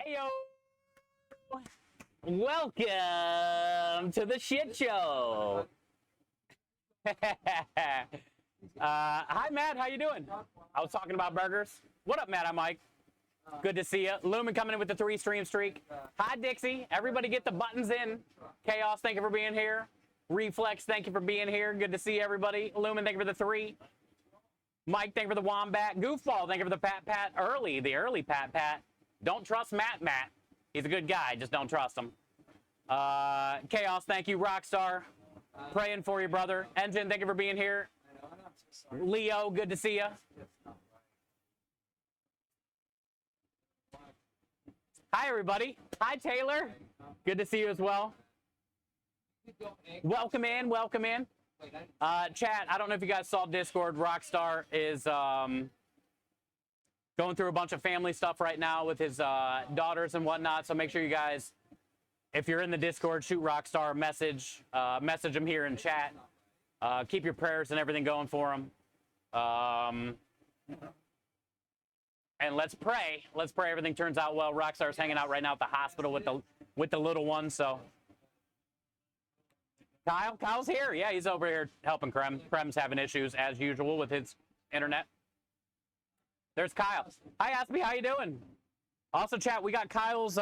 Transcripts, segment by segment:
Heyo! Welcome to the shit show. Hi, Matt. How you doing? I was talking about burgers. What up, Matt? I'm Mike. Good to see you. Lumen coming in with the 3-stream streak. Hi, Dixie. Everybody get the buttons in. Chaos, thank you for being here. Reflex, thank you for being here. Good to see everybody. Lumen, thank you for the 3. Mike, thank you for the Wombat. Goofball, thank you for the Pat. The early Pat. Don't trust Matt. He's a good guy. Just don't trust him. Chaos, thank you. Rockstar, praying for you, brother. Engine, thank you for being here. Leo, good to see you. Hi, everybody. Hi, Taylor. Good to see you as well. Welcome in. Chat, I don't know if you guys saw Discord. Rockstar is going through a bunch of family stuff right now with his daughters and whatnot. So make sure you guys, if you're in the Discord, shoot Rockstar a message. Message him here in chat. Keep your prayers and everything going for him. And let's pray. Let's pray everything turns out well. Rockstar's hanging out right now at the hospital with the little one. So Kyle's here. Yeah, he's over here helping Krem. Krem's having issues as usual with his internet. There's Kyle. Hi, Aspie. How you doing? Also, chat, we got Kyle's.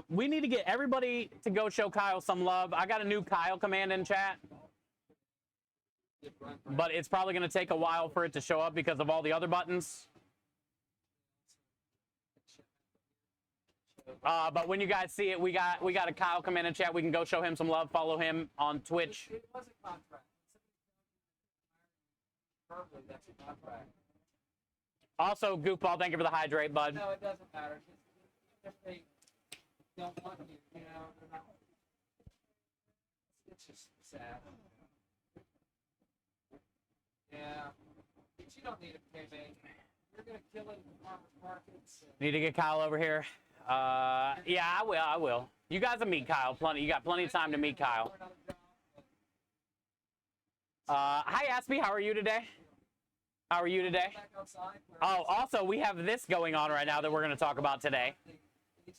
We need to get everybody to go show Kyle some love. I got a new Kyle command in chat, but it's probably going to take a while for it to show up because of all the other buttons. But when you guys see it, we got a Kyle command in chat. We can go show him some love. Follow him on Twitch. It was a contract. That's a contract. Also, Goofball, thank you for the hydrate, bud. No, it doesn't matter. If they don't want you, you know, they're not. It's just sad. Yeah. But you don't need a payment. You're going to kill it in the farmers markets. Need to get Kyle over here. Yeah, I will. You guys will meet Kyle. You got plenty of time to meet Kyle. Hi, Aspie. How are you today? Oh, also, we have this going on right now that we're going to talk about today.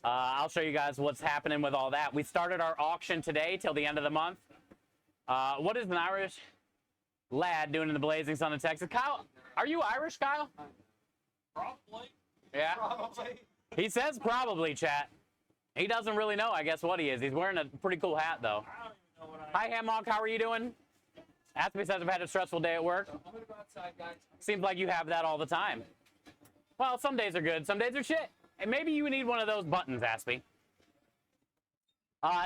I'll show you guys what's happening with all that. We started our auction today till the end of the month. What is an Irish lad doing in the blazing sun of Texas? Kyle, are you Irish, Kyle? Probably. Yeah. Probably. He says probably, chat. He doesn't really know, I guess, what he is. He's wearing a pretty cool hat, though. I don't even know what I Hi, Hammock. How are you doing? Aspie says I've had a stressful day at work. I'm going to go outside, guys. Seems like you have that all the time. Well, some days are good. Some days are shit. And maybe you need one of those buttons, Aspie.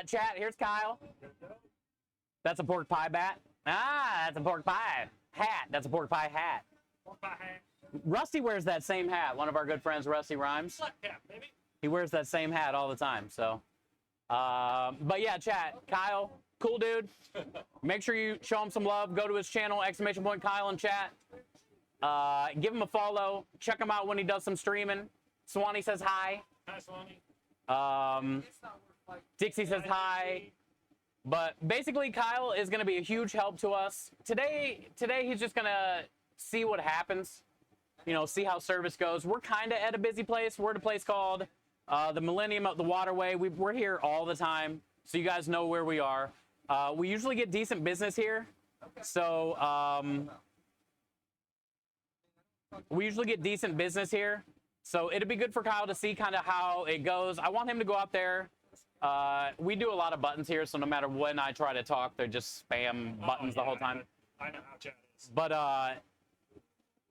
Chat, here's Kyle. That's a pork pie bat. Ah, that's a pork pie hat. That's a pork pie hat. Pork pie hat. Rusty wears that same hat. One of our good friends, Rusty Rhymes. Yeah, baby. He wears that same hat all the time. So, but yeah, chat. Kyle, cool dude. Make sure you show him some love. Go to his channel, !Kyle in chat. Give him a follow. Check him out when he does some streaming. Swanee says hi. Hi, Swanee. It's not worth like. Dixie says hi. But basically, Kyle is going to be a huge help to us. Today he's just going to see what happens. You know, see how service goes. We're kind of at a busy place. We're at a place called the Millennium of the Waterway. We're here all the time, so you guys know where we are. We usually get decent business here. So we usually get decent business here. So it'd be good for Kyle to see kind of how it goes. I want him to go out there. We do a lot of buttons here, so no matter when I try to talk, they're just spam buttons the whole time. I know how chat is. But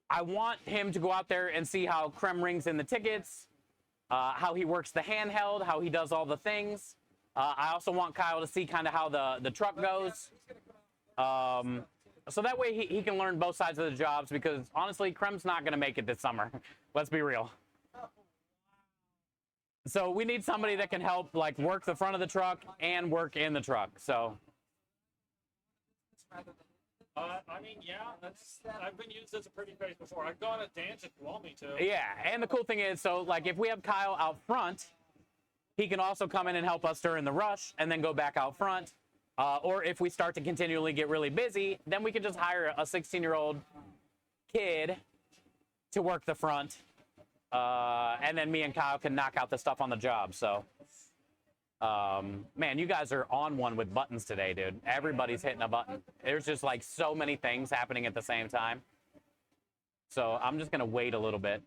I want him to go out there and see how Krem rings in the tickets, how he works the handheld, how he does all the things. I also want Kyle to see kind of how the truck goes. So that way he can learn both sides of the jobs, because honestly, Krem's not going to make it this summer. Let's be real. So we need somebody that can help, like, work the front of the truck and work in the truck. So. I mean, yeah, I've been used as a pretty face before. I've gone to dance if you want me to. Yeah, and the cool thing is, so, like, if we have Kyle out front, he can also come in and help us during the rush and then go back out front. Or if we start to continually get really busy, then we can just hire a 16-year-old kid to work the front And then me and Kyle can knock out the stuff on the job. So, man, you guys are on one with buttons today, dude. Everybody's hitting a button. There's just like so many things happening at the same time. So I'm just going to wait a little bit.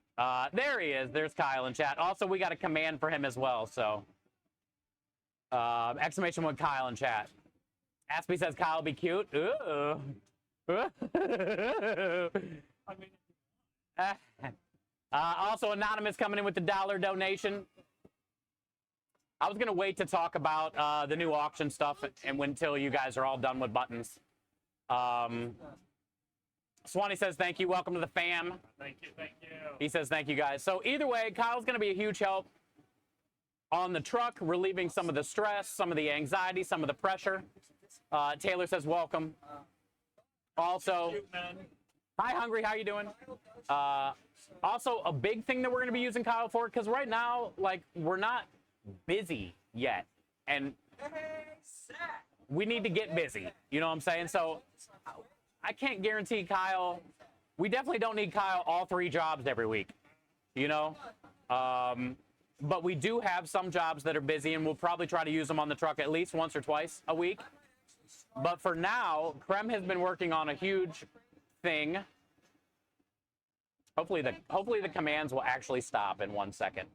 There he is. There's Kyle in chat. Also, we got a command for him as well. So, exclamation point Kyle in chat. Aspie says Kyle be cute. Ooh. I mean, Also, Anonymous coming in with the $1 donation. I was going to wait to talk about the new auction stuff and until you guys are all done with buttons. Swanee says, thank you. Welcome to the fam. thank you, thank you. He says, thank you, guys. So either way, Kyle's going to be a huge help on the truck, relieving some of the stress, some of the anxiety, some of the pressure. Taylor says, welcome. Also, Cute, man. hi, Hungry. How you doing? Also, a big thing that we're going to be using Kyle for, because right now, like, we're not busy yet. And we need to get busy. You know what I'm saying? So I can't guarantee Kyle. We definitely don't need Kyle all 3 jobs every week, you know? But we do have some jobs that are busy, and we'll probably try to use them on the truck at least once or twice a week. But for now, Krem has been working on a huge thing. Hopefully the commands will actually stop in 1 second.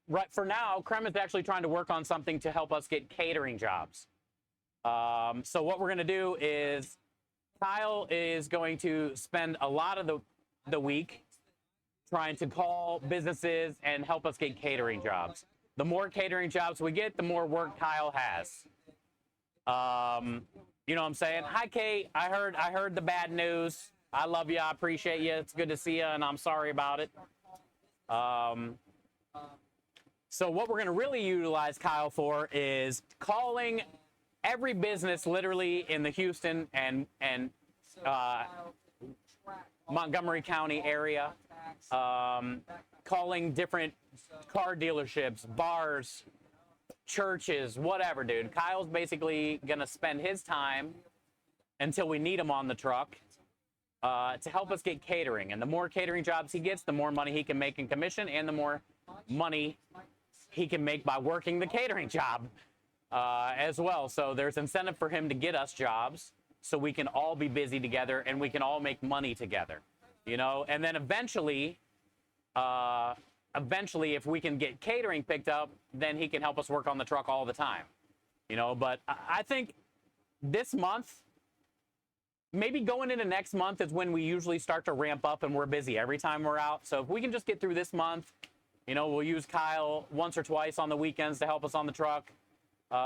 Right, for now, Krem is actually trying to work on something to help us get catering jobs. So what we're going to do is Kyle is going to spend a lot of the week trying to call businesses and help us get catering jobs. The more catering jobs we get, the more work Kyle has. You know what I'm saying? Hi, Kate. I heard the bad news. I love you. I appreciate you. It's good to see you, and I'm sorry about it. So what we're going to really utilize Kyle for is calling every business literally in the Houston and Montgomery County area, calling different car dealerships, bars, churches, whatever, dude. Kyle's basically going to spend his time until we need him on the truck to help us get catering. And the more catering jobs he gets, the more money he can make in commission and the more money he can make by working the catering job as well. So there's incentive for him to get us jobs so we can all be busy together and we can all make money together, you know? And then eventually, if we can get catering picked up, then he can help us work on the truck all the time, you know? But I think this month, maybe going into next month is when we usually start to ramp up and we're busy every time we're out. So if we can just get through this month, you know, we'll use Kyle once or twice on the weekends to help us on the truck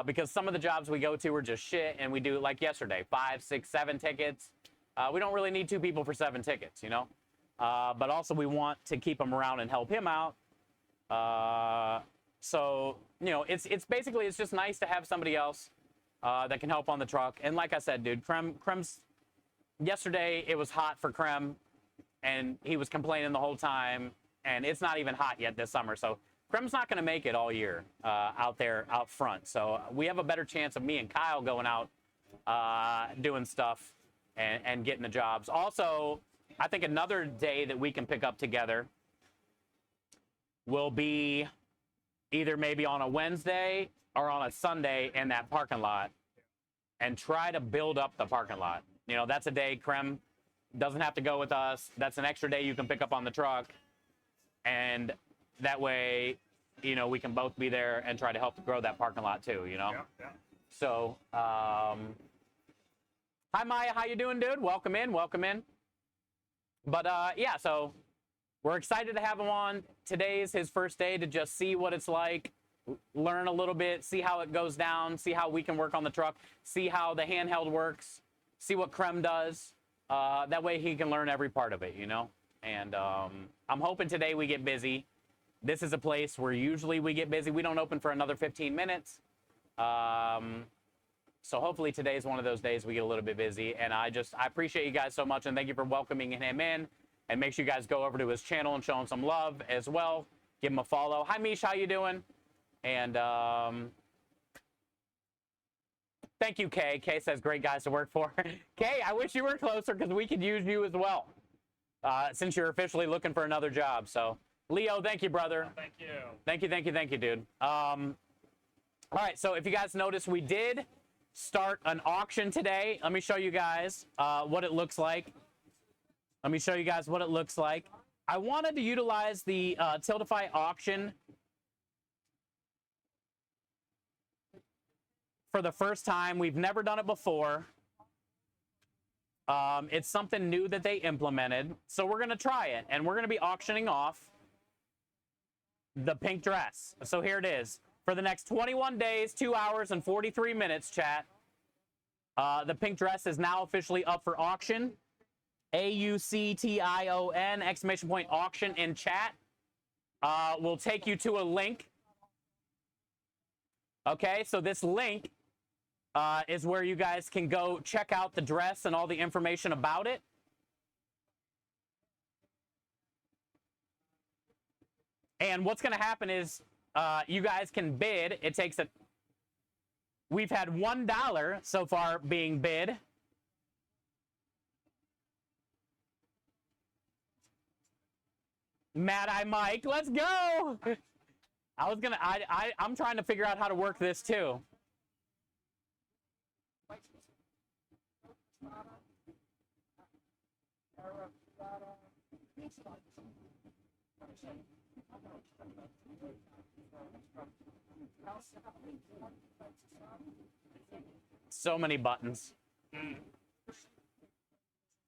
because some of the jobs we go to are just shit and we do like yesterday, 5, 6, 7 tickets. We don't really need 2 people for 7 tickets, you know? But also we want to keep him around and help him out. So, you know, it's basically, it's just nice to have somebody else that can help on the truck. And like I said, dude, Krem's, yesterday it was hot for Krem and he was complaining the whole time and it's not even hot yet this summer. So Krem's not going to make it all year out there, out front. So we have a better chance of me and Kyle going out doing stuff and getting the jobs. Also, I think another day that we can pick up together will be either maybe on a Wednesday or on a Sunday in that parking lot and try to build up the parking lot. You know, that's a day Krem doesn't have to go with us. That's an extra day you can pick up on the truck. And that way, you know, we can both be there and try to help grow that parking lot too, you know? Yeah. So, hi Maya, how you doing, dude? Welcome in, welcome in. But yeah, so we're excited to have him on. Today's his first day to just see what it's like, learn a little bit, see how it goes down, see how we can work on the truck, see how the handheld works, see what Krem does. That way he can learn every part of it, you know? And I'm hoping today we get busy. This is a place where usually we get busy. We don't open for another 15 minutes. So hopefully today's one of those days we get a little bit busy. And I appreciate you guys so much. And thank you for welcoming him in. And make sure you guys go over to his channel and show him some love as well. Give him a follow. Hi, Mish. How you doing? And thank you, Kay. Kay says, great guys to work for. Kay, I wish you were closer because we could use you as well. since you're officially looking for another job. So, Leo, thank you, brother. Thank you. Thank you, dude. All right, so if you guys noticed, we did start an auction today. Let me show you guys what it looks like. I wanted to utilize the Tiltify auction for the first time. We've never done it before. It's something new that they implemented. So we're going to try it, and we're going to be auctioning off the pink dress. So here it is. For the next 21 days, 2 hours, and 43 minutes, chat, the pink dress is now officially up for auction. AUCTION, exclamation point, auction in chat. Will take you to a link. Okay, so this link is where you guys can go check out the dress and all the information about it. And what's going to happen is you guys can bid. It takes a... We've had $1 so far being bid. Mad Eye Mike, let's go! I'm trying to figure out how to work this too. So many buttons.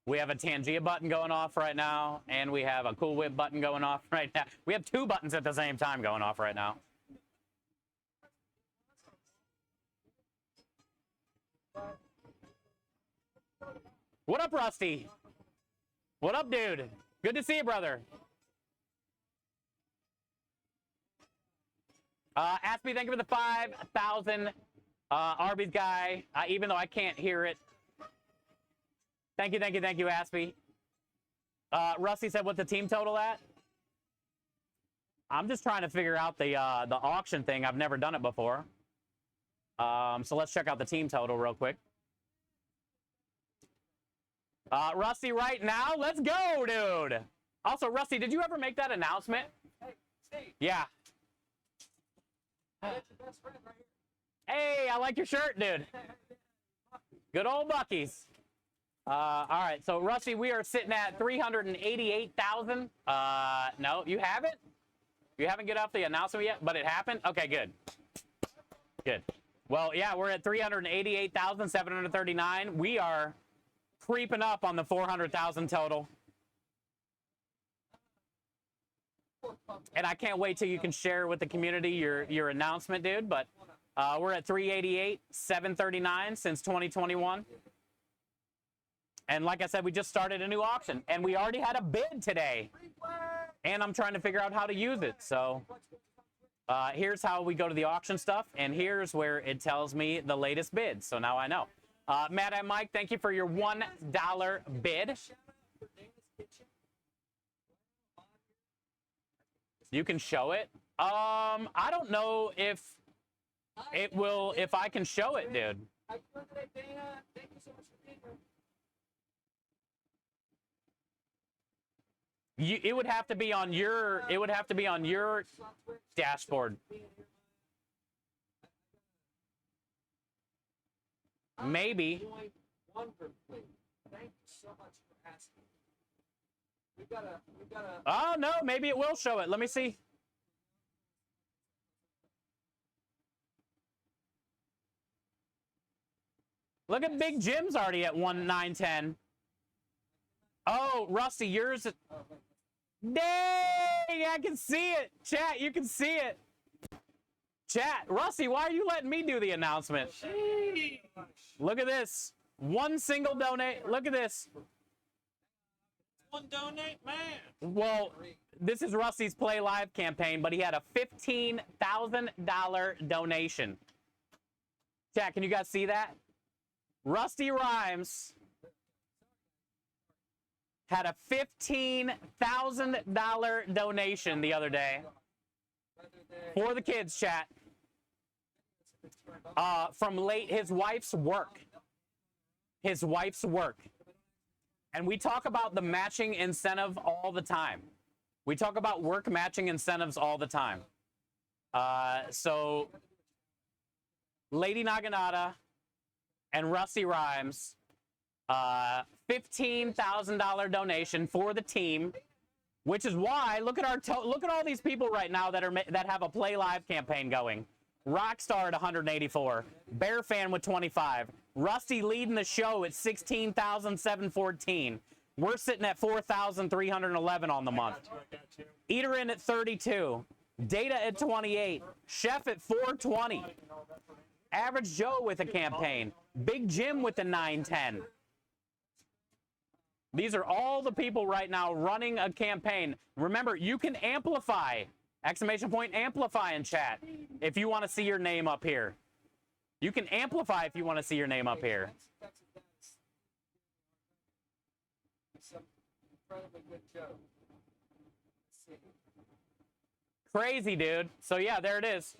We have a Tangia button going off right now, and we have a Cool Whip button going off right now. We have 2 buttons at the same time going off right now. What up, Rusty? What up, dude? Good to see you, brother. Aspie, thank you for the 5,000. Arby's guy, even though I can't hear it. Thank you, Aspie. Rusty said, what's the team total at? I'm just trying to figure out the auction thing. I've never done it before. So let's check out the team total real quick. Rusty, right now, let's go, dude. Also, Rusty, did you ever make that announcement? Hey, Steve. Yeah. That's your best friend right here. Hey, I like your shirt, dude. Good old Bucky's. All right, so Rusty, we are sitting at 388,000. No, you haven't? You haven't get off the announcement yet, but it happened? Okay, good. Good. Well, yeah, we're at 388,739. We are creeping up on the 400,000 total. And I can't wait till you can share with the community your announcement, dude. But we're at 388,739 since 2021. And like I said, we just started a new auction, and we already had a bid today. And I'm trying to figure out how to use it. So here's how we go to the auction stuff, and here's where it tells me the latest bid. So now I know. Mad Eye Mike, thank you for your $1 bid. You can show it. I don't know if it will, if I can show it, dude. Thank you so much for being here. It would have to be on your. It would have to be on your dashboard. Maybe. Wonderfully. Thank you so much for asking. We gotta. Oh no, maybe it will show it. Let me see. Look at Big Jim's already at 1,910. Oh, Rusty, yours. Dang, I can see it. Chat, you can see it. Chat, Rusty, why are you letting me do the announcement? Look at this. One single donate. Look at this. One donate, man. Well, this is Rusty's Play Live campaign, but he had a $15,000 donation. Chat, can you guys see that? Rusty Rhymes had a $15,000 donation the other day for the kids, chat, from his wife's work. His wife's work. And we talk about the matching incentive all the time. We talk about work matching incentives all the time. So Lady Naginata and Rusty Rhymes, $15,000 donation for the team, which is why look at all these people right now that have a Play Live campaign going. Rockstar at 184, Bear Fan with 25, Rusty leading the show at 16,714. We're sitting at 4,311 on the month. Eater in at 32, Data at 28, Chef at 420, Average Joe with a campaign, Big Jim with the 910. These are all the people right now running a campaign. Remember, you can amplify, !amplify in chat if you want to see your name up here. You can amplify if you want to see your name up here. Some incredibly good joke. Crazy, dude. So yeah, there it is.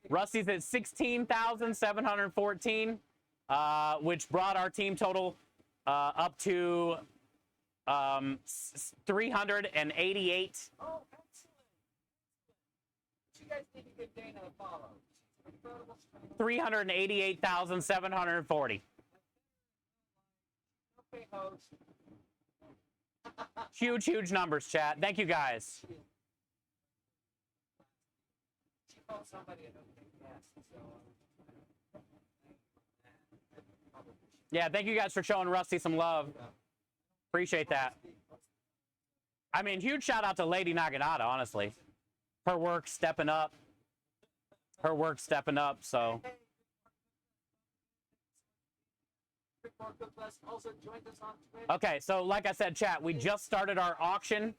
Rusty's at 16,714, which brought our team total up to 388. Oh, excellent. You guys need to give Dana a follow. 388,740. Okay, host. Huge numbers, chat. Thank you guys. She called somebody an okay guest, so. Yeah, thank you guys for showing Rusty some love. Appreciate that. I mean, huge shout out to Lady Naginata, honestly. Her work stepping up. So. Rick Marco Plus also joined us on Twitch. Okay, so like I said, chat, we just started our auction.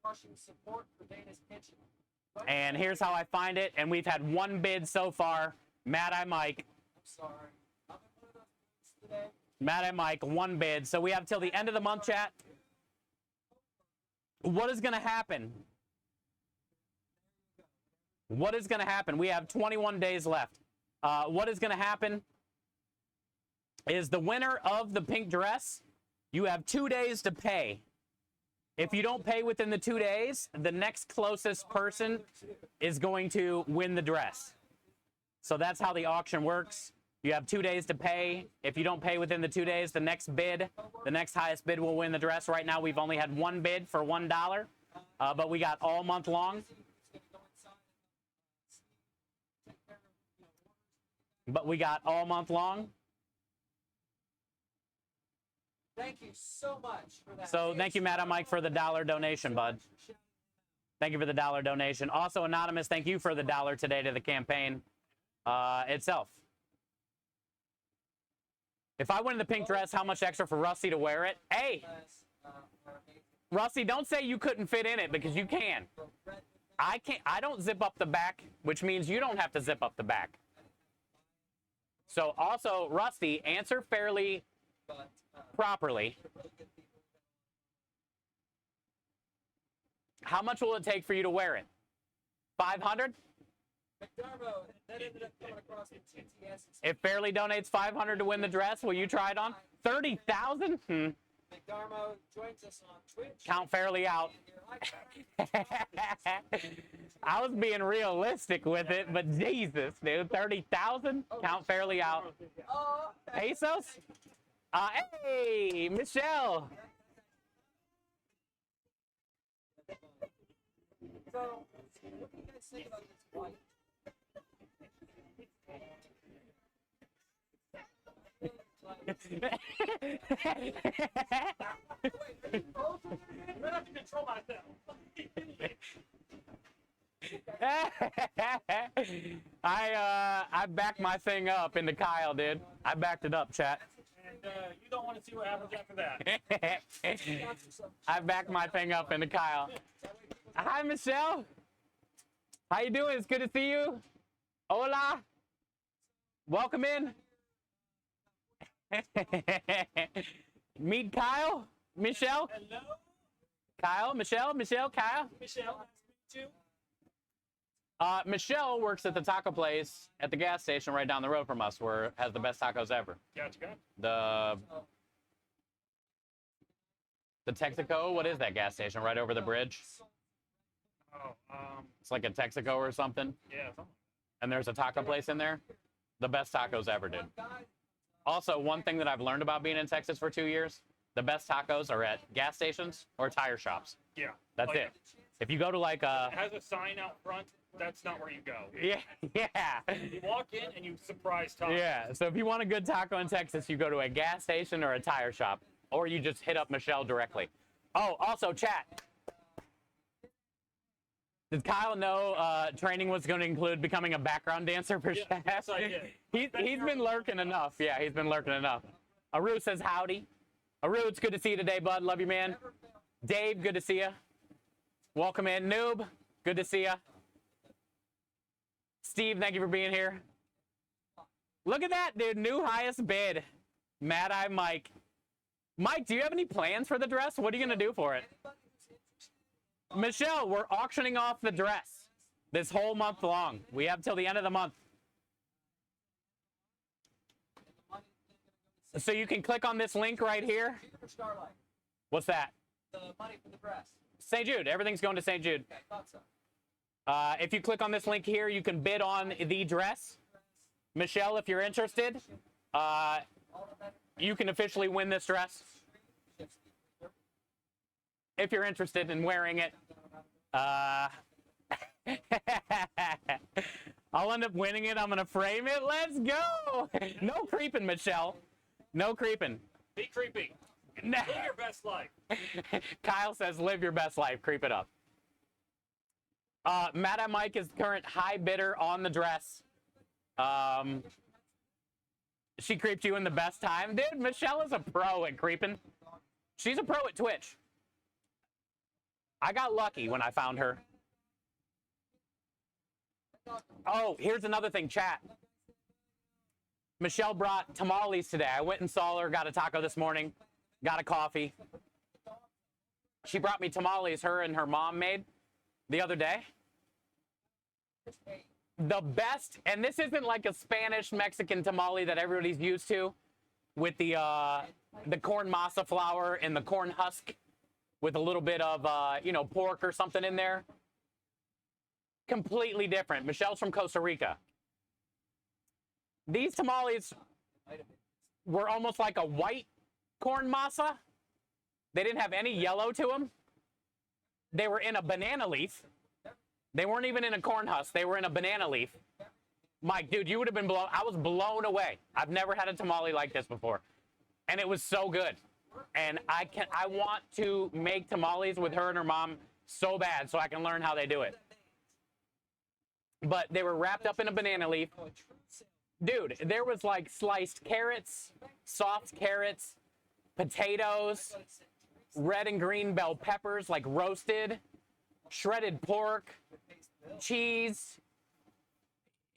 Rushing support for Dana's Kitchen. And here's how I find it. And we've had one bid so far. Mad Eye Mike. I'm sorry. I'm in one of those moods today. Mad Eye Mike, one bid. So we have till the end of the month, chat. What is going to happen? What is going to happen? We have 21 days left. What is going to happen is the winner of the pink dress, you have 2 days to pay. If you don't pay within the 2 days, the next closest person is going to win the dress. So that's how the auction works. You have 2 days to pay. If you don't pay within the 2 days, the next highest bid will win the dress. Right now, we've only had one bid for $1, but we got all month long. But we got all month long. Thank you so much for that. So thank you, Madam Mike, for the $1 donation, bud. Thank you for the $1 donation. Also, Anonymous, thank you for the $1 today to the campaign itself. If I win the pink dress, how much extra for Rusty to wear it? Hey, Rusty, don't say you couldn't fit in it, because you can. I can't. I don't zip up the back, which means you don't have to zip up the back. So also, Rusty, answer fairly properly. How much will it take for you to wear it? 500? McDermott, that ended up coming across in TTS. If Fairly donates 500 to win the dress, will you try it on? 30,000? McDermott joins us on Twitch. Count Fairly out. I was being realistic with it, but Jesus, dude, 30,000? Count Fairly out. Pesos? Hey, Michelle. So, what do you guys think about this fight? I have to control myself. I backed my thing up into Kyle, dude. I backed it up, chat. And you don't want to see what happens after that. I backed my thing up into Kyle. Hi, Michelle. How you doing? It's good to see you. Hola. Welcome in. Meet Kyle, Michelle. Hello, Kyle, Michelle, Kyle. Michelle. Nice to meet you. Michelle works at the taco place at the gas station right down the road from us, where it has the best tacos ever. Gotcha. The The Texaco, what is that gas station right over the bridge? Oh, It's like a Texaco or something. yeah, something. And there's a taco place in there. The best tacos ever, dude. Also, one thing that I've learned about being in Texas for 2 years, the best tacos are at gas stations or tire shops. Yeah. That's Like, it. If you go to like a, It has a sign out front. That's not where you go. yeah, yeah. You walk in and you surprise top. Yeah, so if you want a good taco in Texas, you go to a gas station or a tire shop, or you just hit up Michelle directly. Oh, also, chat. Did Kyle know training was going to include becoming a background dancer for Yeah, Chef? yes, I did. He's been lurking enough. Yeah, he's been lurking enough. Aru says howdy. Aru, it's good to see you today, bud. Love you, man. Dave, good to see you. Welcome in. Noob, good to see you. Steve, thank you for being here. Look at that, dude. New highest bid. Mad Eye Mike. Mike, do you have any plans for the dress? What are you going to do for it? Michelle, we're auctioning off the dress this whole month long. We have till the end of the month. So you can click on this link right here. Starlight. What's that? The money for the dress. St. Jude. Everything's going to St. Jude. Okay, thought so. If you click on this link here, you can bid on the dress. Michelle, if you're interested, you can officially win this dress. If you're interested in wearing it. I'll end up winning it. I'm going to frame it. Let's go. No creeping, Michelle. No creeping. Be creepy. Live your best life. Kyle says, live your best life. Creep it up. Mad at Mike is the current high bidder on the dress. She creeped you in the best time. Dude, Michelle is a pro at creeping. She's a pro at Twitch. I got lucky when I found her. Oh, here's another thing, chat. Michelle brought tamales today. I went and saw her, got a taco this morning, got a coffee. She brought me tamales her and her mom made the other day. The best, and this isn't like a Spanish Mexican tamale that everybody's used to with the corn masa flour and the corn husk with a little bit of, pork or something in there. Completely different. Michelle's from Costa Rica. These tamales were almost like a white corn masa. They didn't have any yellow to them. They were in a banana leaf. They weren't even in a corn husk. They were in a banana leaf. Mike, dude, you would have been blown. I was blown away. I've never had a tamale like this before. And it was so good. And I want to make tamales with her and her mom so bad so I can learn how they do it. But they were wrapped up in a banana leaf. Dude, there was like sliced carrots, soft carrots, potatoes, red and green bell peppers, like roasted, shredded pork, cheese.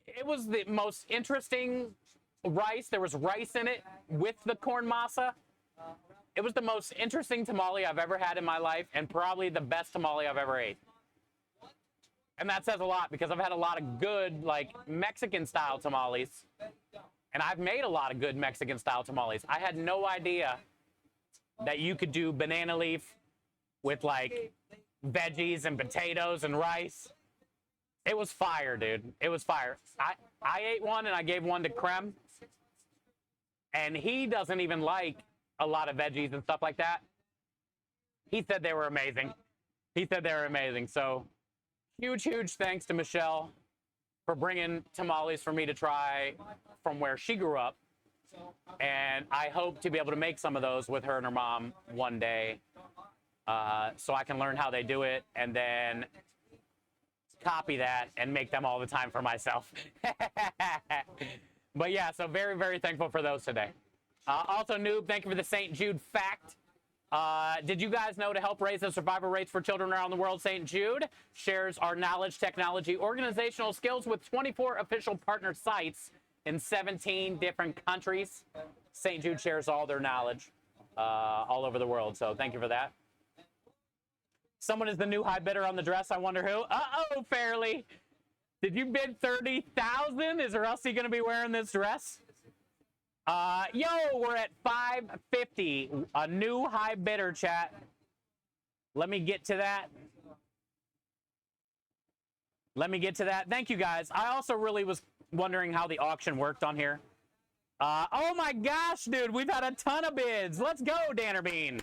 It was the most interesting rice. There was rice in it with the corn masa. It was the most interesting tamale I've ever had in my life and probably the best tamale I've ever ate. And that says a lot because I've had a lot of good, like, Mexican-style tamales. And I've made a lot of good Mexican-style tamales. I had no idea that you could do banana leaf with, like, veggies and potatoes and rice. It was fire, dude. It was fire. I ate one and I gave one to Krem. And he doesn't even like a lot of veggies and stuff like that. He said they were amazing. He said they were amazing. So huge, huge thanks to Michelle for bringing tamales for me to try from where she grew up. And I hope to be able to make some of those with her and her mom one day so I can learn how they do it and then copy that and make them all the time for myself. But yeah, so very, very thankful for those today. Also, Noob, thank you for the St. Jude fact. Did you guys know to help raise the survival rates for children around the world, St. Jude shares our knowledge, technology, organizational skills with 24 official partner sites in 17 different countries. St. Jude shares all their knowledge all over the world, so thank you for that. Someone is the new high bidder on the dress. I wonder who. Uh-oh, Fairly. Did you bid 30,000? Is Rusty going to be wearing this dress? Yo, we're at 550. A new high bidder, chat. Let me get to that. Let me get to that. Thank you, guys. I also really was wondering how the auction worked on here. Oh my gosh, dude, we've had a ton of bids. Let's go, Danner Bean.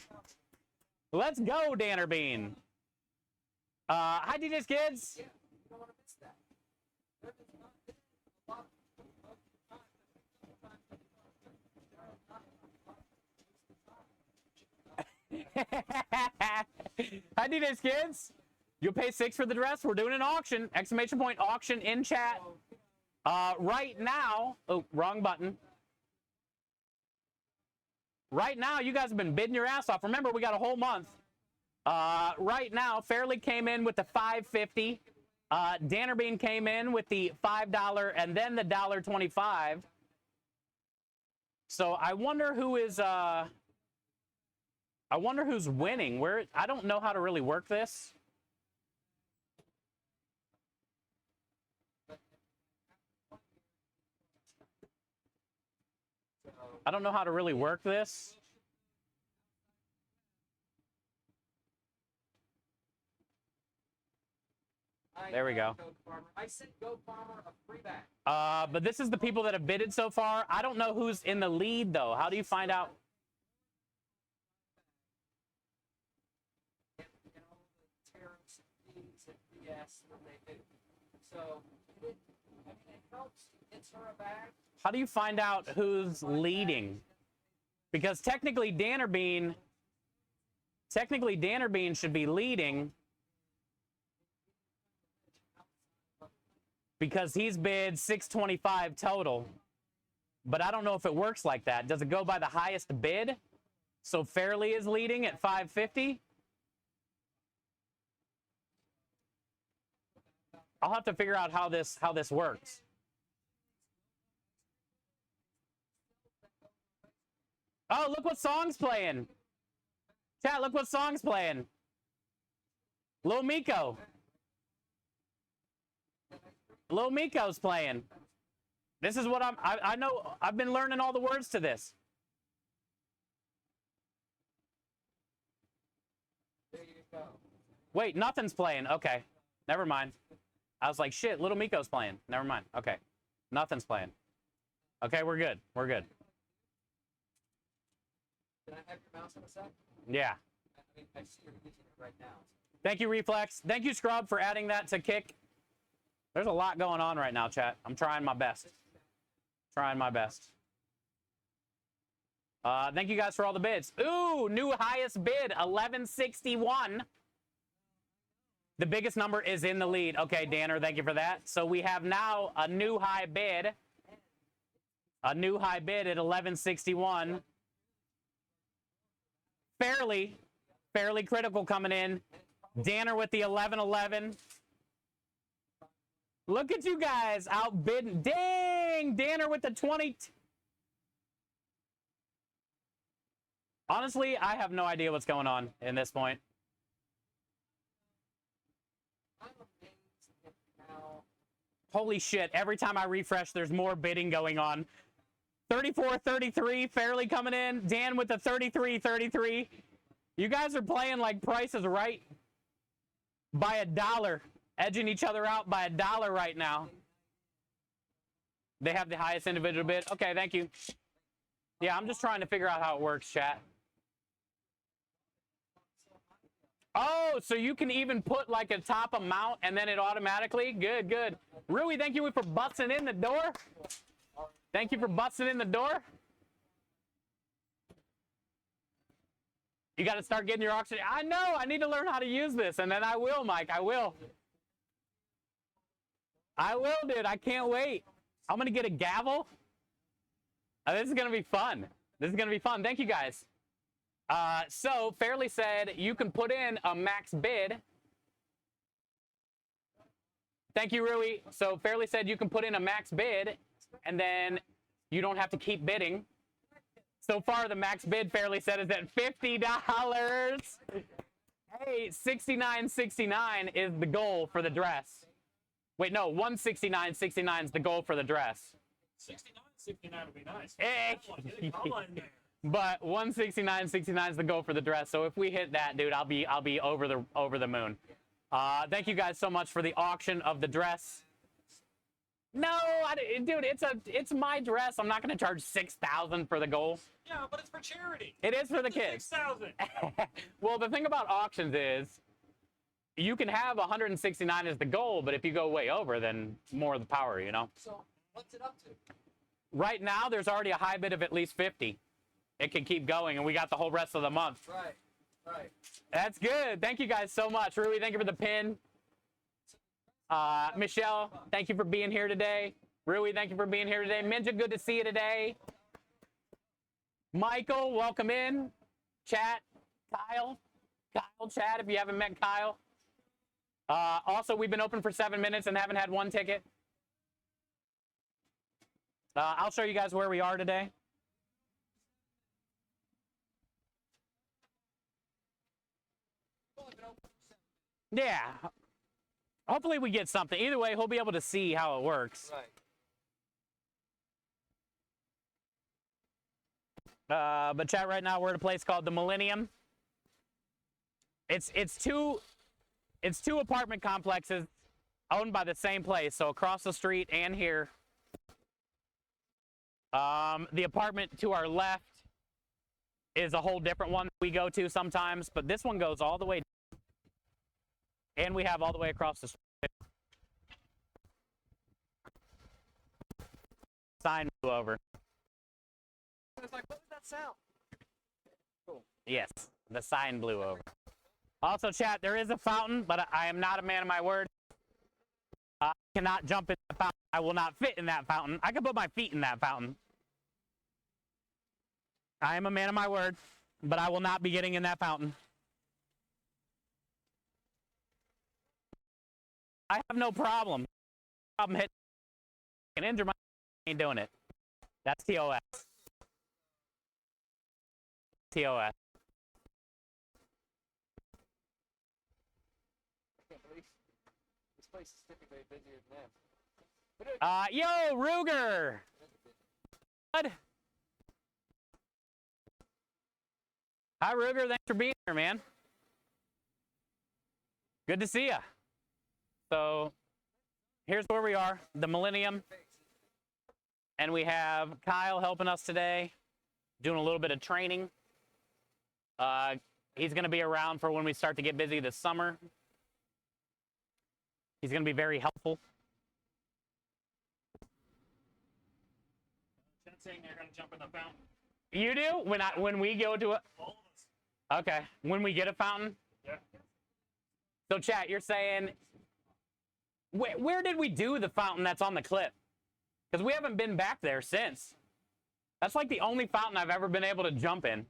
Let's go, Danner Bean. Hi, DJ's kids. Hi, DJ's kids. You'll pay $6 for the dress. We're doing an auction. Exclamation point auction in chat. Right now, oh, wrong button. Right now, you guys have been bidding your ass off. Remember, we got a whole month. Right now, Fairly came in with the $5.50. Danner Bean came in with the $5 and then the $1.25. So I wonder who is I wonder who's winning. I don't know how to really work this. I don't know how to really work this. There we go. I sent Go Farmer a free bag. But this is the people that have bidded so far. I don't know who's in the lead, though. How do you find out? And all the tariffs, fees, and BS that they do. So, it helps. It's her a bag. How do you find out who's leading? Because technically Danner Bean should be leading because he's bid $625 total. But I don't know if it works like that. Does it go by the highest bid? So Fairly is leading at $5.50. I'll have to figure out how this works. Oh, look what song's playing. Chat, look what song's playing. Lil Miko. Lil Miko's playing. This is what I know. I've been learning all the words to this. There you go. Wait, nothing's playing. Okay. Never mind. I was like, shit, Little Miko's playing. Never mind. Okay. Nothing's playing. Okay, we're good. We're good. Can I have your mouse on a sec? Yeah. I mean, I see you're using it right now. Thank you, Reflex. Thank you, Scrub, for adding that to Kick. There's a lot going on right now, chat. I'm trying my best. Trying my best. Thank you guys for all the bids. Ooh, new highest bid, 1161. The biggest number is in the lead. Okay, Danner, thank you for that. So we have now a new high bid. A new high bid at 1161. Fairly critical coming in. Danner with the 1111. Look at you guys outbidding. Dang, Danner with the 20. Honestly, I have no idea what's going on in this point. I'm amazed at how Holy shit, every time I refresh, there's more bidding going on. 34-33, Fairly coming in. Dan with the 33-33. You guys are playing like Price is Right by $1. Edging each other out by $1 right now. They have the highest individual bid. Okay, thank you. Yeah, I'm just trying to figure out how it works, chat. Oh, so you can even put like a top amount and then it automatically? Good, good. Rui, thank you for busting in the door. Thank you for busting in the door. You got to start getting your auction. I know. I need to learn how to use this, and then I will, Mike. I will. I will, dude. I can't wait. I'm going to get a gavel. This is going to be fun. This is going to be fun. Thank you, guys. So, Fairly said you can put in a max bid. Thank you, Rui. So, Fairly said you can put in a max bid, and then you don't have to keep bidding. So far, the max bid, Fairly said, is at $50. Hey, $69.69 is the goal for the dress. Wait, no, $169.69 is the goal for the dress. $69.69 would be nice. Hey. Get a comma in there. But 169.69 is the goal for the dress. So if we hit that, dude, I'll be over the moon. Thank you guys so much for the auction of the dress. No, dude, it's my dress. I'm not going to charge $6,000 for the goal. Yeah, but it's for charity. It is for the kids. 6,000. Well, the thing about auctions is you can have 169 as the goal, but if you go way over, then more the power, you know? So what's it up to? Right now, there's already a high bid of at least 50. It can keep going, and we got the whole rest of the month. Right. That's good. Thank you guys so much. Rui, thank you for the pin. Michelle, thank you for being here today. Rui, thank you for being here today. Minja, good to see you today. Michael, welcome in. Chat, Kyle, chat, if you haven't met Kyle. Also, we've been open for 7 minutes and haven't had one ticket. I'll show you guys where we are today. Yeah. Hopefully we get something. Either way, he'll be able to see how it works. Right. But chat, right now we're at a place called the Millennium. It's two apartment complexes owned by the same place, so across the street and here. The apartment to our left is a whole different one we go to sometimes, but this one goes all the way down. And we have all the way across the street. Sign blew over. I was like, what was that sound? Cool. Yes, the sign blew over. Also, chat, there is a fountain, but I am not a man of my word. I cannot jump in the fountain. I will not fit in that fountain. I can put my feet in that fountain. I am a man of my word, but I will not be getting in that fountain. I have no problem. Hitting. I can injure my. Ain't doing it. That's TOS. TOS. I can't believe this place is typically busier than them. Yo, Ruger. Good. Hi, Ruger. Thanks for being here, man. Good to see ya. So here's where we are, the Millennium. And we have Kyle helping us today, doing a little bit of training. He's going to be around for when we start to get busy this summer. He's going to be very helpful. Chat's saying they're going to jump in the fountain. You do? When we go to a... All of us. Okay. When we get a fountain? Yeah. So, chat, you're saying... Where did we do the fountain that's on the clip? Because we haven't been back there since. That's like the only fountain I've ever been able to jump in.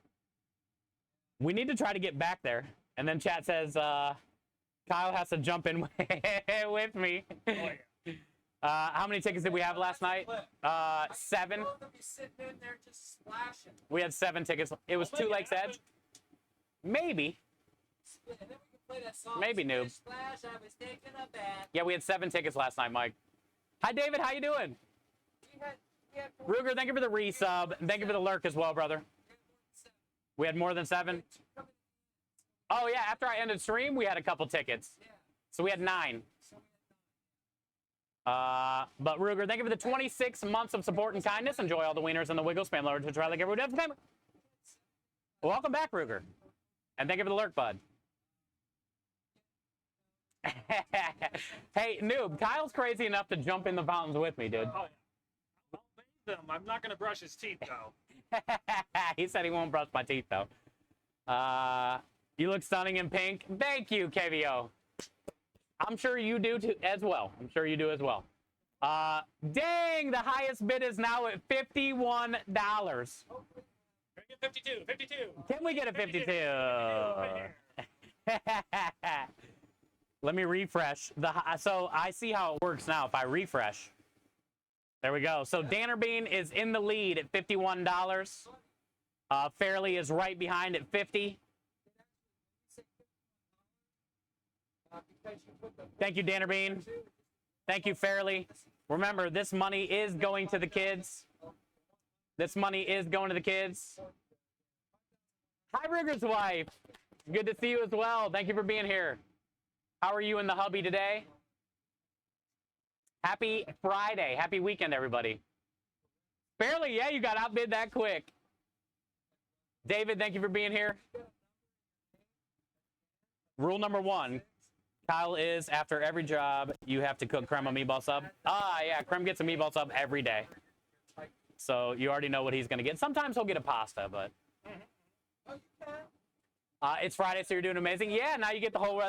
We need to try to get back there. And then chat says, Kyle has to jump in with me. Oh, yeah. How many tickets did we have last night? 7. Both of you sitting in there just splashing. We had 7 tickets. It was Two Lakes Edge. Maybe. And then we can play that song. Maybe, noob. Splash, I was taking a bath. Yeah, we had 7 tickets last night, Mike. Hi, David. How you doing? We had 4. Ruger, thank you for the resub. And thank you for the lurk as well, brother. We had more than 7? Oh, yeah. After I ended stream, we had a couple tickets. Yeah. So we had 9. But Ruger, thank you for the 26 months of support and kindness. Enjoy all the wieners and the wiggles. Spam lower to try like everyone else. Welcome back, Ruger. And thank you for the lurk, bud. Hey, noob, Kyle's crazy enough to jump in the fountains with me, dude. Oh, yeah. I'll bathe him. I'm not going to brush his teeth, though. He said he won't brush my teeth, though. You look stunning in pink. Thank you, KVO. I'm sure you do too, as well. I'm sure you do as well. Dang, the highest bid is now at $51. Can we get 52? 52. Can we get a 52? Right here. Let me refresh. So I see how it works now if I refresh. There we go. So Dannerbean is in the lead at $51. Fairly is right behind at 50. Thank you, Dannerbean. Thank you, Fairly. Remember, this money is going to the kids. This money is going to the kids. Hi, Rigger's wife. Good to see you as well. Thank you for being here. How are you in the hubby today? Happy Friday. Happy weekend, everybody. Barely, yeah, you got outbid that quick. David, thank you for being here. Rule number 1, Kyle, is after every job, you have to cook Krem a meatball sub. Ah, yeah, Krem gets a meatball sub every day. So you already know what he's going to get. Sometimes he'll get a pasta, but... it's Friday, so you're doing amazing. Yeah, now you get the whole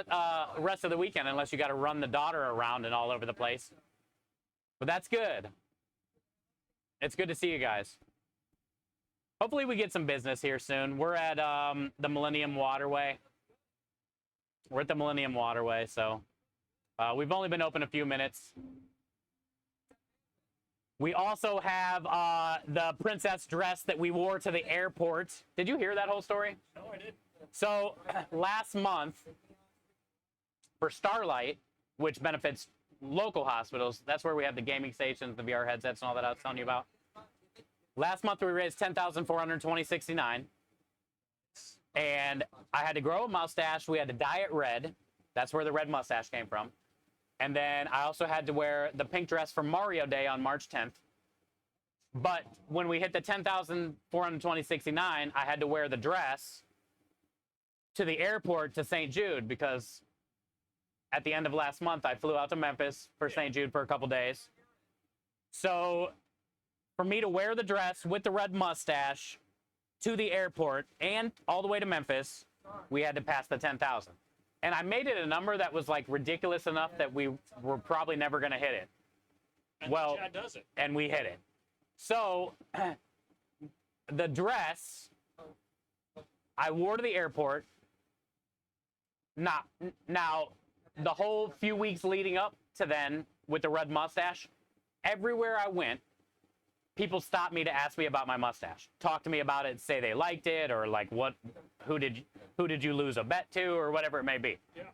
rest of the weekend, unless you got to run the daughter around and all over the place. But that's good. It's good to see you guys. Hopefully we get some business here soon. We're at the Millennium Waterway. We're at the Millennium Waterway, so we've only been open a few minutes. We also have the princess dress that we wore to the airport. Did you hear that whole story? No, I didn't. So last month, for Starlight, which benefits local hospitals, that's where we have the gaming stations, the VR headsets, and all that I was telling you about. Last month, we raised $10,420.69. And I had to grow a mustache. We had to dye it red. That's where the red mustache came from. And then I also had to wear the pink dress for Mario Day on March 10th. But when we hit the $10,420.69, I had to wear the dress to the airport to St. Jude, because at the end of last month, I flew out to Memphis for St. Jude for a couple days. So for me to wear the dress with the red mustache to the airport and all the way to Memphis, we had to pass the 10,000. And I made it a number that was like ridiculous enough that we were probably never going to hit it. And Well, Chad does it. and we hit it. So the dress I wore to the airport. Now, the whole few weeks leading up to then with the red mustache, everywhere I went, people stopped me to ask me about my mustache, talk to me about it, say they liked it, or like who did you lose a bet to, or whatever it may be. Yeah.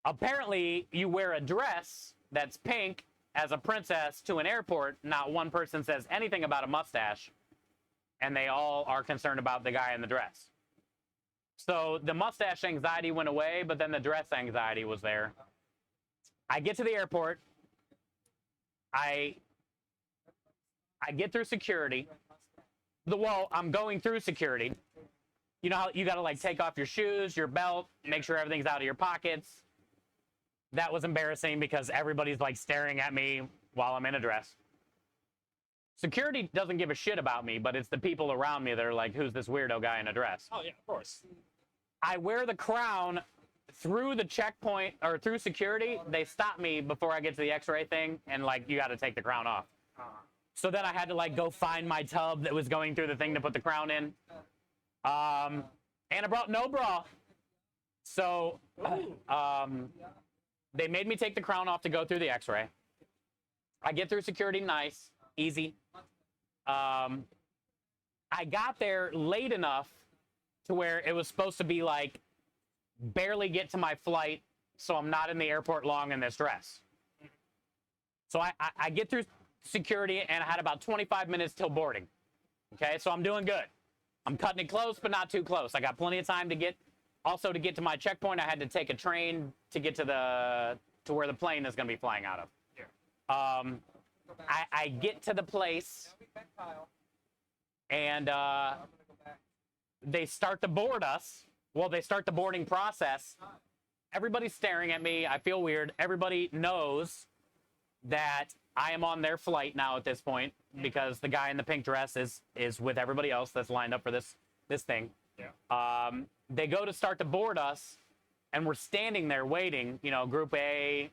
Apparently, you wear a dress that's pink as a princess to an airport, not one person says anything about a mustache, and they all are concerned about the guy in the dress. So the mustache anxiety went away, but then the dress anxiety was there. I get to the airport. I get through security. I'm going through security. You know how you got to like take off your shoes, your belt, make sure everything's out of your pockets. That was embarrassing because everybody's like staring at me while I'm in a dress. Security doesn't give a shit about me, but it's the people around me that are like, who's this weirdo guy in a dress? Oh, yeah, of course. I wear the crown through the checkpoint or through security. They stop me before I get to the x-ray thing, and like, you got to take the crown off. So then I had to like go find my tub that was going through the thing to put the crown in. And I brought no bra. So they made me take the crown off to go through the x-ray. I get through security nice, easy. I got there late enough to where it was supposed to be like barely get to my flight, so I'm not in the airport long in this dress. So I get through security, and I had about 25 minutes till boarding. Okay, so I'm doing good. I'm cutting it close, but not too close. I got plenty of time to get. Also, to get to my checkpoint, I had to take a train to get to where the plane is going to be flying out of. I get to the place, and they start to board us. Well, they start the boarding process. Everybody's staring at me. I feel weird. Everybody knows that I am on their flight now at this point, because the guy in the pink dress is with everybody else that's lined up for this thing. Yeah. They go to start to board us, and we're standing there waiting, you know, Group A,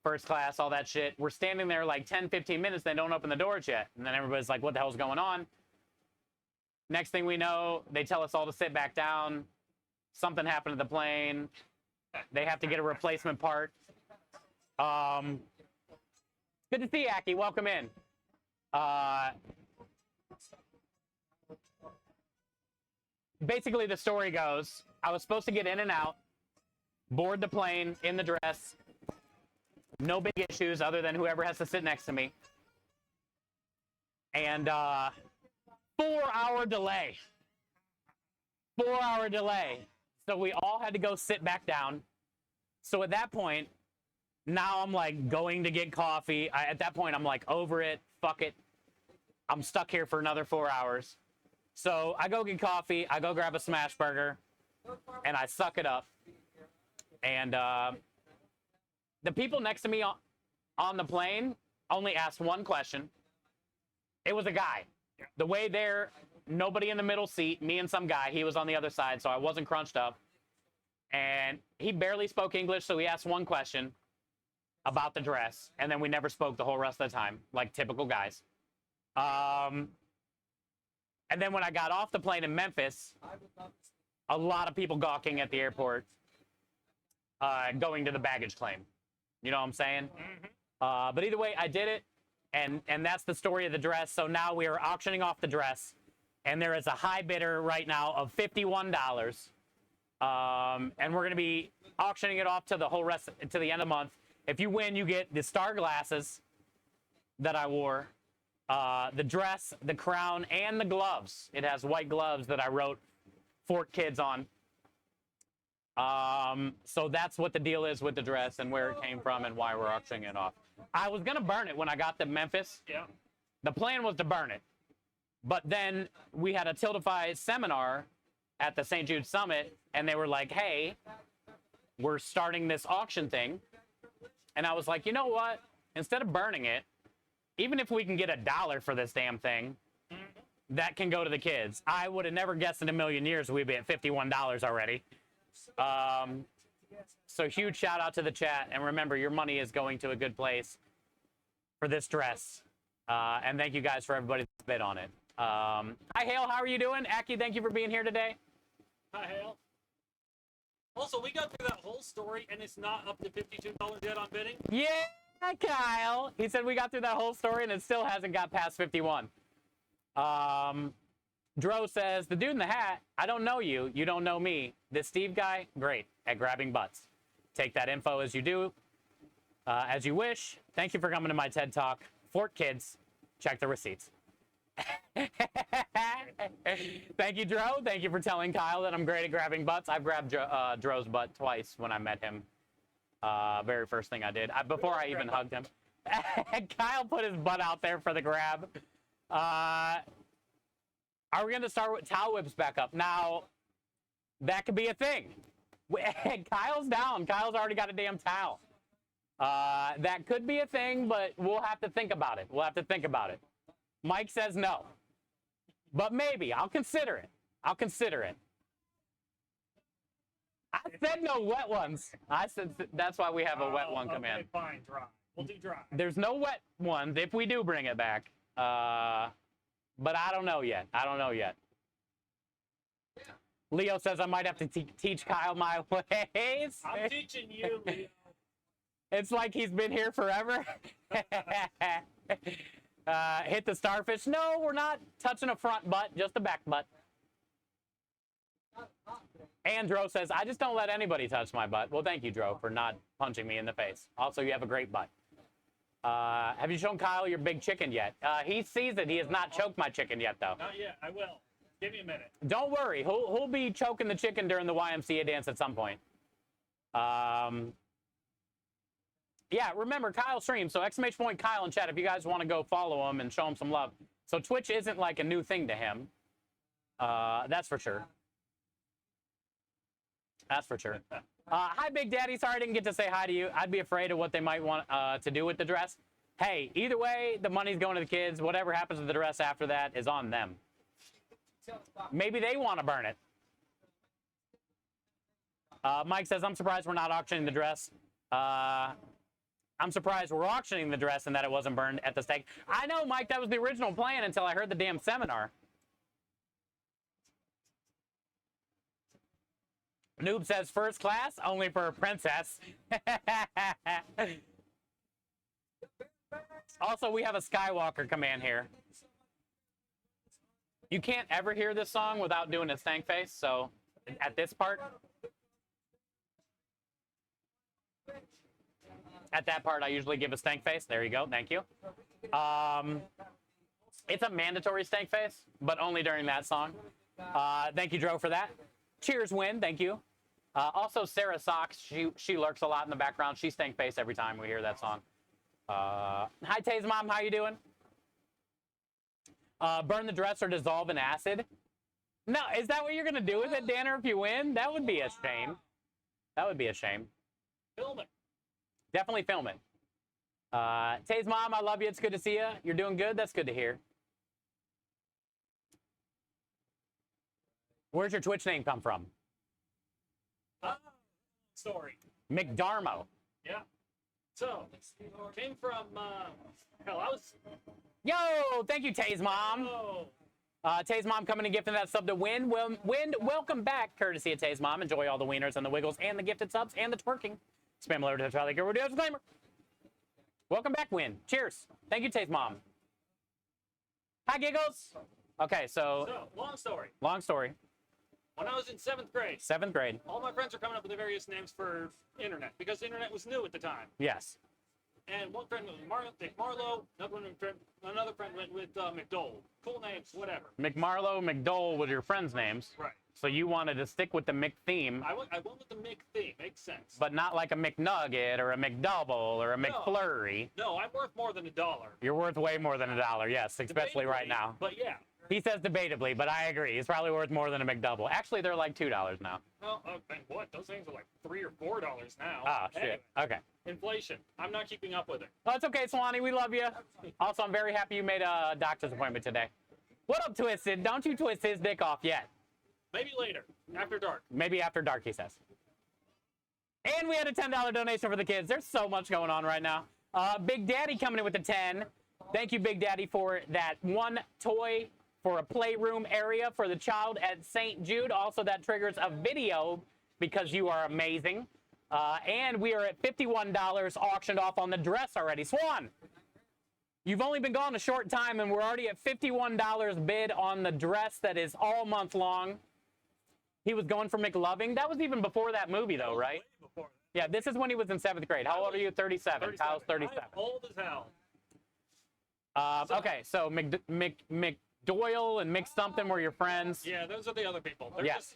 first class, all that shit. We're standing there like 10, 15 minutes. They don't open the doors yet. And then everybody's like, what the hell's going on? Next thing we know, they tell us all to sit back down. Something happened to the plane. They have to get a replacement part. Good to see you, Aki. Welcome in. Basically, the story goes, I was supposed to get in and out, board the plane in the dress. No big issues other than whoever has to sit next to me. And 4-hour delay. 4-hour delay. So we all had to go sit back down. So at that point, now I'm like going to get coffee. At that point, I'm like over it. Fuck it. I'm stuck here for another 4 hours. So I go get coffee. I go grab a smash burger, and I suck it up. And the people next to me on the plane only asked one question. It was a guy. The way there, nobody in the middle seat, me and some guy. He was on the other side, so I wasn't crunched up. And he barely spoke English, so he asked one question about the dress, and then we never spoke the whole rest of the time, like typical guys. And then when I got off the plane in Memphis, a lot of people gawking at the airport, going to the baggage claim. You know what I'm saying? But either way, I did it, and that's the story of the dress. So now we are auctioning off the dress, and there is a high bidder right now of $51. And we're going to be auctioning it off to the whole rest to the end of the month. If you win, you get the star glasses that I wore, the dress, the crown, and the gloves. It has white gloves that I wrote Fort Kids on. So that's what the deal is with the dress and where it came from and why we're auctioning it off. I was going to burn it when I got to Memphis. Yeah. The plan was to burn it. But then we had a Tiltify seminar at the St. Jude Summit, and they were like, hey, we're starting this auction thing. And I was like, you know what? Instead of burning it, even if we can get $1 for this damn thing, that can go to the kids. I would have never guessed in a million years we'd be at $51 already. So huge shout out to the chat. And remember, your money is going to a good place for this dress. And thank you guys for everybody that's bid on it. Hi, Hale. How are you doing? Aki, thank you for being here today. Hi, Hale. Also, we got through that whole story, and it's not up to $52 yet on bidding. Yeah, Kyle. He said we got through that whole story, and it still hasn't got past 51. Dro says, the dude in the hat, I don't know you. You don't know me. This Steve guy, great at grabbing butts. Take that info as you do, as you wish. Thank you for coming to my TED Talk. Fort Kids, check the receipts. Thank you, Dro. Thank you for telling Kyle that I'm great at grabbing butts. I've grabbed Dro's butt twice when I met him. Very first thing I did, before I even hugged him. Kyle put his butt out there for the grab. Are we going to start with towel whips back up? Now, that could be a thing. Kyle's down. Kyle's already got a damn towel. That could be a thing, but we'll have to think about it. We'll have to think about it. Mike says no. But maybe. I'll consider it. I'll consider it. I said no wet ones. I said that's why we have a wet one come in. Fine, dry. We'll do dry. There's no wet ones if we do bring it back. But I don't know yet. I don't know yet. Leo says I might have to teach Kyle my ways. I'm teaching you, Leo. It's like he's been here forever. Hit the starfish. No, we're not touching a front butt, just a back butt. And Dro says, I just don't let anybody touch my butt. Well, thank you, Dro, for not punching me in the face. Also, you have a great butt. Have you shown Kyle your big chicken yet? He sees it. He has not choked my chicken yet, though. Not yet. I will. Give me a minute. Don't worry. He'll be choking the chicken during the YMCA dance at some point. Yeah, remember, Kyle streams. So !Point Kyle in chat if you guys want to go follow him and show him some love. So Twitch isn't like a new thing to him. That's for sure. That's for sure. Hi, Big Daddy. Sorry I didn't get to say hi to you. I'd be afraid of what they might want to do with the dress. Hey, either way, the money's going to the kids. Whatever happens with the dress after that is on them. Maybe they want to burn it. Mike says, I'm surprised we're not auctioning the dress. I'm surprised we're auctioning the dress and that it wasn't burned at the stake. I know, Mike, that was the original plan until I heard the damn seminar. Noob says, first class, only for a princess. Also, we have a Skywalker command here. You can't ever hear this song without doing a stank face, so at this part. At that part, I usually give a stank face. There you go. Thank you. It's a mandatory stank face, but only during that song. Thank you, Dro, for that. Cheers, Win. Thank you. Also, Sarah Socks. She lurks a lot in the background. She stank face every time we hear that song. Hi, Tay's mom. How you doing? Burn the dress or dissolve in acid. No, is that what you're gonna do with it, Danner? If you win, that would be a shame. That would be a shame. Film it. Definitely film it. Tay's mom, I love you. It's good to see you. You're doing good. That's good to hear. Where's your Twitch name come from? Story. McDarmo. Yeah. So, came from, hell, I was... Yo, thank you, Tay's mom. Oh. Tay's mom coming and gifting that sub to Win. Win, welcome back, courtesy of Tay's mom. Enjoy all the wieners and the wiggles and the gifted subs and the twerking. Spam alert to the Charlie Guru disclaimer. Welcome back, Win. Cheers. Thank you, Tay's mom. Hi, Giggles. Okay, so long story. long story. When I was in 7th grade, 7th grade. all my friends were coming up with the various names for internet because the internet was new at the time. Yes. And one friend went with Dick Marlowe, another friend went with McDole. Cool names, whatever. McMarlowe, McDole were your friends' names. Right. So you wanted to stick with the Mc theme, I went with the Mick theme. Makes sense. but not like a McNugget or a McDouble or a McFlurry. No, I'm worth more than $1. You're worth way more than $1, yes, especially right Debatably, now. But yeah. He says debatably, but I agree. It's probably worth more than a McDouble. Actually, they're like $2 now. Well, what? Those things are like $3 or $4 now. Oh, shit. Anyway, Okay. inflation. I'm not keeping up with it. Oh, it's okay, Swanee. We love you. Also, I'm very happy you made a doctor's appointment today. What up, Twisted? Don't you twist his dick off yet. Maybe later, after dark. Maybe after dark, he says. And we had a $10 donation for the kids. There's so much going on right now. Big Daddy coming in with the 10. Thank you, Big Daddy, for that one toy for a playroom area for the child at St. Jude. Also, that triggers a video because you are amazing. And we are at $51 auctioned off on the dress already. Swan, you've only been gone a short time, and we're already at $51 bid on the dress that is all month long. He was going for McLoving. That was even before that movie, though, right? Way before that. Yeah, this is when he was in 7th grade. How old are you? 37. Kyle's 37. I'm old as hell. Okay, so McDoyle and Mick something were your friends. Yeah, those are the other people. They're Yes.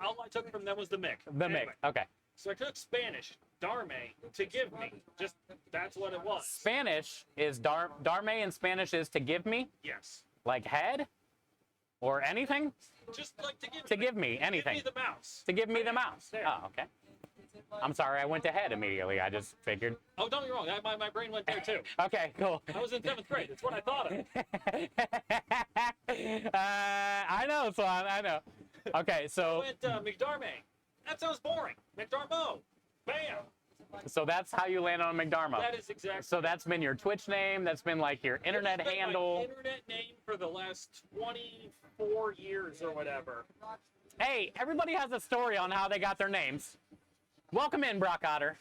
All I took from them was the Mick. The Anyway, Mick. Okay. So I took Spanish, Darme, to give me. Just, that's what it was. Spanish is Darme, and Spanish is to give me, Yes. like head or anything. Just like to give To give me anything. Give me the mouse. To give me the mouse. There. Oh, okay. I'm sorry, I went to head immediately. I just figured. Oh, don't get me wrong. My brain went there too. Okay, cool. I was in 7th grade. That's what I thought of. I know, Swan. I know. Okay, I so went McDarme. That sounds boring. McDarmo. Bam. so that's how you land on McDarmo. That is exactly. So that's been your Twitch name. That's been like your internet It's been my handle. internet name for the last 24 years or whatever. Hey, everybody has a story on how they got their names. Welcome in, Brock Otter.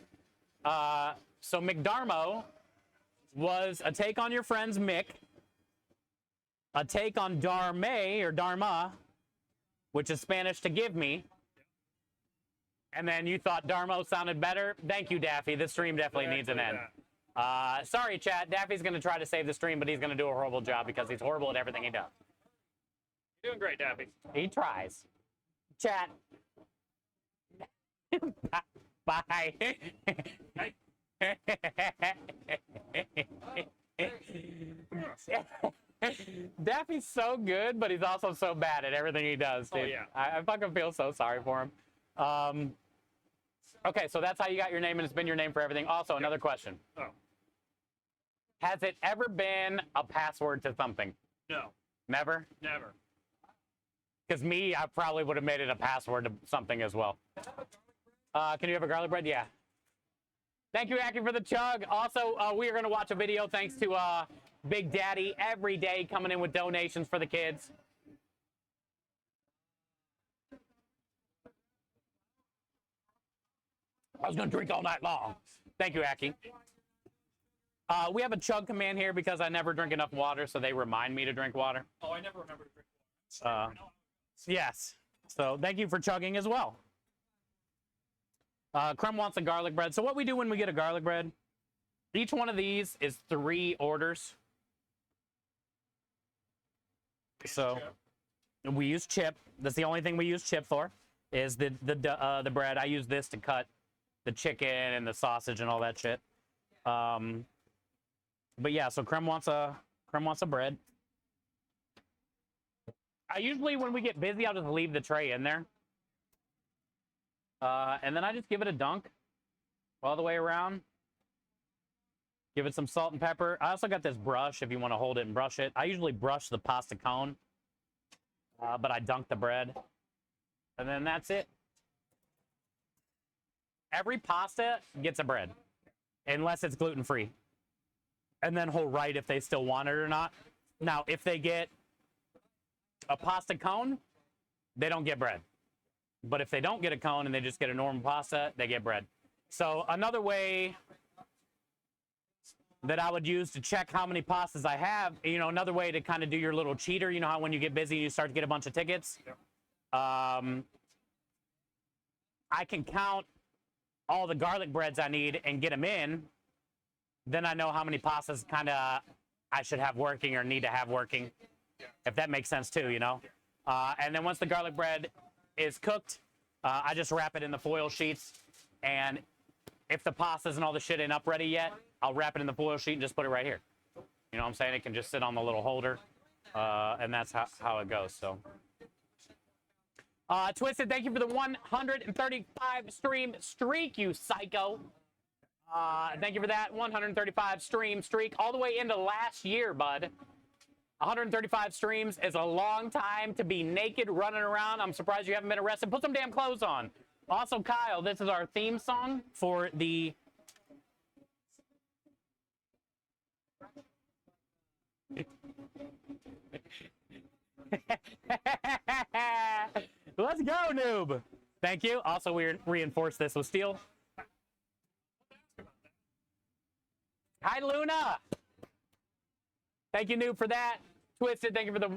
So McDarmo was a take on your friend's Mick, a take on Darme or Dharma, which is Spanish to give me. And then you thought Darmo sounded better. Thank you, Daffy. This stream definitely needs an end. Sorry, chat. Daffy's going to try to save the stream, but he's going to do a horrible job because he's horrible at everything he does. You're doing great, Daffy. He tries. Chat. Bye. Hey. Daffy's so good, but he's also so bad at everything he does, dude. Oh, yeah. I fucking feel so sorry for him. Okay, so that's how you got your name, and it's been your name for everything. Also, another question. Oh, Has it ever been a password to something? no. Never? Never. Because me, I probably would have made it a password to something as well. Can you have a garlic bread? Yeah. Thank you, Aki, for the chug. Also, we are going to watch a video thanks to Big Daddy every day coming in with donations for the kids. I was going to drink all night long. Thank you, Aki. We have a chug command here because I never drink enough water, so they remind me to drink water. Oh, I never remember to drink water. Yes. So thank you for chugging as well. Crumb wants a garlic bread. So what we do when we get a garlic bread, each one of these is 3 orders. So We use chip. That's the only thing we use chip for. Is the bread. I use this to cut the chicken and the sausage and all that shit. But yeah, so Creme wants a bread. I usually, when we get busy, I'll just leave the tray in there. And then I just give it a dunk all the way around. Give it some salt and pepper. I also got this brush if you want to hold it and brush it. I usually brush the pasta cone, but I dunk the bread. And then that's it. Every pasta gets a bread, unless it's gluten-free. And then he'll write if they still want it or not. Now, if they get a pasta cone, they don't get bread. But if they don't get a cone and they just get a normal pasta, they get bread. So another way that I would use to check how many pastas I have, you know, another way to kind of do your little cheater, you know how when you get busy, you start to get a bunch of tickets? I can count all the garlic breads I need and get them in. Then I know how many pastas kind of I should have working or need to have working, if that makes sense too, you know? And then once the garlic bread is cooked, I just wrap it in the foil sheets. And if the pastas and all the shit ain't up ready yet, I'll wrap it in the foil sheet and just put it right here. You know what I'm saying? It can just sit on the little holder. And that's how it goes, so. Twisted, thank you for the 135 stream streak, you psycho. Thank you for that 135 stream streak all the way into last year, bud. 135 streams is a long time to be naked running around. I'm surprised you haven't been arrested. Put some damn clothes on. Also, Kyle, this is our theme song for the... Let's go, noob. Thank you. Also, we reinforce this with steel. Hi, Luna. Thank you, noob, for that. Twisted, thank you for the...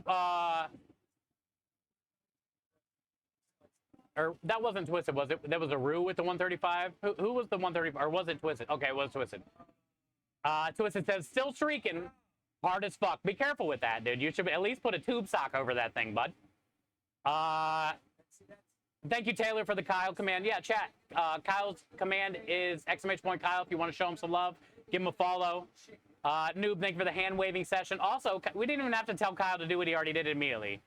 Or that wasn't Twisted, was it? That was a Rue with the 135? Who was the 135? Or was it Twisted? Okay, it was Twisted. Twisted says, still streaking. Hard as fuck. Be careful with that, dude. You should at least put a tube sock over that thing, bud. Thank you, Taylor, for the Kyle command. Yeah, chat. Kyle's command is !Kyle. If you want to show him some love, give him a follow. Noob, thank you for the hand-waving session. Also, we didn't even have to tell Kyle to do what he already did immediately.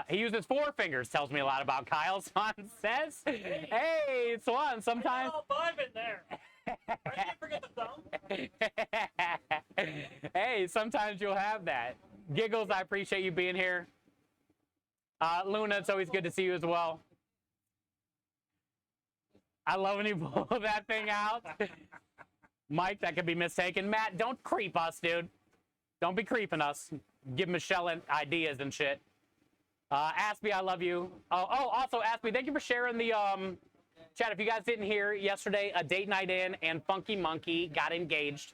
He uses 4 fingers. Tells me a lot about Kyle. Swan says, hey, Swan, sometimes... all 5 in there. I didn't forget the thumb. Hey, sometimes you'll have that. Giggles, I appreciate you being here. Luna, it's always good to see you as well. I love when you pull that thing out. Mike, that could be mistaken. Matt, don't creep us, dude. Don't be creeping us. Give Michelle ideas and shit. Aspie, I love you. Oh, also, Aspie, thank you for sharing the... Chat, if you guys didn't hear, yesterday, A Date Night In and Funky Monkey got engaged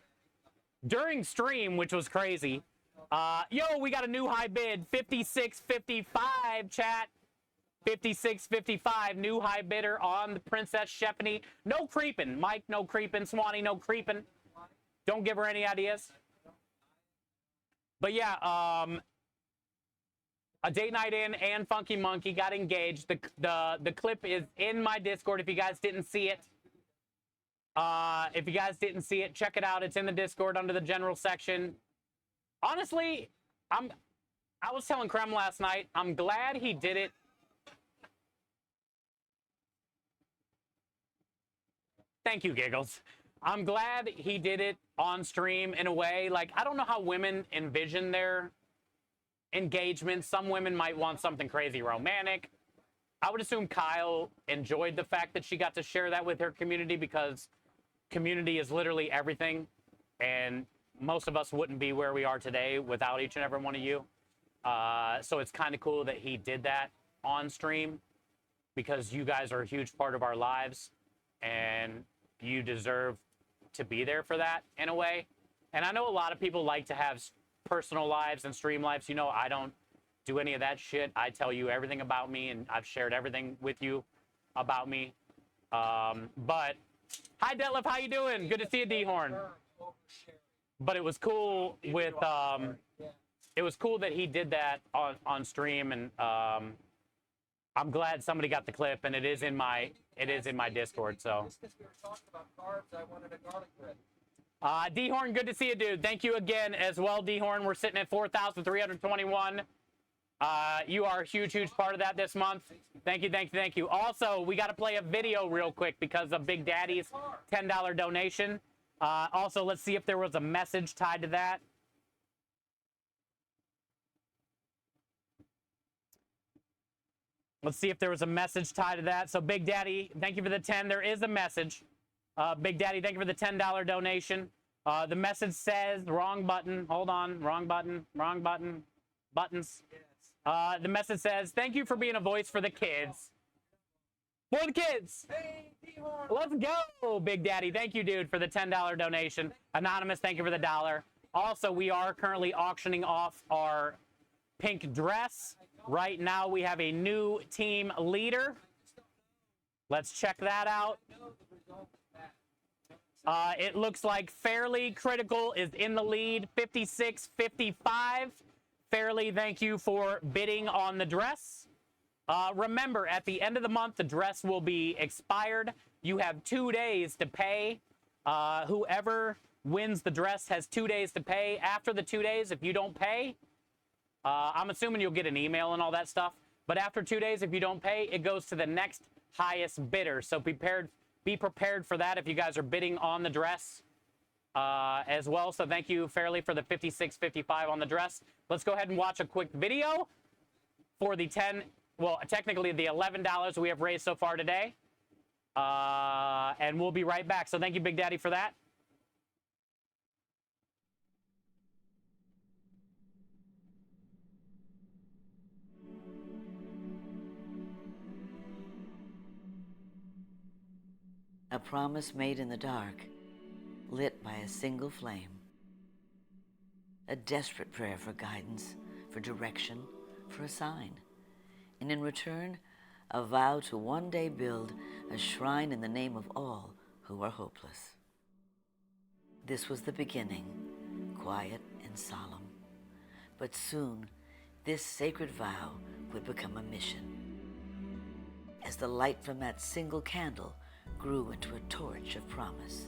during stream, which was crazy. Yo, we got a new high bid, 56.55, chat. 56.55, new high bidder on the Princess Shephanie. No creeping, Mike, no creeping. Swanee, no creeping. Don't give her any ideas. But yeah, A Date Night In and Funky Monkey got engaged. The clip is in my Discord if you guys didn't see it. If you guys didn't see it, check it out. It's in the Discord under the general section. Honestly, I was telling Krem last night, I'm glad he did it. Thank you, Giggles. I'm glad he did it on stream in a way. Like, I don't know how women envision their engagement. Some women might want something crazy romantic. I would assume Kyle enjoyed the fact that she got to share that with her community because community is literally everything. And most of us wouldn't be where we are today without each and every one of you. So it's kind of cool that he did that on stream because you guys are a huge part of our lives and you deserve to be there for that in a way. And I know a lot of people like to have personal lives and stream lives. You know, I don't do any of that shit. I tell you everything about me and I've shared everything with you about me. But hi Detlef, how you doing? Good to see you, D-Horn. But it was cool with it was cool that he did that on stream, and I'm glad somebody got the clip, and it is in my Discord. So. Just because we were talking about carbs, I wanted a garlic bread. D-Horn, good to see you, dude. Thank you again as well, D-Horn. We're sitting at 4,321. You are a huge, huge part of that this month. Thank you, thank you, thank you. Also, we got to play a video real quick because of Big Daddy's $10 donation. Also, let's see if there was a message tied to that. Let's see if there was a message tied to that. So, Big Daddy, thank you for the 10. There is a message. Big Daddy, thank you for the $10 donation. The message says, wrong button. Hold on. Wrong button. Wrong button. Buttons. The message says, thank you for being a voice for the kids. For the kids. Hey, D-Horn. Let's go, Big Daddy. Thank you, dude, for the $10 donation. Anonymous, thank you for the $1. Also, we are currently auctioning off our pink dress. Right now, we have a new team leader. Let's check that out. It looks like Fairly Critical is in the lead, 56-55. Fairly, thank you for bidding on the dress. Remember, at the end of the month, the dress will be expired. You have 2 days to pay. Whoever wins the dress has 2 days to pay. After the 2 days, if you don't pay, I'm assuming you'll get an email and all that stuff. But after 2 days, if you don't pay, it goes to the next highest bidder. So be prepared for that if you guys are bidding on the dress as well. So thank you, Fairly, for the 56.55 on the dress. Let's go ahead and watch a quick video for the technically the $11 we have raised so far today. And we'll be right back. So thank you, Big Daddy, for that. A promise made in the dark, lit by a single flame. A desperate prayer for guidance, for direction, for a sign. And in return, a vow to one day build a shrine in the name of all who are hopeless. This was the beginning, quiet and solemn. But soon, this sacred vow would become a mission. As the light from that single candle grew into a torch of promise,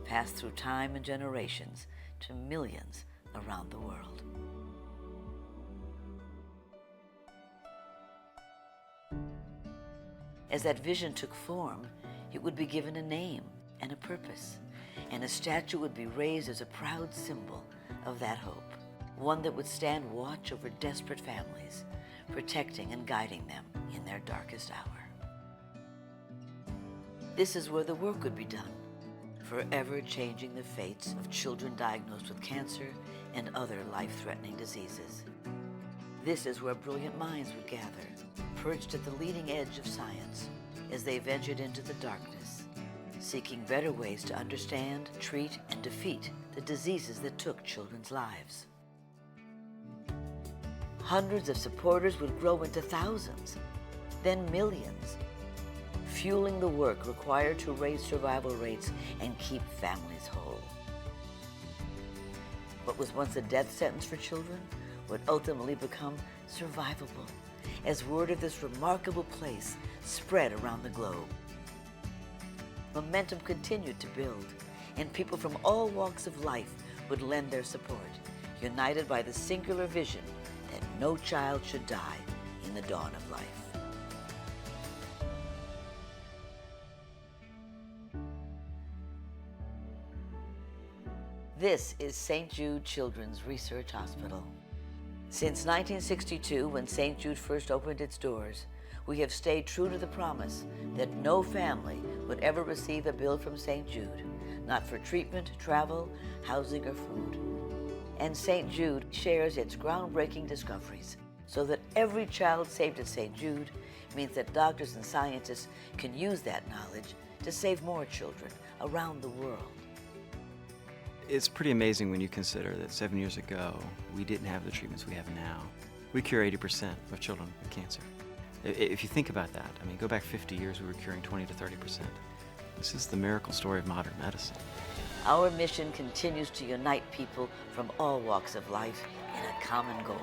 passed through time and generations to millions around the world. As that vision took form, it would be given a name and a purpose, and a statue would be raised as a proud symbol of that hope, one that would stand watch over desperate families, protecting and guiding them in their darkest hour. This is where the work would be done, forever changing the fates of children diagnosed with cancer and other life-threatening diseases. This is where brilliant minds would gather, perched at the leading edge of science, as they ventured into the darkness, seeking better ways to understand, treat, and defeat the diseases that took children's lives. Hundreds of supporters would grow into thousands, then millions, fueling the work required to raise survival rates and keep families whole. What was once a death sentence for children would ultimately become survivable as word of this remarkable place spread around the globe. Momentum continued to build, and people from all walks of life would lend their support, united by the singular vision that no child should die in the dawn of life. This is St. Jude Children's Research Hospital. Since 1962, when St. Jude first opened its doors, we have stayed true to the promise that no family would ever receive a bill from St. Jude, not for treatment, travel, housing, or food. And St. Jude shares its groundbreaking discoveries so that every child saved at St. Jude means that doctors and scientists can use that knowledge to save more children around the world. It's pretty amazing when you consider that 7 years ago, we didn't have the treatments we have now. We cure 80% of children with cancer. If you think about that, I mean, go back 50 years, we were curing 20 to 30%. This is the miracle story of modern medicine. Our mission continues to unite people from all walks of life, in a common goal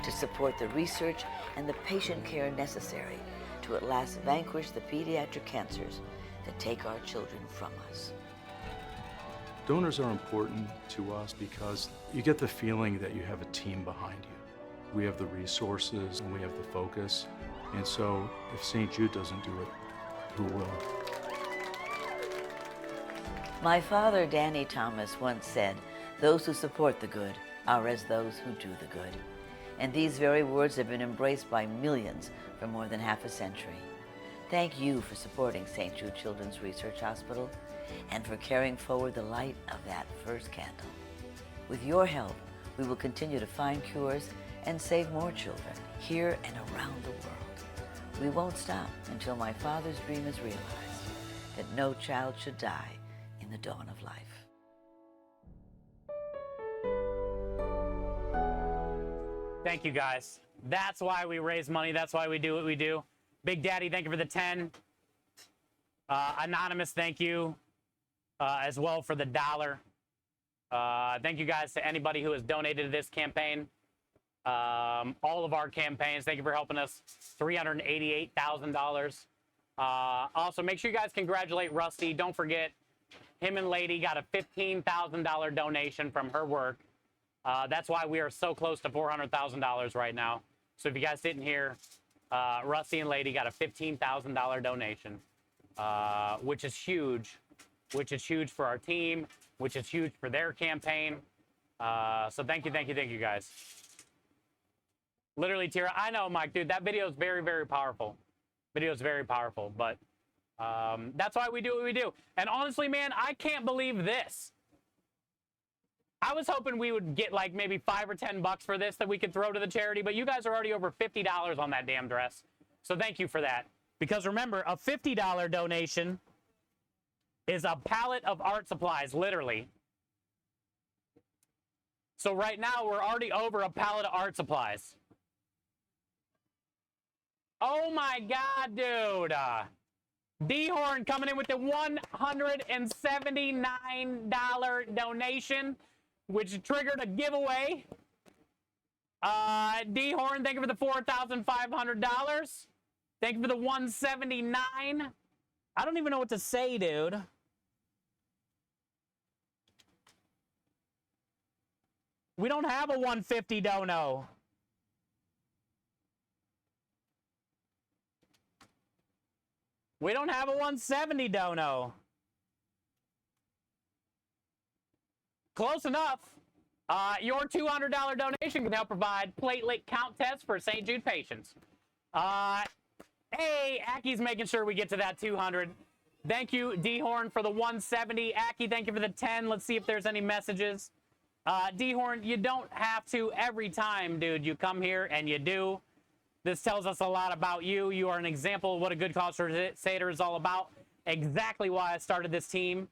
to support the research and the patient care necessary to at last vanquish the pediatric cancers that take our children from us. Donors are important to us because you get the feeling that you have a team behind you. We have the resources and we have the focus. And so if St. Jude doesn't do it, who will? My father, Danny Thomas, once said, "Those who support the good are as those who do the good." And these very words have been embraced by millions for more than half a century. Thank you for supporting St. Jude Children's Research Hospital and for carrying forward the light of that first candle. With your help, we will continue to find cures and save more children here and around the world. We won't stop until my father's dream is realized, that no child should die in the dawn of life. Thank you, guys. That's why we raise money. That's why we do what we do. Big Daddy, thank you for the 10. Anonymous, thank you as well for the $1. Thank you guys to anybody who has donated to this campaign. All of our campaigns, thank you for helping us. $388,000. Also, make sure you guys congratulate Rusty. Don't forget, him and Lady got a $15,000 donation from her work. That's why we are so close to $400,000 right now. So if you guys didn't hear, Rusty and Lady got a $15,000 donation, which is huge for our team, which is huge for their campaign. So thank you guys. Literally, Tira, I know, Mike, dude, that video is very, very powerful. Video is very powerful, but that's why we do what we do. And honestly, man, I can't believe this. I was hoping we would get like maybe $5 or $10 for this that we could throw to the charity, but you guys are already over $50 on that damn dress. So thank you for that. Because remember, a $50 donation is a pallet of art supplies, literally. So right now, we're already over a pallet of art supplies. Oh my God, dude. D-Horn coming in with the $179 donation, which triggered a giveaway. D-Horn, thank you for the $4,500. Thank you for the $179. I don't even know what to say, dude. We don't have a $150 dono. We don't have a $170 dono. Close enough. Your $200 donation can help provide platelet count tests for St. Jude patients. Hey, Aki's making sure we get to that 200. Thank you, D-Horn, for the 170. Aki, thank you for the 10. Let's see if there's any messages. D-Horn, you don't have to every time, dude. You come here and you do. This tells us a lot about you. You are an example of what a good cause crusader is all about. Exactly why I started this team.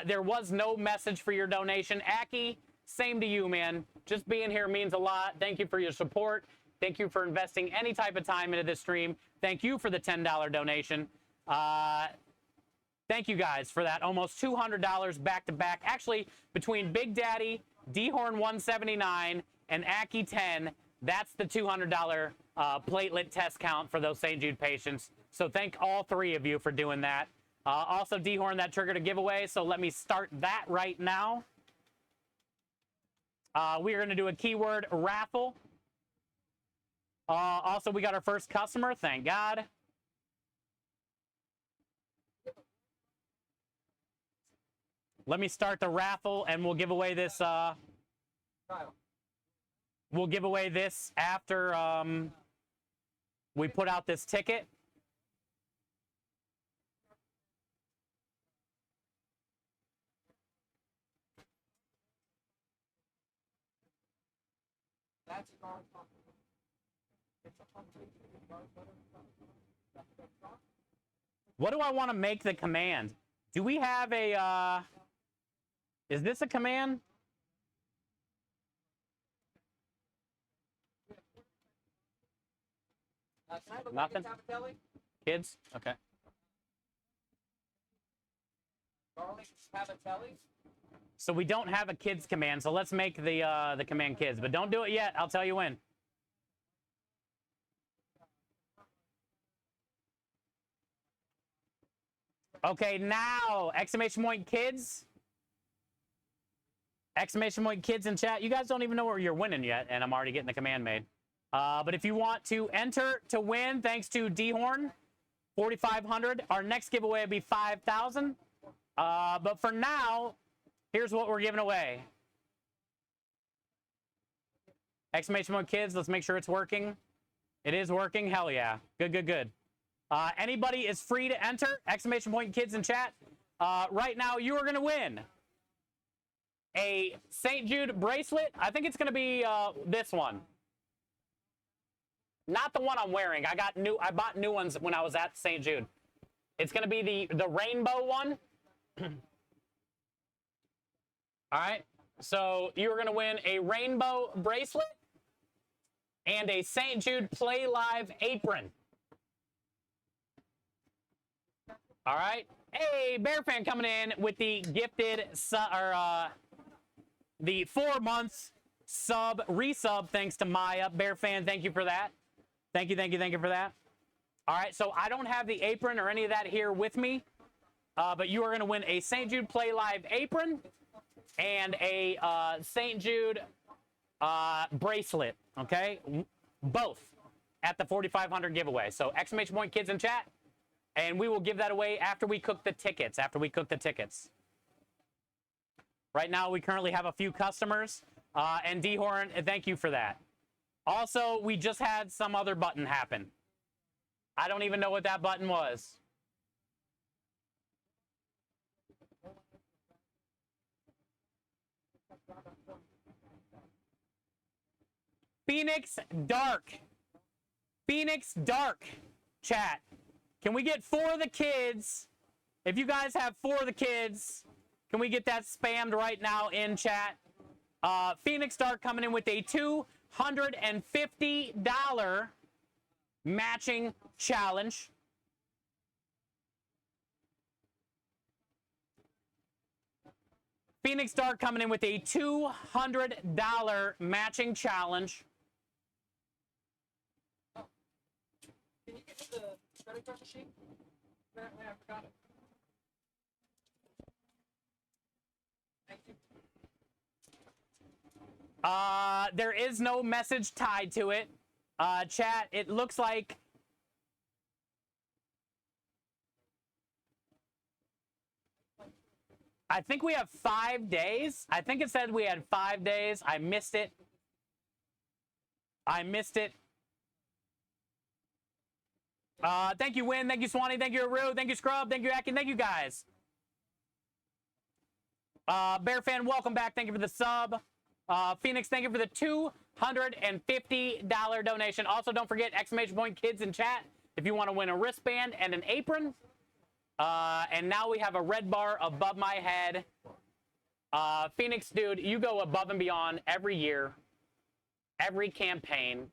There was no message for your donation. Aki, same to you, man. Just being here means a lot. Thank you for your support. Thank you for investing any type of time into this stream. Thank you for the $10 donation. Thank you guys for that. Almost $200 back to back. Actually, between Big Daddy, D-Horn 179, and Aki 10, that's the $200 platelet test count for those St. Jude patients. So thank all three of you for doing that. Also, D-Horn, that triggered a giveaway, so let me start that right now. We are going to do a keyword raffle. Also, we got our first customer, thank God. Let me start the raffle, and we'll give away this. We'll give away this after we put out this ticket. What do I want to make the command? Do we have a, is this a command? Nothing? Kids? Okay. Garlic Cavatelli. So we don't have a kids command. So let's make the command kids, but don't do it yet. I'll tell you when. Okay, now exclamation point kids. Exclamation point kids in chat. You guys don't even know where you're winning yet, and I'm already getting the command made. But if you want to enter to win, thanks to D-Horn, 4,500. Our next giveaway will be 5,000. But for now, here's what we're giving away. Exclamation point kids. Let's make sure it's working. It is working. Hell yeah. Good, good, good. Anybody is free to enter. Exclamation point kids in chat. Right now, you are going to win a St. Jude bracelet. I think it's going to be this one. Not the one I'm wearing. I bought new ones when I was at St. Jude. It's going to be the rainbow one. All right. So you're going to win a rainbow bracelet and a St. Jude Play Live apron. All right. Hey, Bear Fan coming in with the gifted the 4 months resub thanks to Maya. Bear Fan, thank you for that. Thank you for that. All right, so I don't have the apron or any of that here with me, but you are going to win a St. Jude Play Live apron and a St. Jude bracelet, okay? Both at the 4,500 giveaway. So exclamation point kids in chat, and we will give that away after we cook the tickets, Right now, we currently have a few customers, and D-Horn, thank you for that. Also, we just had some other button happen. I don't even know what that button was. Phoenix Dark. Phoenix Dark, chat. Can we get 4 of the kids? If you guys have 4 of the kids, can we get that spammed right now in chat? Phoenix Dark coming in with a $250 matching challenge. Phoenix Dark coming in with a $200 matching challenge. Can you get to the credit card machine? Apparently I forgot it. Thank you. There is no message tied to it. Chat, it looks like I think we have 5 days. I think it said we had 5 days. I missed it. Thank you, Win. Thank you, Swanee. Thank you, Aru. Thank you, Scrub. Thank you, Akin. Thank you, guys. Bear Fan, welcome back. Thank you for the sub. Phoenix, thank you for the $250 donation. Also, don't forget exclamation point kids in chat if you want to win a wristband and an apron. And now we have a red bar above my head. Phoenix, dude, you go above and beyond every year, every campaign.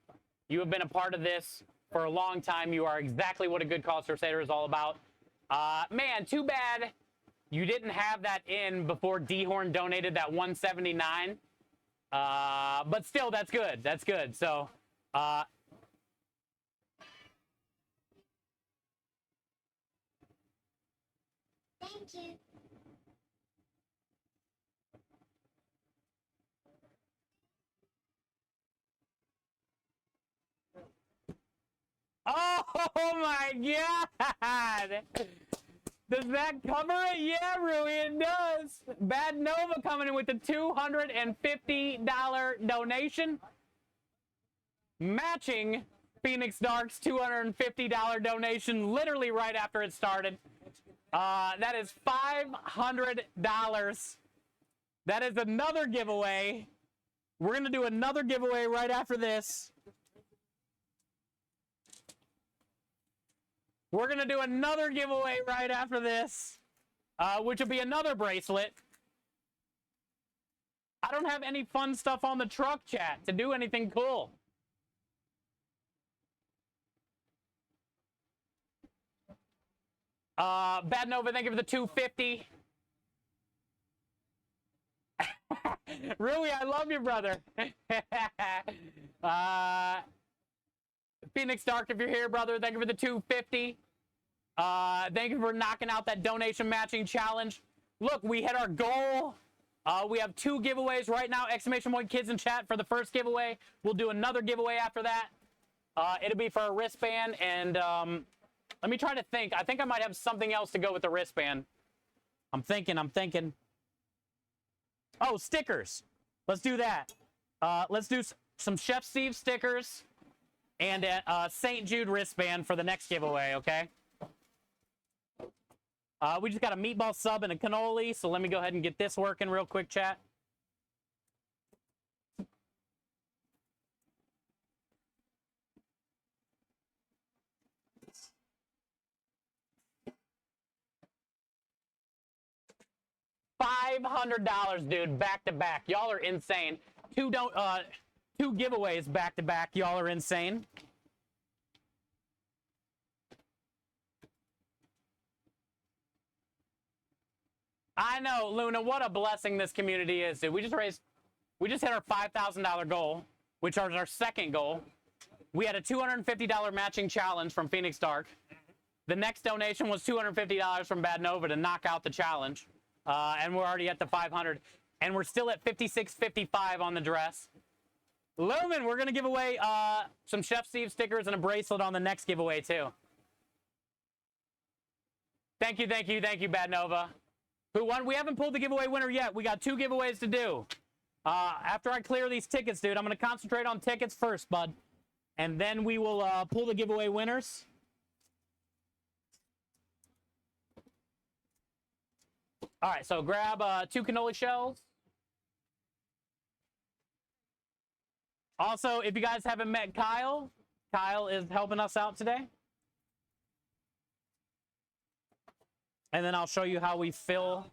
You have been a part of this for a long time. You are exactly what a good cause crusader is all about. Man, too bad you didn't have that in before D-Horn donated that $179. But still, that's good. That's good. So, Thank you. oh my God! Does that cover it? Yeah, Rui, it does. Bad Nova coming in with the $250 donation, matching Phoenix Dark's $250 donation literally right after it started. That is $500. That is another giveaway. We're going to do another giveaway right after this. We're going to do another giveaway right after this, which will be another bracelet. I don't have any fun stuff on the truck, chat, to do anything cool. Bad Nova, thank you for the $250. Rui, I love you, brother. Phoenix Dark, if you're here, brother, thank you for the 250. Thank you for knocking out that donation matching challenge. Look, we hit our goal. We have 2 giveaways right now. Exclamation point kids in chat for the first giveaway. We'll do another giveaway after that. It'll be for a wristband. And let me try to think. I think I might have something else to go with the wristband. I'm thinking. Oh, stickers. Let's do that. Let's do some Chef Steve stickers and a St. Jude wristband for the next giveaway, okay? We just got a meatball sub and a cannoli, so let me go ahead and get this working real quick, chat. $500, dude, back to back. Y'all are insane. Two giveaways back to back. Y'all are insane. I know, Luna, what a blessing this community is, dude. We just hit our $5,000 goal, which is our second goal. We had a $250 matching challenge from Phoenix Dark. The next donation was $250 from Bad Nova to knock out the challenge. And we're already at the 500. And we're still at 56.55 on the dress. Lumen, we're going to give away some Chef Steve stickers and a bracelet on the next giveaway, too. Thank you, Bad Nova. Who won? We haven't pulled the giveaway winner yet. We got 2 giveaways to do. After I clear these tickets, dude, I'm going to concentrate on tickets first, bud. And then we will pull the giveaway winners. All right, so grab 2 cannoli shells. Also, if you guys haven't met Kyle, Kyle is helping us out today. And then I'll show you how we fill.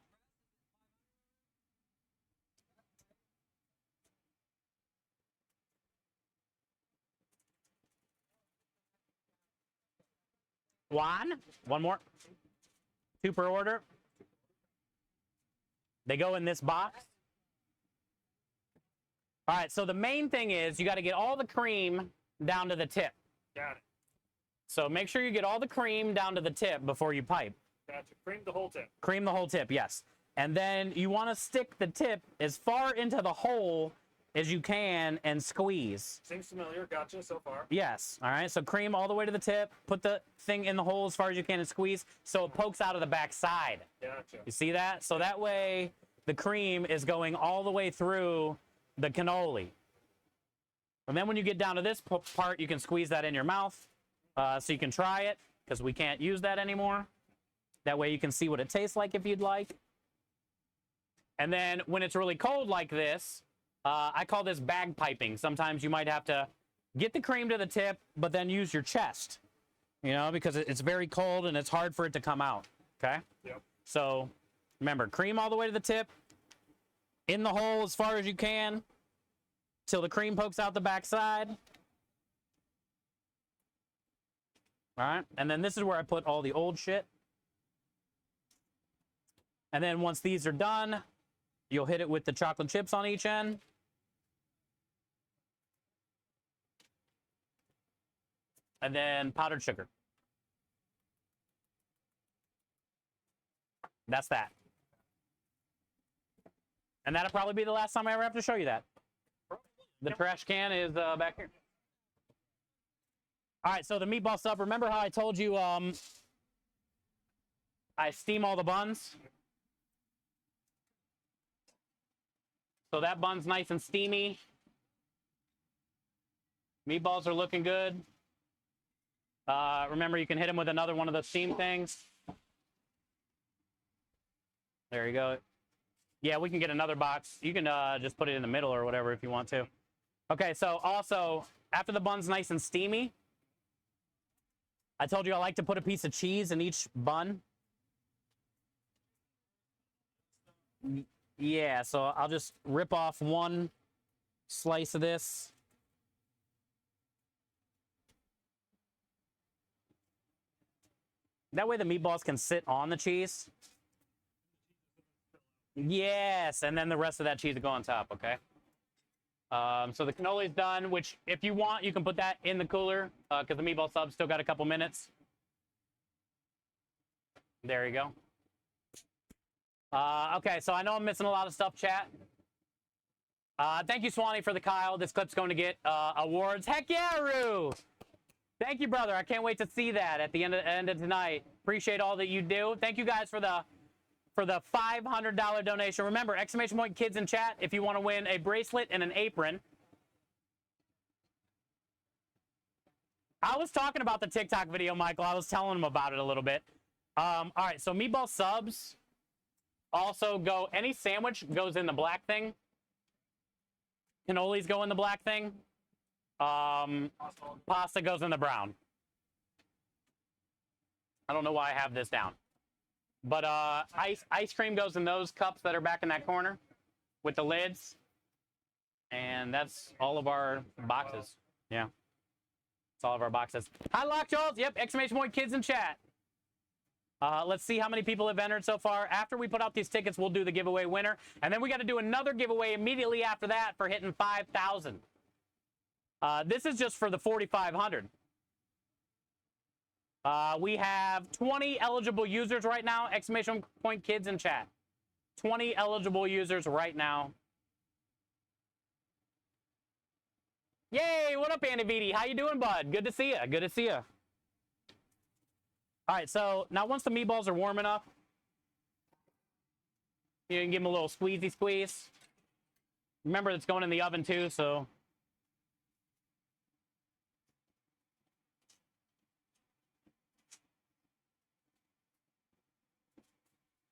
One more. 2 per order. They go in this box. All right, so the main thing is you got to get all the cream down to the tip. Got it. So make sure you get all the cream down to the tip before you pipe. Gotcha. Cream the whole tip. Cream the whole tip, yes. And then you want to stick the tip as far into the hole as you can and squeeze. Seems familiar. Gotcha so far. Yes. All right, so cream all the way to the tip. Put the thing in the hole as far as you can and squeeze so it pokes out of the back side. Gotcha. You see that? So that way the cream is going all the way through the cannoli. And then when you get down to this part, you can squeeze that in your mouth so you can try it because we can't use that anymore. That way you can see what it tastes like if you'd like. And then when it's really cold like this, I call this bagpiping. Sometimes you might have to get the cream to the tip, but then use your chest, you know, because it's very cold and it's hard for it to come out, okay? Yep. So remember, cream all the way to the tip, in the hole as far as you can, till the cream pokes out the backside. All right, and then this is where I put all the old shit. And then once these are done, you'll hit it with the chocolate chips on each end. And then powdered sugar. That's that. And that'll probably be the last time I ever have to show you that. The trash can is back here. All right, so the meatball stuff. Remember how I told you I steam all the buns? So that bun's nice and steamy. Meatballs are looking good. Remember, you can hit them with another one of those steam things. There you go. Yeah, we can get another box. You can just put it in the middle or whatever if you want to. Okay, so also, after the bun's nice and steamy, I told you I like to put a piece of cheese in each bun. Yeah, so I'll just rip off one slice of this. That way the meatballs can sit on the cheese. Yes, and then the rest of that cheese will go on top, okay? So the cannoli's done, which if you want, you can put that in the cooler because the meatball sub's still got a couple minutes. There you go. Okay, so I know I'm missing a lot of stuff, chat. Thank you, Swanee, for the Kyle. This clip's going to get awards. Heck yeah, Rue! Thank you, brother. I can't wait to see that at the end of tonight. Appreciate all that you do. Thank you guys for the $500 donation. Remember, exclamation point kids in chat if you want to win a bracelet and an apron. I was talking about the TikTok video, Michael. I was telling him about it a little bit. All right, so meatball subs also go, any sandwich goes in the black thing. Cannolis go in the black thing. Pasta goes in the brown. I don't know why I have this down. But ice cream goes in those cups that are back in that corner with the lids. And that's all of our boxes. Yeah. That's all of our boxes. Hi, Lockjaws. Yep, exclamation point kids in chat. Let's see how many people have entered so far. After we put out these tickets, we'll do the giveaway winner. And then we got to do another giveaway immediately after that for hitting 5,000. This is just for the 4,500. We have 20 eligible users right now. Exclamation point kids in chat. 20 eligible users right now. Yay! What up, Andy Viti? How you doing, bud? Good to see you. Good to see you. All right, so now once the meatballs are warm enough, you can give them a little squeezy squeeze. Remember, it's going in the oven too, so.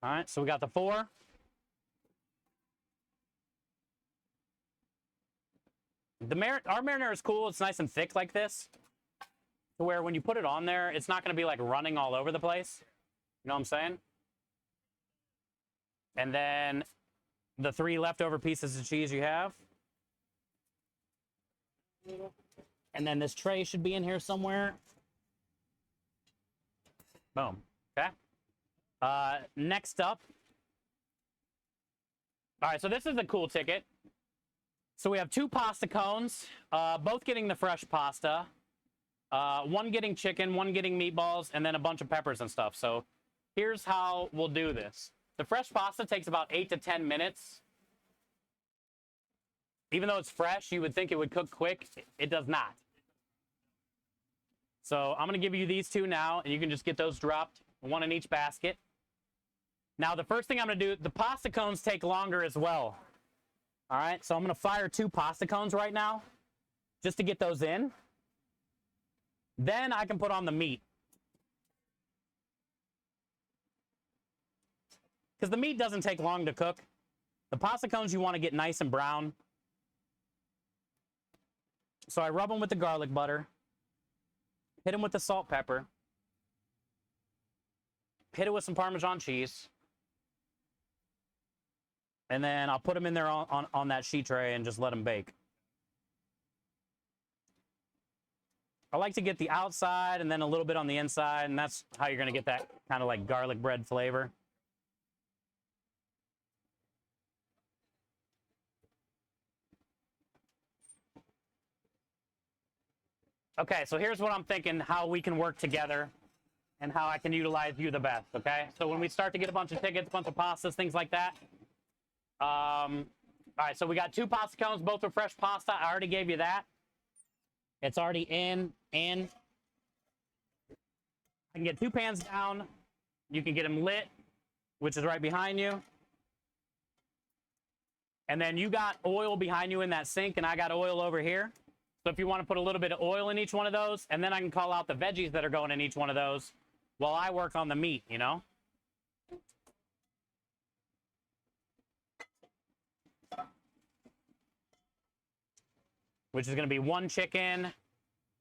All right, so we got the 4. Our marinara is cool. It's nice and thick like this, to where when you put it on there, it's not going to be like running all over the place. You know what I'm saying? And then the 3 leftover pieces of cheese you have. And then this tray should be in here somewhere. Boom. Okay. Next up. All right, so this is a cool ticket. So we have 2 pasta cones, both getting the fresh pasta. One getting chicken, one getting meatballs, and then a bunch of peppers and stuff. So here's how we'll do this. The fresh pasta takes about 8 to 10 minutes. Even though it's fresh, you would think it would cook quick. It does not. So I'm going to give you these 2 now, and you can just get those dropped, 1 in each basket. Now, the first thing I'm going to do, the pasta cones take longer as well. All right, so I'm going to fire 2 pasta cones right now, just to get those in. Then I can put on the meat. Because the meat doesn't take long to cook. The pasta cones you want to get nice and brown. So I rub them with the garlic butter. Hit them with the salt, pepper. Hit it with some Parmesan cheese. And then I'll put them in there on that sheet tray and just let them bake. I like to get the outside and then a little bit on the inside, and that's how you're going to get that kind of like garlic bread flavor. Okay, so here's what I'm thinking, how we can work together and how I can utilize you the best, okay? So when we start to get a bunch of tickets, a bunch of pastas, things like that. All right, so we got 2 pasta cones, both are fresh pasta. I already gave you that. It's already in. I can get 2 pans down. You can get them lit, which is right behind you. And then you got oil behind you in that sink, and I got oil over here. So if you want to put a little bit of oil in each one of those, and then I can call out the veggies that are going in each one of those while I work on the meat, you know? Which is going to be 1 chicken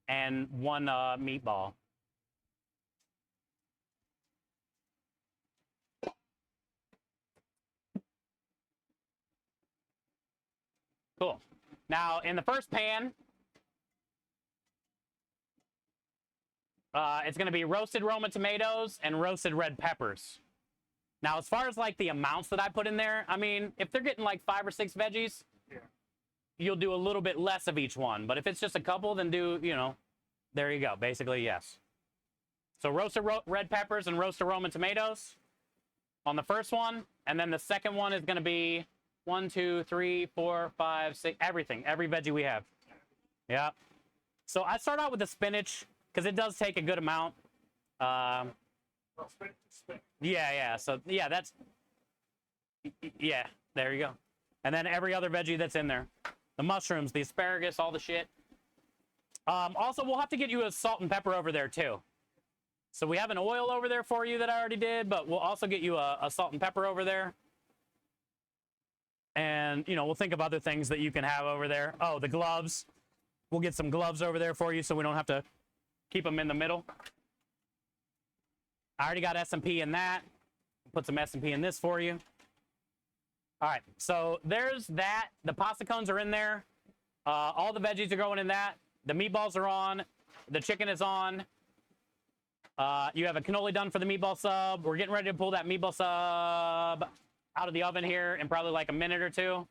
and 1 meatball. Cool. Now, in the first pan, it's going to be roasted Roma tomatoes and roasted red peppers. Now, as far as like the amounts that I put in there, I mean, if they're getting like 5 or 6 veggies, you'll do a little bit less of each one. But if it's just a couple, then do, you know, there you go. Basically, yes. So roasted red peppers and roasted Roman tomatoes on the first one. And then the second one is going to be 1, 2, 3, 4, 5, 6, everything. Every veggie we have. Yeah. So I start out with the spinach because it does take a good amount. Yeah. So, yeah, that's... Yeah, there you go. And then every other veggie that's in there. The mushrooms, the asparagus, all the shit. Also, we'll have to get you a salt and pepper over there, too. So we have an oil over there for you that I already did, but we'll also get you a salt and pepper over there. And, you know, we'll think of other things that you can have over there. Oh, the gloves. We'll get some gloves over there for you so we don't have to keep them in the middle. I already got S&P in that. Put some S&P in this for you. All right, so there's that. The pasta cones are in there. All the veggies are going in that. The meatballs are on. The chicken is on. You have a cannoli done for the meatball sub. We're getting ready to pull that meatball sub out of the oven here in probably like a minute or two.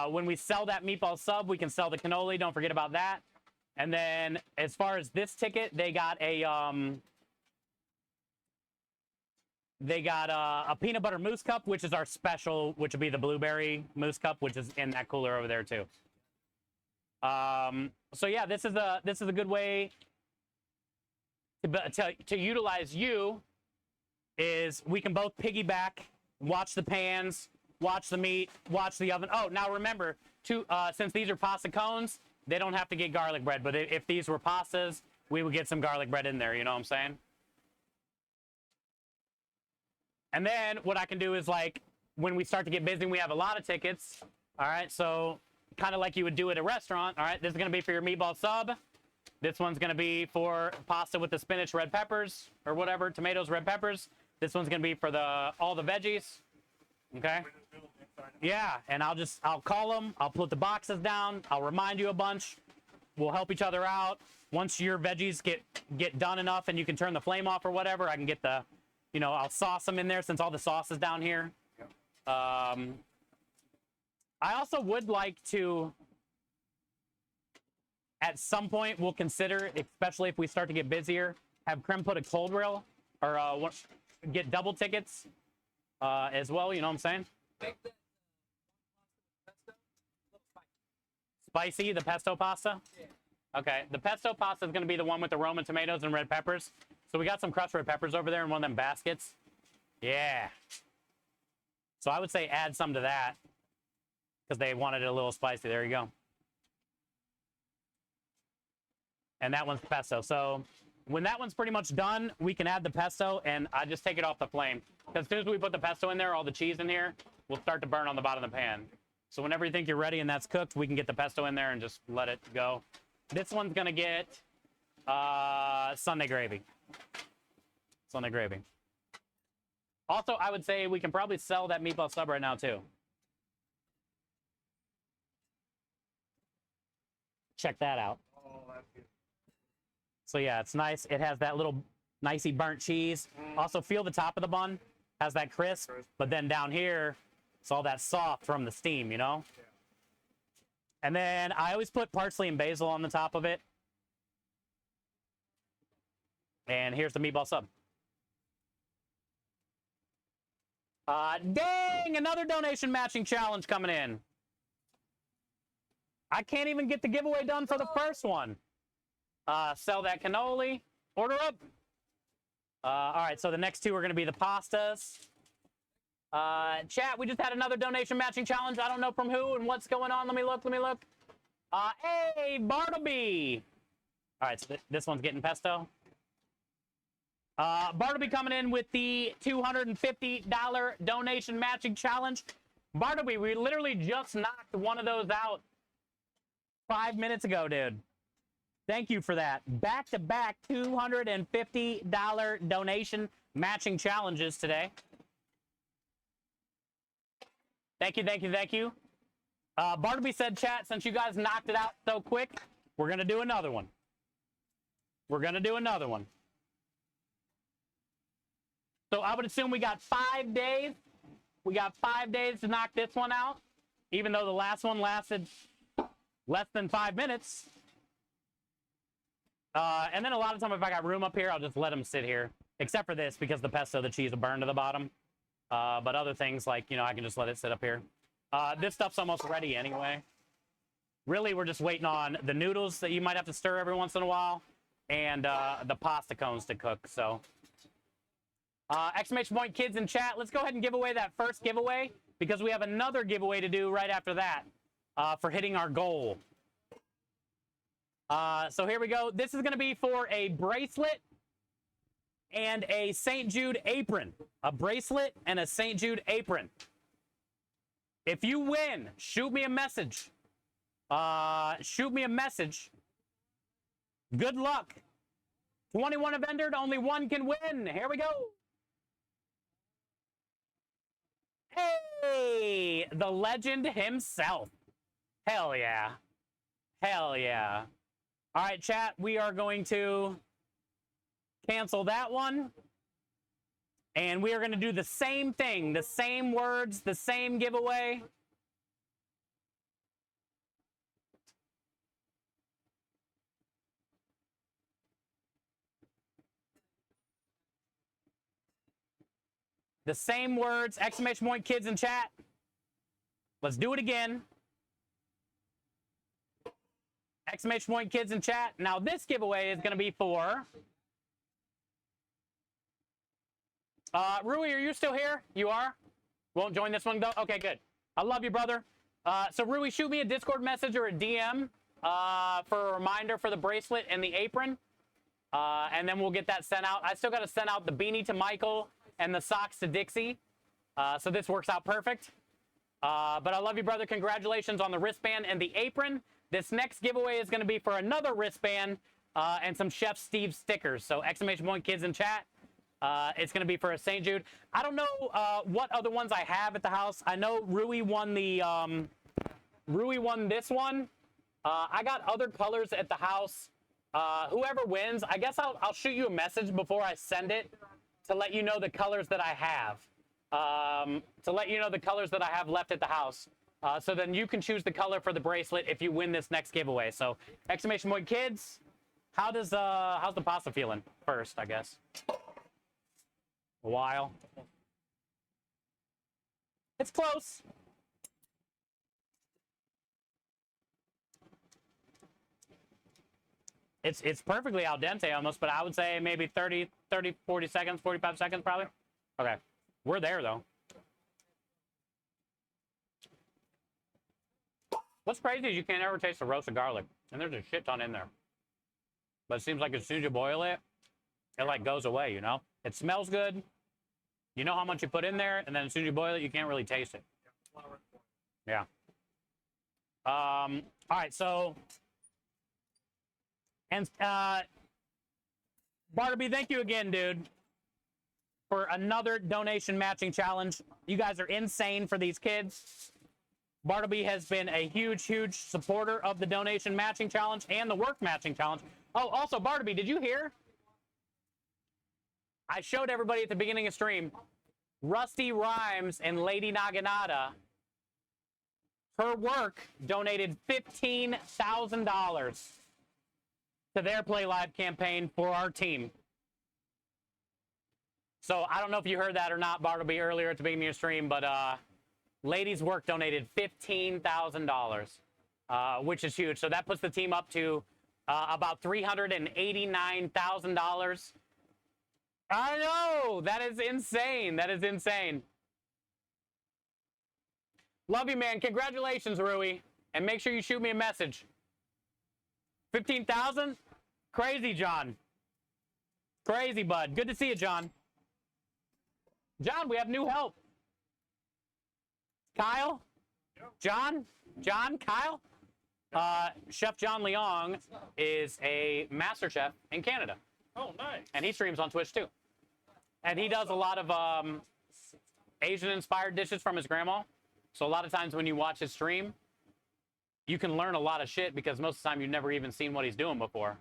When we sell that meatball sub, we can sell the cannoli. Don't forget about that. And then as far as this ticket, they got a peanut butter mousse cup, which is our special, which would be the blueberry mousse cup, which is in that cooler over there too. So yeah, this is a good way to utilize you. Is we can both piggyback, watch the pans, watch the meat, watch the oven. Oh, now remember, since these are pasta cones, they don't have to get garlic bread. But if these were pastas, we would get some garlic bread in there. You know what I'm saying? And then what I can do is, like, when we start to get busy and we have a lot of tickets, all right, so kind of like you would do at a restaurant, all right, this is going to be for your meatball sub. This one's going to be for pasta with the spinach, red peppers, or whatever, tomatoes, red peppers. This one's going to be for all the veggies, okay? Yeah, and I'll call them. I'll put the boxes down. I'll remind you a bunch. We'll help each other out. Once your veggies get done enough and you can turn the flame off or whatever, I can get the... You know, I'll sauce them in there since all the sauce is down here. I also would like to, at some point, we'll consider, especially if we start to get busier, have Creme put a cold grill or get double tickets as well. You know what I'm saying? Make the pesto a little Spicy, the pesto pasta? Yeah. Okay, the pesto pasta is going to be the one with the Roman tomatoes and red peppers. So we got some crushed red peppers over there in one of them baskets. Yeah. So I would say add some to that because they wanted it a little spicy. There you go. And that one's pesto. So when that one's pretty much done, we can add the pesto, and I just take it off the flame. Because as soon as we put the pesto in there, all the cheese in here will start to burn on the bottom of the pan. So whenever you think you're ready and that's cooked, we can get the pesto in there and just let it go. This one's going to get Sunday gravy. Sunday gravy. Also, I would say we can probably sell that meatball sub right now, too. Check that out. Oh, that's good. So, yeah, it's nice. It has that little nicey burnt cheese. Also, feel the top of the bun. Has that crisp. But then down here, it's all that soft from the steam, you know? Yeah. And then I always put parsley and basil on the top of it. And here's the meatball sub. Dang, another donation matching challenge coming in. I can't even get the giveaway done for the first one. Sell that cannoli. Order up. All right, so the next two are going to be the pastas. Chat, we just had another donation matching challenge. I don't know from who and what's going on. Let me look. Hey, Bartleby. All right, so this one's getting pesto. Bartleby coming in with the $250 donation matching challenge. Bartleby, we literally just knocked one of those out 5 minutes ago, dude. Thank you for that. Back-to-back $250 donation matching challenges today. Thank you. Bartleby said, chat, since you guys knocked it out so quick, we're going to do another one. So I would assume we got 5 days. We got 5 days to knock this one out, even though the last one lasted less than 5 minutes. And then a lot of time, if I got room up here, I'll just let them sit here, except for this because the pesto, the cheese will burn to the bottom. But other things like, you know, I can just let it sit up here. This stuff's almost ready anyway. Really, we're just waiting on the noodles that you might have to stir every once in a while and the pasta cones to cook. So exclamation point kids in chat, let's go ahead and give away that first giveaway because we have another giveaway to do right after that for hitting our goal. So here we go. This is going to be for a bracelet and a St. Jude apron. A bracelet and a St. Jude apron. If you win, shoot me a message. Shoot me a message. Good luck. 21 have entered, only one can win. Here we go. Hey, the legend himself. Hell yeah. Hell yeah. All right, chat, we are going to cancel that one. And we are going to do the same thing, the same words, the same giveaway. The same words, exclamation point kids in chat. Let's do it again. Exclamation point kids in chat. Now this giveaway is going to be for... Rui, are you still here? You are? Won't join this one though? Okay, good. I love you, brother. So Rui, shoot me a Discord message or a DM for a reminder for the bracelet and the apron. And then we'll get that sent out. I still got to send out the beanie to Michael and the socks to Dixie. So this works out perfect. But I love you, brother. Congratulations on the wristband and the apron. This next giveaway is going to be for another wristband and some Chef Steve stickers. So exclamation point kids in chat. It's going to be for a St. Jude. I don't know what other ones I have at the house. I know Rui won the Rui won this one. I got other colors at the house. Whoever wins, I guess I'll shoot you a message before I send it to let you know the colors that I have. To let you know the colors that I have left at the house. So then you can choose the color for the bracelet if you win this next giveaway. So exclamation point kids. How's the pasta feeling first, I guess? A while. It's close. It's perfectly al dente almost, but I would say maybe 30, 40 seconds, 45 seconds probably. Okay. We're there though. What's crazy is you can't ever taste the roasted garlic, and there's a shit ton in there. But it seems like as soon as you boil it, it like goes away, you know? It smells good. You know how much you put in there, and then as soon as you boil it, you can't really taste it. Yeah. All right, so... And Barnaby, thank you again, dude, for another donation matching challenge. You guys are insane for these kids. Barnaby has been a huge, huge supporter of the donation matching challenge and the work matching challenge. Oh, also, Barnaby, did you hear? I showed everybody at the beginning of stream, Rusty Rhymes and Lady Naginata, her work donated $15,000 to their Play Live campaign for our team. So I don't know if you heard that or not, Bartleby, earlier at the beginning of your stream, but Ladies Work donated $15,000, which is huge. So that puts the team up to about $389,000. I know, that is insane. That is insane. Love you, man. Congratulations, Rui. And make sure you shoot me a message. 15,000? Crazy, John. Crazy, bud. Good to see you, John. John, we have new help. Kyle? John? John? Kyle? Chef John Leong is a master chef in Canada. Oh, nice. And he streams on Twitch, too. And he does a lot of Asian-inspired dishes from his grandma. So a lot of times when you watch his stream, you can learn a lot of shit because most of the time you've never even seen what he's doing before.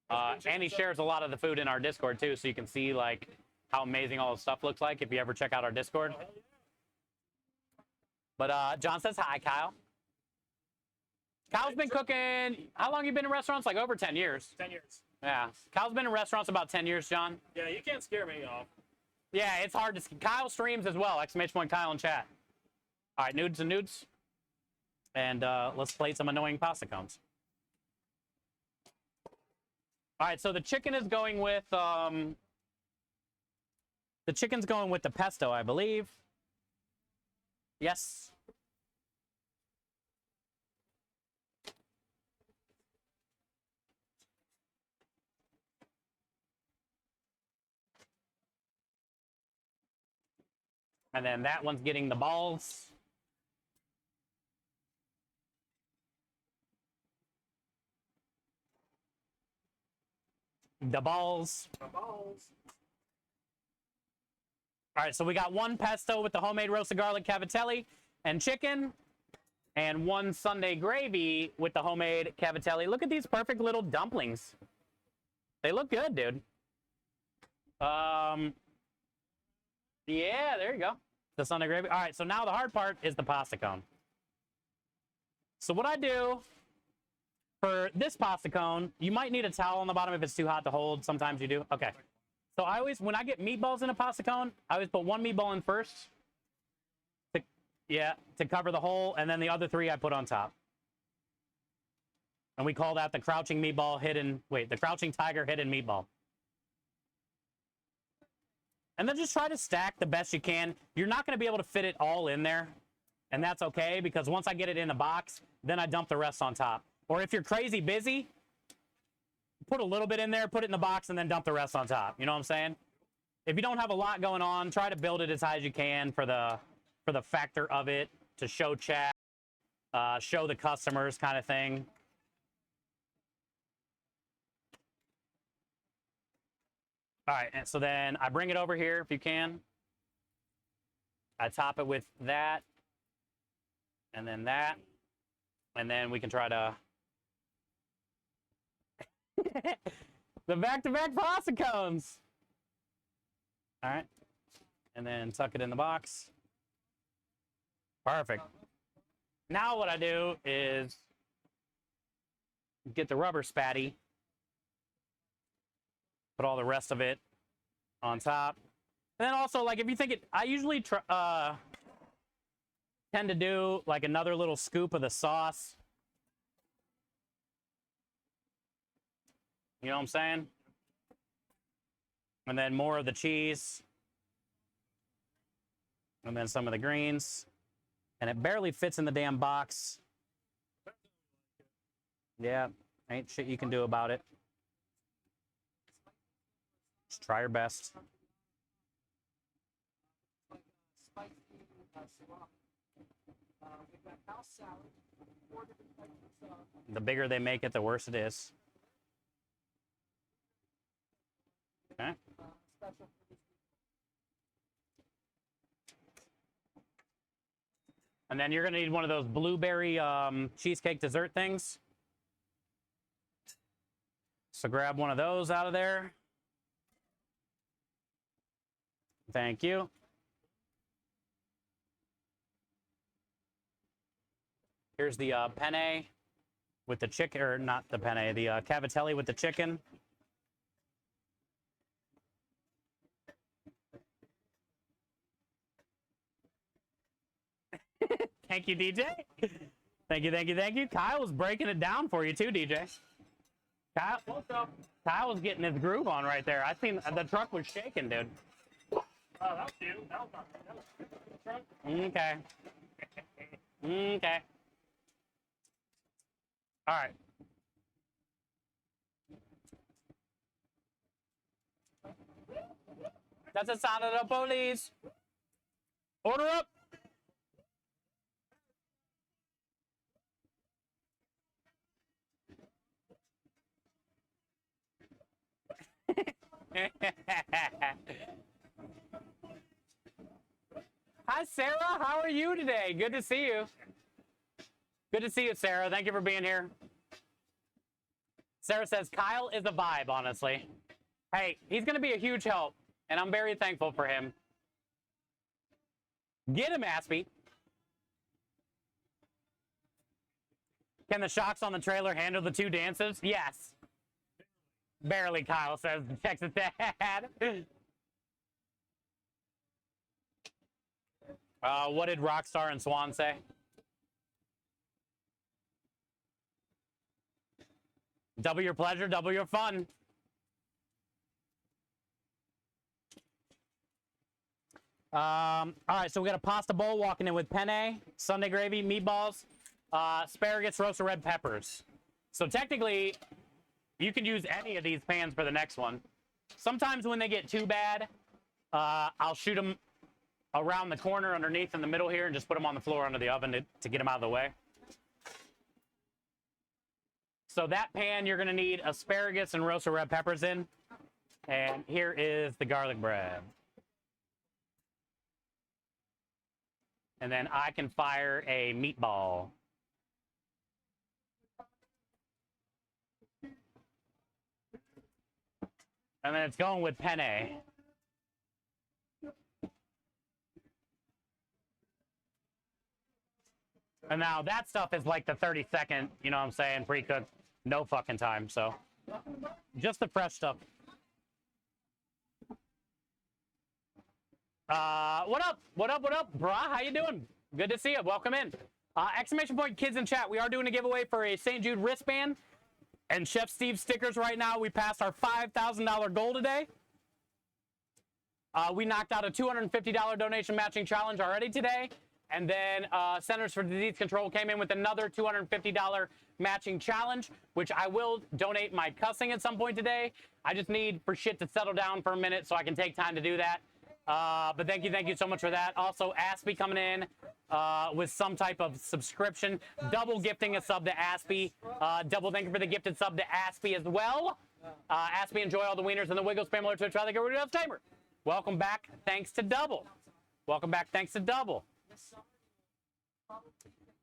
And he shares a lot of the food in our Discord too, so you can see like how amazing all the stuff looks like if you ever check out our Discord. But John says hi, Kyle. Kyle's been cooking. How long you been in restaurants? Like over 10 years. 10 years. Yeah. Kyle's been in restaurants about 10 years, John. Yeah, you can't scare me off. Yeah, it's hard to. Kyle streams as well. Exclamation point Kyle in chat. All right, nudes and nudes. And let's play some annoying pasta cones. All right, so the chicken is going with the chicken's going with the pesto, I believe. Yes. And then that one's getting the balls. The balls. The balls. All right, so we got one pesto with the homemade roasted garlic cavatelli and chicken, and one Sunday gravy with the homemade cavatelli. Look at these perfect little dumplings. They look good, dude. Yeah, there you go. The Sunday gravy. All right, so now the hard part is the pasta cone. So what I do for this pasta cone, you might need a towel on the bottom if it's too hot to hold. Sometimes you do. Okay. So I always, when I get meatballs in a pasta cone, I always put one meatball in first. To cover the hole, and then the other three I put on top. And we call that the crouching meatball hidden, the crouching tiger hidden meatball. And then just try to stack the best you can. You're not going to be able to fit it all in there. And that's okay, because once I get it in the box, then I dump the rest on top. Or if you're crazy busy, put a little bit in there, put it in the box, and then dump the rest on top. You know what I'm saying? If you don't have a lot going on, try to build it as high as you can for the factor of it, to show chat, show the customers kind of thing. All right, and so then I bring it over here if you can. I top it with that, and then that, and then we can try to the back-to-back pasta cones. All right, and then tuck it in the box. Perfect. Now what I do is get the rubber spatty, put all the rest of it on top. And then also, like, if you think it, I usually tend to do like another little scoop of the sauce. You know what I'm saying? And then more of the cheese. And then some of the greens. And it barely fits in the damn box. Yeah, ain't shit you can do about it. Just try your best. Spicy salami. We've got house salad, 4 different types of salad. The bigger they make it, the worse it is. Okay. Special for this. And then you're gonna need one of those blueberry cheesecake dessert things. So grab one of those out of there. Thank you. Here's the penne with the chicken, or not the penne, the cavatelli with the chicken. Thank you, DJ. Thank you, thank you, thank you. Kyle was breaking it down for you too, DJ. Kyle was getting his groove on right there. I seen the truck was shaking, dude. Oh, that was you. That was not Okay. Okay. All right. That's the sound of the police. Order up. Hi, Sarah. How are you today? Good to see you. Good to see you, Sarah. Thank you for being here. Sarah says, Kyle is a vibe, honestly. Hey, he's going to be a huge help. and I'm very thankful for him. Get him, Aspie. Can the shocks on the trailer handle the 2 dances? Yes. Barely, Kyle says. Texas Dad. What did Rockstar and Swan say? Double your pleasure, double your fun. All right, so we got a pasta bowl walking in with penne, Sunday gravy, meatballs, asparagus, roasted red peppers. So technically, you can use any of these pans for the next one. Sometimes when they get too bad, I'll shoot them around the corner underneath in the middle here and just put them on the floor under the oven to get them out of the way. So that pan, you're going to need asparagus and roasted red peppers in. And here is the garlic bread. And then I can fire a meatball. And then it's going with penne. And now that stuff is like the 30-second, you know what I'm saying, pre-cooked, no fucking time, so. Just the fresh stuff. What up? What up? What up, brah? How you doing? Good to see you. Welcome in. Exclamation point kids in chat. We are doing a giveaway for a St. Jude wristband and Chef Steve stickers right now. We passed our $5,000 goal today. We knocked out a $250 donation matching challenge already today. And then Centers for Disease Control came in with another $250 matching challenge, which I will donate my cussing at some point today. I just need for shit to settle down for a minute so I can take time to do that. But thank you so much for that. Also, Aspie coming in with some type of subscription, double gifting a sub to Aspie. Double thank you for the gifted sub to Aspie as well. Aspie, enjoy all the wieners and the Wiggle spam alert to try to get rid of timer. Welcome back, thanks to Double. Welcome back, thanks to Double.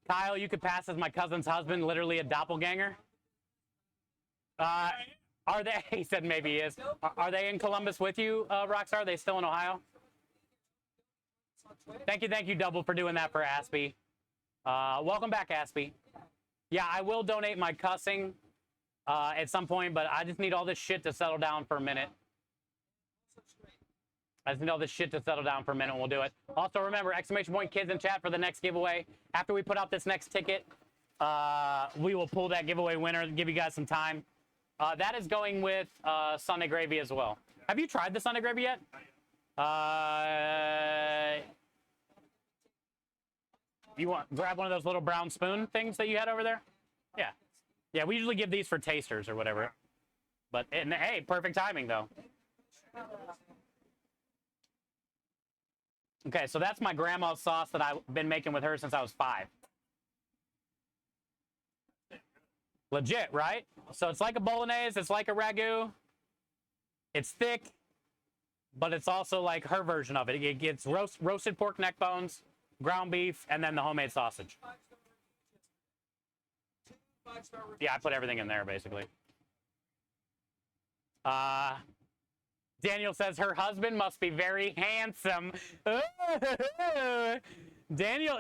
Kyle, you could pass as my cousin's husband, literally a doppelganger. Are they? He said maybe he is. Are they in Columbus with you, Rockstar? Are they still in Ohio? Thank you, Double, for doing that for Aspie. Welcome back, Aspie. Yeah, I will donate my cussing at some point, but I just need all this shit to settle down for a minute. I just need all this shit to settle down for a minute, and we'll do it. Also, remember, exclamation point kids in chat for the next giveaway. After we put out this next ticket, we will pull that giveaway winner, give you guys some time. That is going with Sunday gravy as well. Have you tried the Sunday gravy yet? You want grab one of those little brown spoon things that you had over there? Yeah. Yeah, we usually give these for tasters or whatever. But, hey, perfect timing, though. Okay, so that's my grandma's sauce that I've been making with her since I was 5. Legit, right? So it's like a bolognese, it's like a ragu. It's thick, but it's also like her version of it. It gets roasted pork neck bones, ground beef, and then the homemade sausage. Yeah, I put everything in there, basically. Daniel says her husband must be very handsome. Daniel.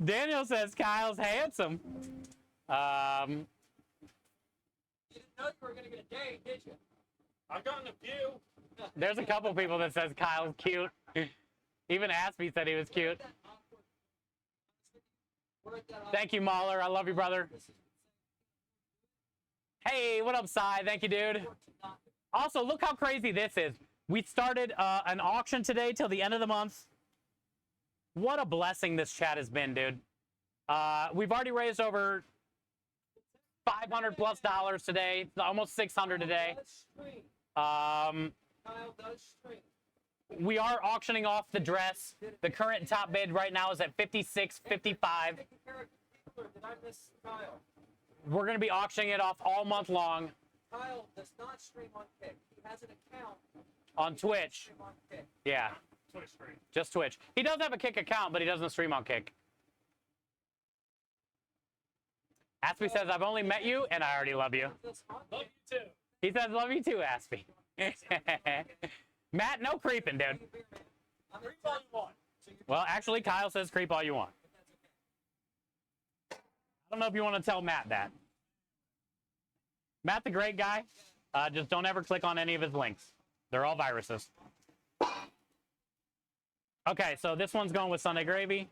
Daniel says Kyle's handsome. You didn't know you were going to get a date, did you? I've gotten a few. There's a couple people that says Kyle's cute. Even Aspie said he was cute. Thank you, Mahler. I love you, brother. Hey, what up, Cy? Thank you, dude. Also, look how crazy this is. We started an auction today till the end of the month. What a blessing this chat has been, dude. We've already raised over $500+ today, almost $600 today. We are auctioning off the dress. The current top bid right now is at $56.55. We're going to be auctioning it off all month long. Kyle does not stream on Kick. He has an account on Twitch. On Kick. Yeah. Twitch stream. Just Twitch. He does have a Kick account, but he doesn't stream on Kick. Aspie says, I've only met you and I already love you. Love you too. He says, love you too, Aspie. Matt, no creeping, dude. Creep all you want. Well, actually, Kyle says creep all you want. I don't know if you want to tell Matt that. Matt's a great guy. Just don't ever click on any of his links. They're all viruses. Okay, so this one's going with Sunday gravy.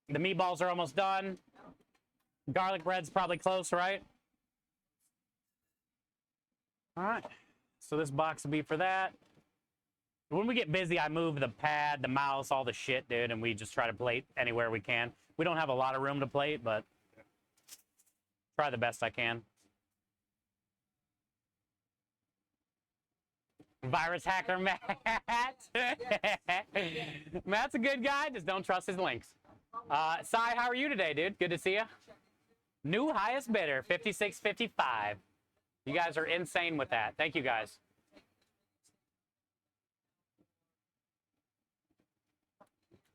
The meatballs are almost done. Garlic bread's probably close, right? All right. So this box will be for that. When we get busy, I move the pad, the mouse, all the shit, dude, and we just try to plate anywhere we can. We don't have a lot of room to plate, but try the best I can. Virus hacker Matt. Matt's a good guy, just don't trust his links. Sai, how are you today, dude? Good to see you. New highest bidder, 56.55. You guys are insane with that. Thank you, guys.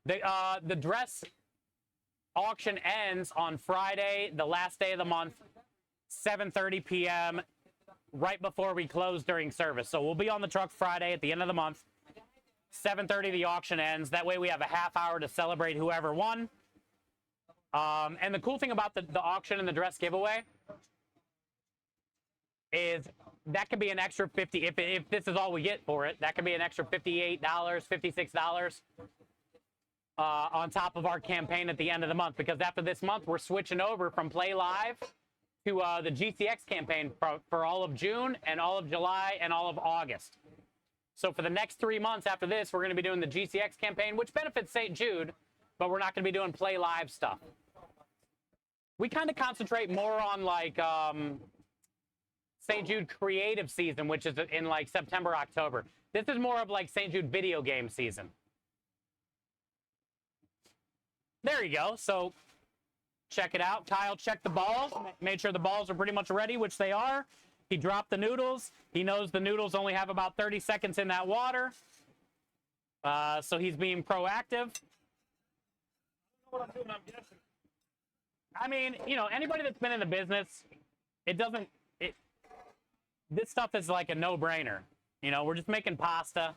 The dress auction ends on Friday, the last day of the month, 7:30 p.m., right before we close during service. So we'll be on the truck Friday at the end of the month. 7:30 the auction ends. That way we have a half hour to celebrate whoever won. And the cool thing about the auction and the dress giveaway is that could be an extra 50 if this is all we get for it. That could be an extra $58, $56 on top of our campaign at the end of the month, because after this month we're switching over from Play Live to the GCX campaign for all of June and all of July and all of August. So for the next 3 months after this, we're going to be doing the GCX campaign, which benefits St. Jude, but we're not going to be doing Play Live stuff. We kind of concentrate more on like St. Jude creative season, which is in like September, October. This is more of like St. Jude video game season. There you go. So check it out. Kyle checked the balls, made sure the balls are pretty much ready, which they are. He dropped the noodles. He knows the noodles only have about 30 seconds in that water. So he's being proactive. What I'm doing, I'm guessing. I mean, you know, anybody that's been in the business, this stuff is like a no-brainer. You know, we're just making pasta.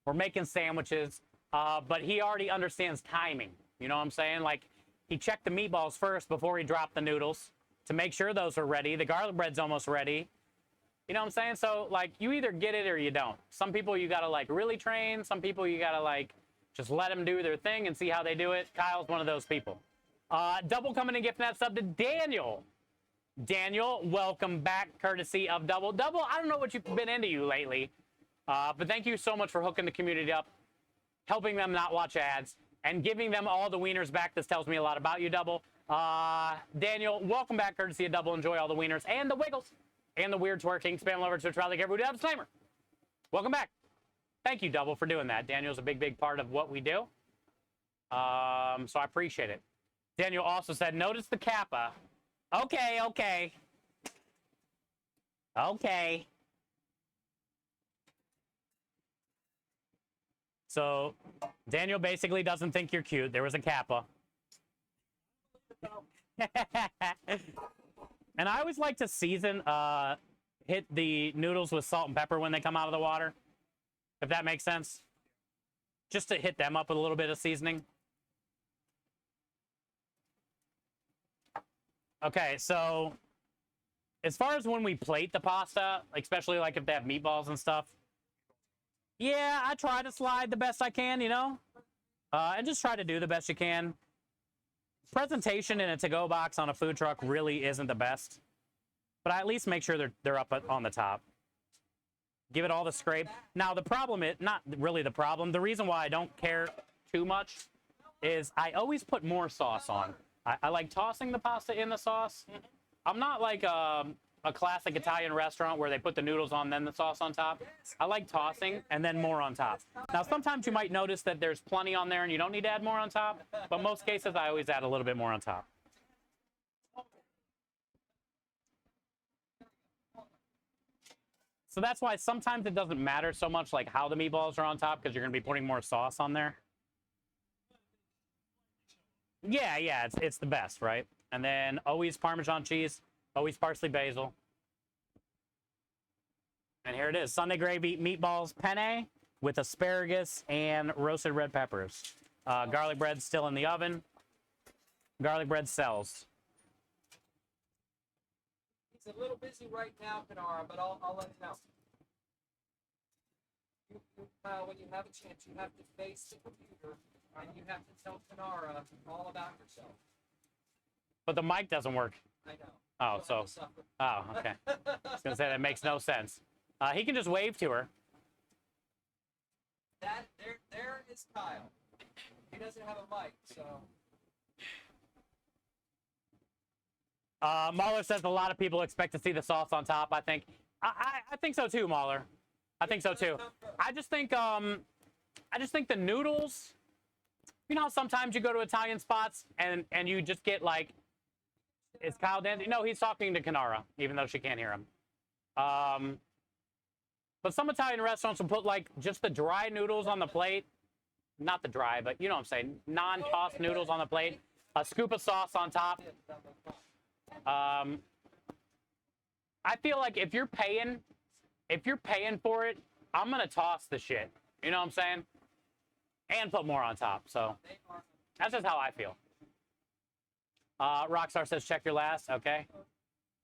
We're making sandwiches. But he already understands timing. You know what I'm saying? Like, he checked the meatballs first before he dropped the noodles to make sure those are ready. The garlic bread's almost ready. You know what I'm saying? So, like, you either get it or you don't. Some people you got to, like, really train. Some people you got to, like, just let them do their thing and see how they do it. Kyle's one of those people. Double coming in gifting that sub to Daniel. Daniel, welcome back, courtesy of Double. Double, I don't know what you've been into you lately, but thank you so much for hooking the community up, helping them not watch ads, and giving them all the wieners back. This tells me a lot about you, Double. Daniel, welcome back, courtesy of Double. Enjoy all the wieners and the wiggles and the weird twerking. Spam lover to try like everybody have a disclaimer. Welcome back. Thank you, Double, for doing that. Daniel's a big, big part of what we do. So I appreciate it. Daniel also said, notice the kappa. Okay, okay. Okay. So Daniel basically doesn't think you're cute. There was a kappa. And I always like to season, hit the noodles with salt and pepper when they come out of the water, if that makes sense. Just to hit them up with a little bit of seasoning. Okay, so as far as when we plate the pasta, especially like if they have meatballs and stuff, yeah, I try to slide the best I can, you know, and just try to do the best you can. Presentation in a to-go box on a food truck really isn't the best, but I at least make sure they're up on the top. Give it all the scrape. Now, the problem is, not really the problem, the reason why I don't care too much is I always put more sauce on. I like tossing the pasta in the sauce. I'm not like a classic Italian restaurant where they put the noodles on, then the sauce on top. I like tossing and then more on top. Now, sometimes you might notice that there's plenty on there and you don't need to add more on top, but most cases I always add a little bit more on top. So that's why sometimes it doesn't matter so much like how the meatballs are on top, because you're going to be putting more sauce on there. Yeah, it's the best, right? And then always Parmesan cheese, always parsley basil. And here it is, Sunday gravy meatballs penne with asparagus and roasted red peppers. Garlic bread still in the oven. Garlic bread sells. He's a little busy right now, Panara, but I'll let him know. When you have a chance, you have to face the computer and you have to tell Panara all about yourself. But the mic doesn't work. I know. Oh, You'll so. have to suffer. Oh, okay. I was going to say that makes no sense. He can just wave to her. There is Kyle. He doesn't have a mic, so. Mahler says a lot of people expect to see the sauce on top, I think. I think so too, Mahler. I think so too. I just think the noodles, you know how sometimes you go to Italian spots and you just get like, is Kyle dancing? No, he's talking to Kanara, even though she can't hear him. But some Italian restaurants will put like just the dry noodles on the plate. Not the dry, but you know what I'm saying. Non-tossed noodles on the plate. A scoop of sauce on top. I feel like if you're paying for it, I'm gonna toss the shit. You know what I'm saying? And put more on top. So that's just how I feel. Rockstar says check your last. Okay.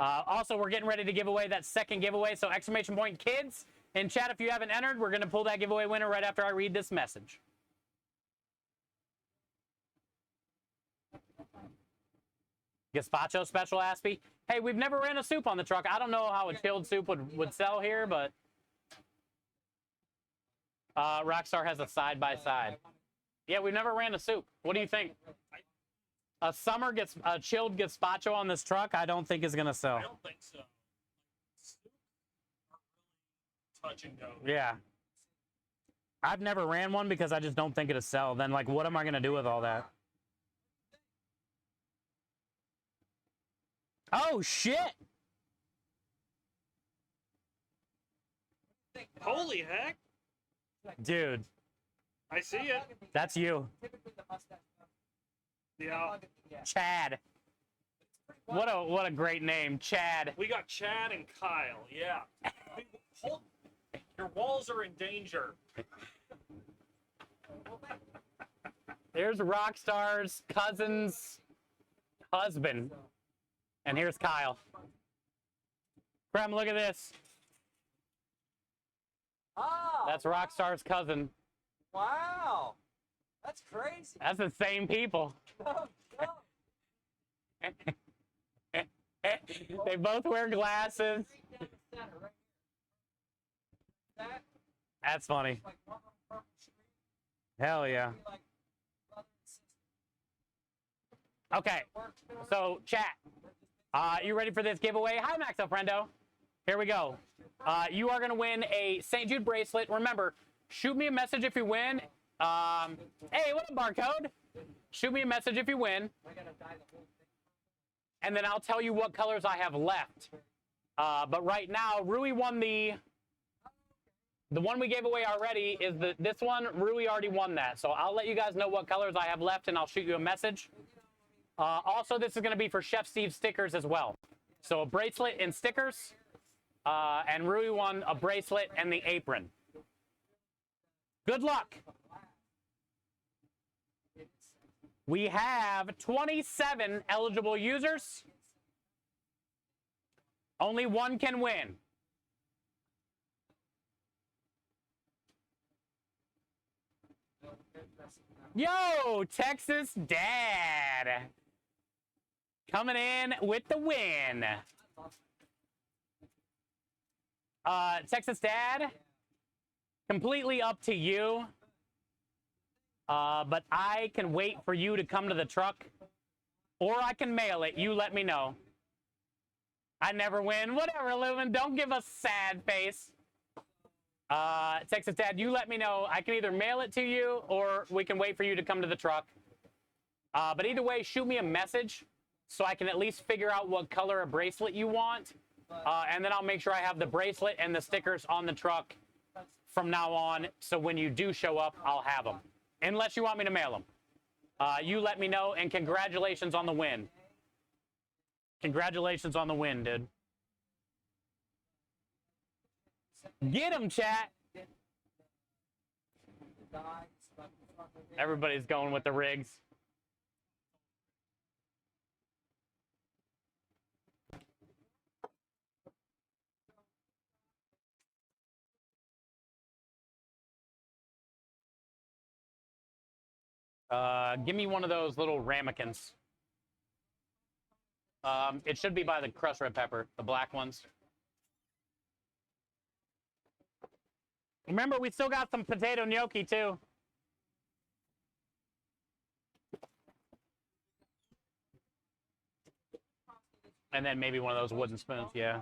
Also, we're getting ready to give away that second giveaway. So exclamation point kids in chat if you haven't entered. We're gonna pull that giveaway winner right after I read this message. Gazpacho special, Aspie. Hey, we've never ran a soup on the truck. I don't know how a chilled soup would sell here, but Rockstar has a side-by-side. Yeah, we've never ran a soup. What do you think? A chilled gazpacho on this truck, I don't think is going to sell. I don't think so. Soup are really touch and go. Yeah. I've never ran one because I just don't think it'll sell. Then, like, what am I going to do with all that? Oh, shit! Holy heck! Dude, I see it. that's you. Typically the mustache. Yeah. Chad. What a great name, Chad. We got Chad and Kyle. Yeah. Hold, your walls are in danger. There's Rockstar's cousin's husband. And here's Kyle. Prem, look at this. Oh, That's Rockstar's cousin. wow. That's crazy. That's the same people. No. They both wear glasses. Straight down the center, right here. That, That's funny. like, one on Purple Street, Hell yeah. be like brother and sister. Okay, Work together. so chat. You ready for this giveaway? Hi, Max Alfredo. Here we go. You are going to win a St. Jude bracelet. Remember, shoot me a message if you win. Hey, what up, Barcode? Shoot me a message if you win. I gotta dye the whole thing. And then I'll tell you what colors I have left. But right now, Rui won the one we gave away already is this one. Rui already won that. So I'll let you guys know what colors I have left, and I'll shoot you a message. Also, this is going to be for Chef Steve stickers as well. So a bracelet and stickers. And Rui won a bracelet and the apron. Good luck. We have 27 eligible users. Only one can win. Yo, Texas Dad. Coming in with the win. Texas Dad, completely up to you. But I can wait for you to come to the truck, or I can mail it. You let me know. I never win. Whatever, Lumen. Don't give us sad face. Texas Dad, you let me know. I can either mail it to you, or we can wait for you to come to the truck. But either way, shoot me a message so I can at least figure out what color of bracelet you want. And then I'll make sure I have the bracelet and the stickers on the truck from now on. So when you do show up, I'll have them. Unless you want me to mail them. You let me know, and congratulations on the win. Congratulations on the win, dude. Get him, chat. Everybody's going with the rigs. Give me one of those little ramekins. It should be by the crushed red pepper, the black ones. Remember, we still got some potato gnocchi, too. And then maybe one of those wooden spoons, yeah.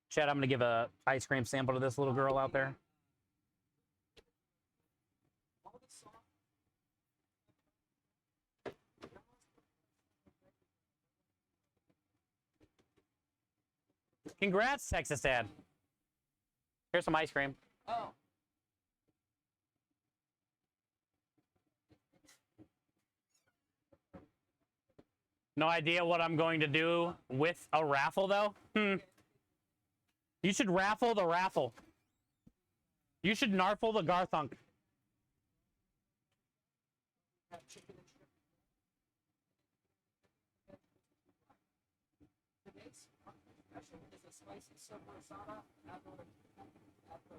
Chad, I'm going to give a ice cream sample to this little girl out there. Congrats, Texas Dad. Here's some ice cream. Oh. No idea what I'm going to do with a raffle, though? You should raffle the raffle. You should narfle the Garthunk.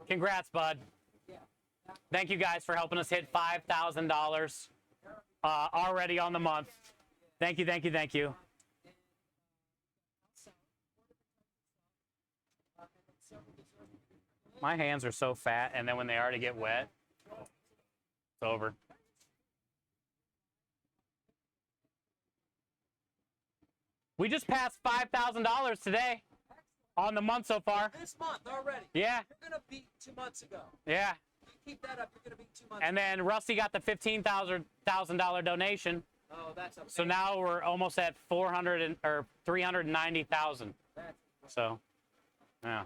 Congrats, bud. Thank you guys for helping us hit $5,000 already on the month. Thank you, thank you, thank you. My hands are so fat, and then when they already get wet, it's over. We just passed $5,000 today on the month so far. This month already. Yeah. You're gonna beat 2 months ago. Yeah. You keep that up, you're gonna beat 2 months. And then Rusty got the $15,000 donation. Oh, that's amazing. So now we're almost at 390,000. So, yeah.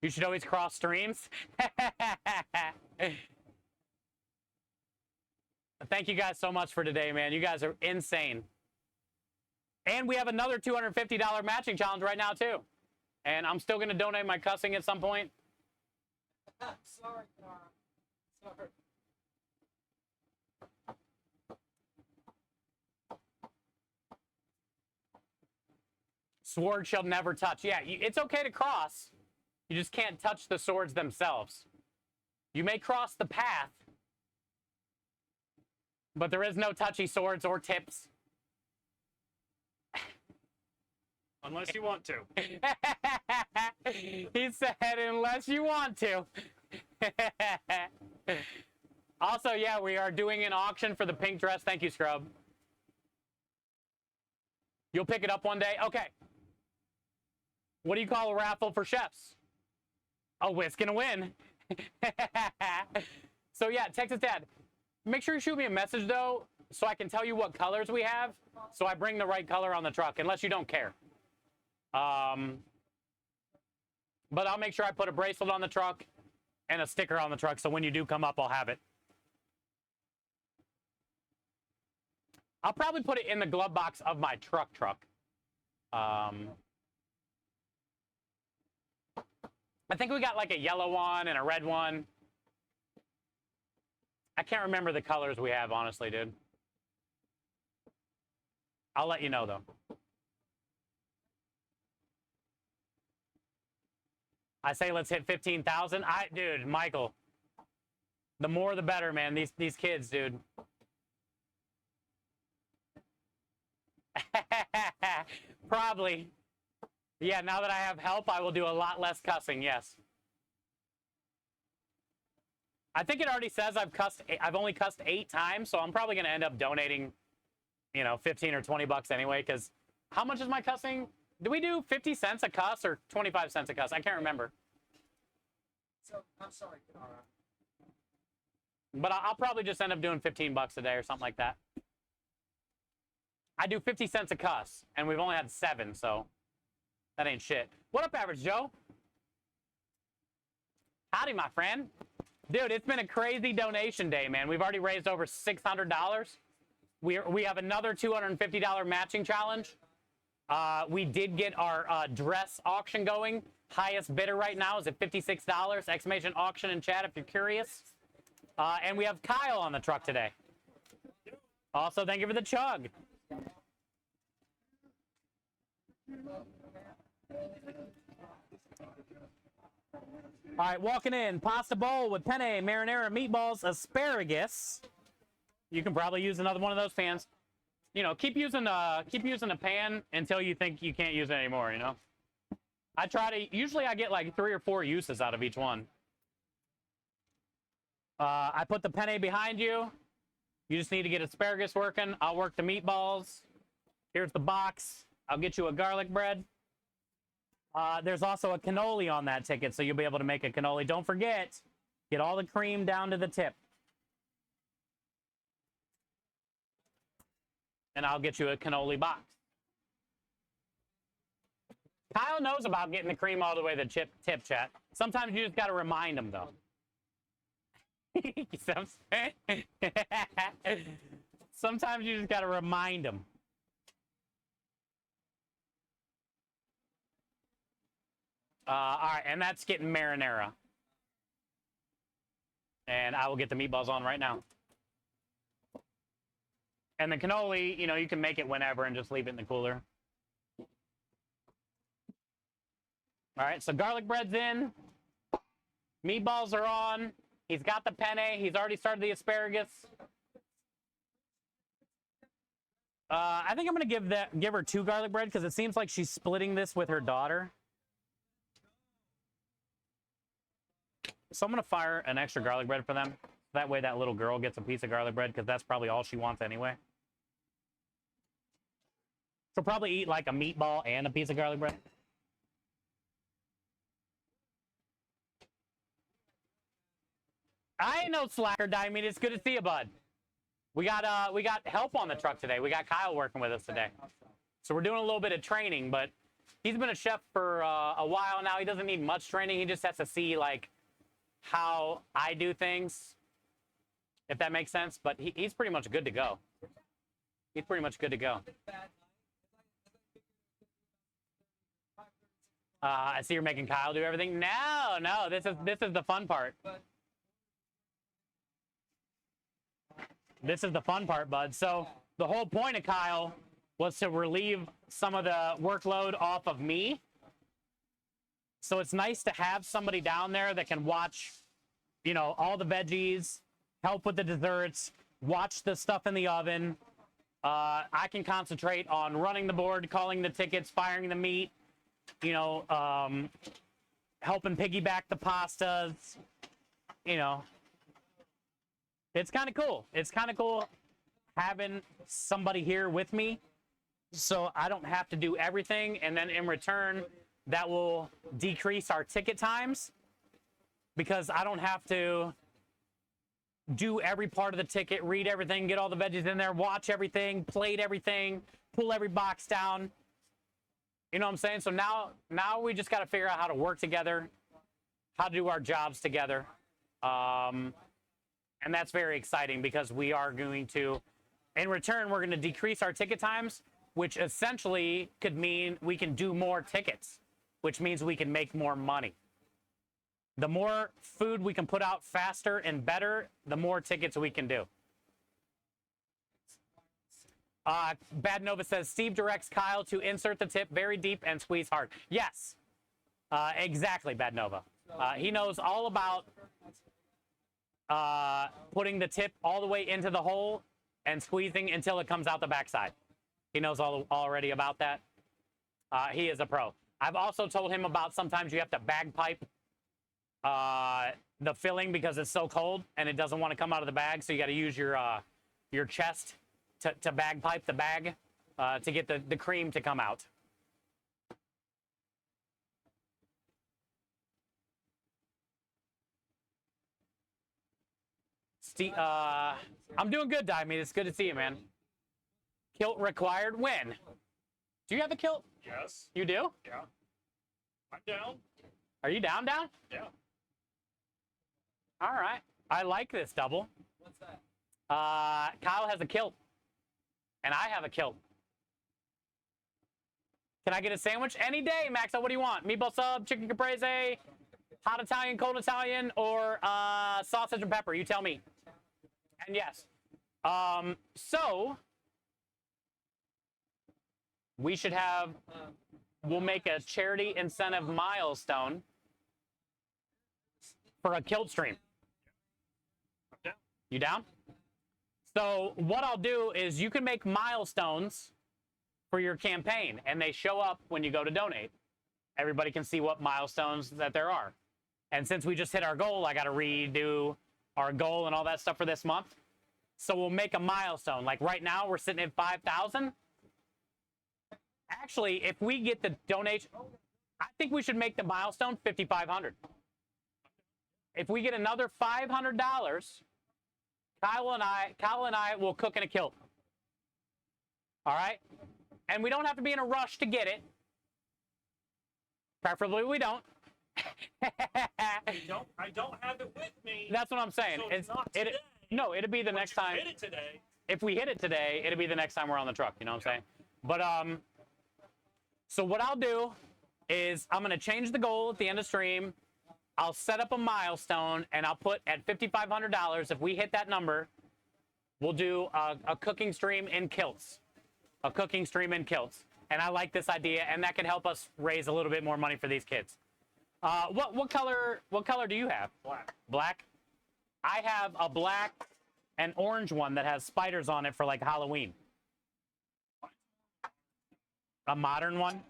You should always cross streams. Thank you guys so much for today, man. You guys are insane. And we have another $250 matching challenge right now, too. And I'm still going to donate my cussing at some point. Sorry, Nara. Sorry. Sword shall never touch. Yeah, it's okay to cross. You just can't touch the swords themselves. You may cross the path, but there is no touchy swords or tips. Unless you want to. He said, unless you want to. Also, yeah, we are doing an auction for the pink dress. Thank you, Scrub. You'll pick it up one day? Okay. What do you call a raffle for chefs? A whisk and a win. So, yeah, Texas Dad, make sure you shoot me a message, though, so I can tell you what colors we have, so I bring the right color on the truck, unless you don't care. But I'll make sure I put a bracelet on the truck and a sticker on the truck, so when you do come up, I'll have it. I'll probably put it in the glove box of my truck. I think we got like a yellow one and a red one. I can't remember the colors we have, honestly, dude. I'll let you know, though. I say let's hit 15,000. Dude, Michael, the more the better, man. These kids, dude. Probably. Yeah, now that I have help, I will do a lot less cussing, yes. I think it already says I've only cussed 8 times, so I'm probably going to end up donating, 15 or 20 bucks anyway, because how much is my cussing? Do we do 50 cents a cuss or 25 cents a cuss? I can't remember. So, I'm sorry, Nara. But I'll probably just end up doing 15 bucks a day or something like that. I do 50 cents a cuss, and we've only had 7, so that ain't shit. What up, Average Joe? Howdy, my friend. Dude, it's been a crazy donation day, man. We've already raised over $600. We have another $250 matching challenge. We did get our dress auction going. Highest bidder right now is at $56. Exclamation auction in chat if you're curious. And we have Kyle on the truck today. Also, thank you for the chug. All right, walking in, pasta bowl with penne, marinara, meatballs, asparagus. You can probably use another one of those pans. You know, keep using a pan until you think you can't use it anymore, you know? Usually I get like 3 or 4 uses out of each one. I put the penne behind you. You just need to get asparagus working. I'll work the meatballs. Here's the box. I'll get you a garlic bread. There's also a cannoli on that ticket, so you'll be able to make a cannoli. Don't forget, get all the cream down to the tip. And I'll get you a cannoli box. Kyle knows about getting the cream all the way to the tip, chat. Sometimes you just got to remind him, though. Sometimes you just got to remind him. All right, and that's getting marinara. And I will get the meatballs on right now. And the cannoli, you know, you can make it whenever and just leave it in the cooler. All right, so garlic bread's in. Meatballs are on. He's got the penne. He's already started the asparagus. I think I'm going to give her 2 garlic bread because it seems like she's splitting this with her daughter. So I'm going to fire an extra garlic bread for them. That way that little girl gets a piece of garlic bread because that's probably all she wants anyway. She'll probably eat like a meatball and a piece of garlic bread. I ain't no slacker, Diamond. It's good to see you, bud. We got help on the truck today. We got Kyle working with us today. So we're doing a little bit of training, but he's been a chef for a while now. He doesn't need much training. He just has to see like how I do things, if that makes sense. But he's pretty much good to go. He's pretty much good to go. I see you're making Kyle do everything. No, this is the fun part. This is the fun part, bud. So the whole point of Kyle was to relieve some of the workload off of me. So it's nice to have somebody down there that can watch, you know, all the veggies, help with the desserts, watch the stuff in the oven. I can concentrate on running the board, calling the tickets, firing the meat, you know, helping piggyback the pastas, you know. It's kind of cool. It's kind of cool having somebody here with me so I don't have to do everything. And then in return, that will decrease our ticket times because I don't have to do every part of the ticket, read everything, get all the veggies in there, watch everything, plate everything, pull every box down. You know what I'm saying? So now we just got to figure out how to work together, how to do our jobs together. And that's very exciting because we are going to, in return, we're going to decrease our ticket times, which essentially could mean we can do more tickets, which means we can make more money. The more food we can put out faster and better, the more tickets we can do. Bad Nova says, Steve directs Kyle to insert the tip very deep and squeeze hard. Yes, exactly, Bad Nova. He knows all about putting the tip all the way into the hole and squeezing until it comes out the backside. He knows already about that. He is a pro. I've also told him about sometimes you have to bagpipe the filling because it's so cold and it doesn't want to come out of the bag, so you got to use your chest to bagpipe the bag to get the cream to come out. Steve, I'm doing good, Diamond. It's good to see you, man. Kilt required. When? Do you have a kilt? Yes. You do? Yeah. I'm down. Are you down? Yeah. All right. I like this double. What's that? Kyle has a kilt, and I have a kilt. Can I get a sandwich? Any day, Max. What do you want? Meatball sub, chicken caprese, hot Italian, cold Italian, or sausage and pepper? You tell me. And yes. So we should have, we'll make a charity incentive milestone for a kilt stream. You down? So what I'll do is you can make milestones for your campaign, and they show up when you go to donate. Everybody can see what milestones that there are. And since we just hit our goal, I got to redo our goal and all that stuff for this month. So we'll make a milestone. Like right now, we're sitting at 5,000. Actually, if we get the donation, I think we should make the milestone 5,500. If we get another $500, Kyle and I will cook in a kilt. All right? And we don't have to be in a rush to get it. Preferably we don't. I don't have it with me. That's what I'm saying. So it's not today. No, it'll be the next time. Hit it today. If we hit it today, it'll be the next time we're on the truck. You know what I'm saying? But so what I'll do is I'm gonna change the goal at the end of stream. I'll set up a milestone, and I'll put at $5,500. If we hit that number, we'll do a cooking stream in kilts. A cooking stream in kilts. And I like this idea, and that can help us raise a little bit more money for these kids. What color do you have? Black. Black? I have a black and orange one that has spiders on it for like Halloween. A modern one?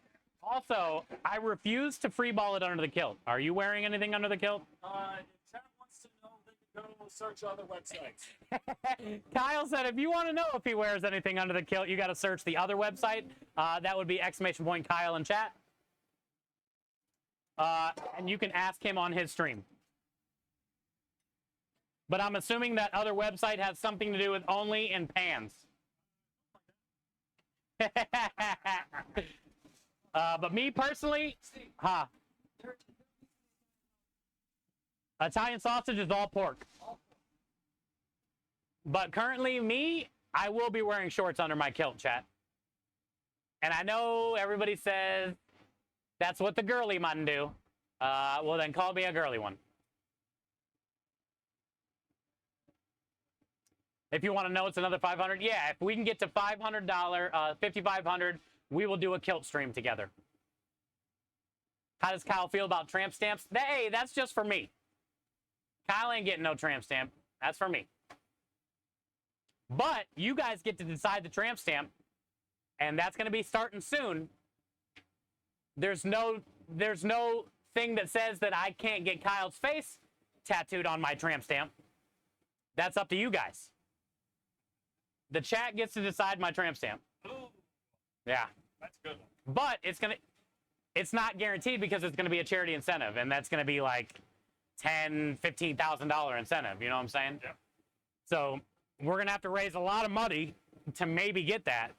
Also, I refuse to freeball it under the kilt. Are you wearing anything under the kilt? If Chad wants to know, they can go search other websites. Kyle said if you want to know if he wears anything under the kilt, you got to search the other website. That would be !Kyle in chat. And you can ask him on his stream. But I'm assuming that other website has something to do with only in pans. But me personally, Italian sausage is all pork. But currently, I will be wearing shorts under my kilt, chat. And I know everybody says that's what the girly man do. Well, then call me a girly one. If you want to know it's another 500, yeah, if we can get to $500, 5,500, we will do a kilt stream together. How does Kyle feel about tramp stamps? Hey, that's just for me. Kyle ain't getting no tramp stamp. That's for me. But you guys get to decide the tramp stamp, and that's going to be starting soon. There's no thing that says that I can't get Kyle's face tattooed on my tramp stamp. That's up to you guys. The chat gets to decide my tramp stamp. Ooh, Yeah. that's a good one. But it's not guaranteed because it's gonna be a charity incentive, and that's gonna be like $10,000-$15,000 incentive. You know what I'm saying? Yeah. So we're gonna have to raise a lot of money to maybe get that.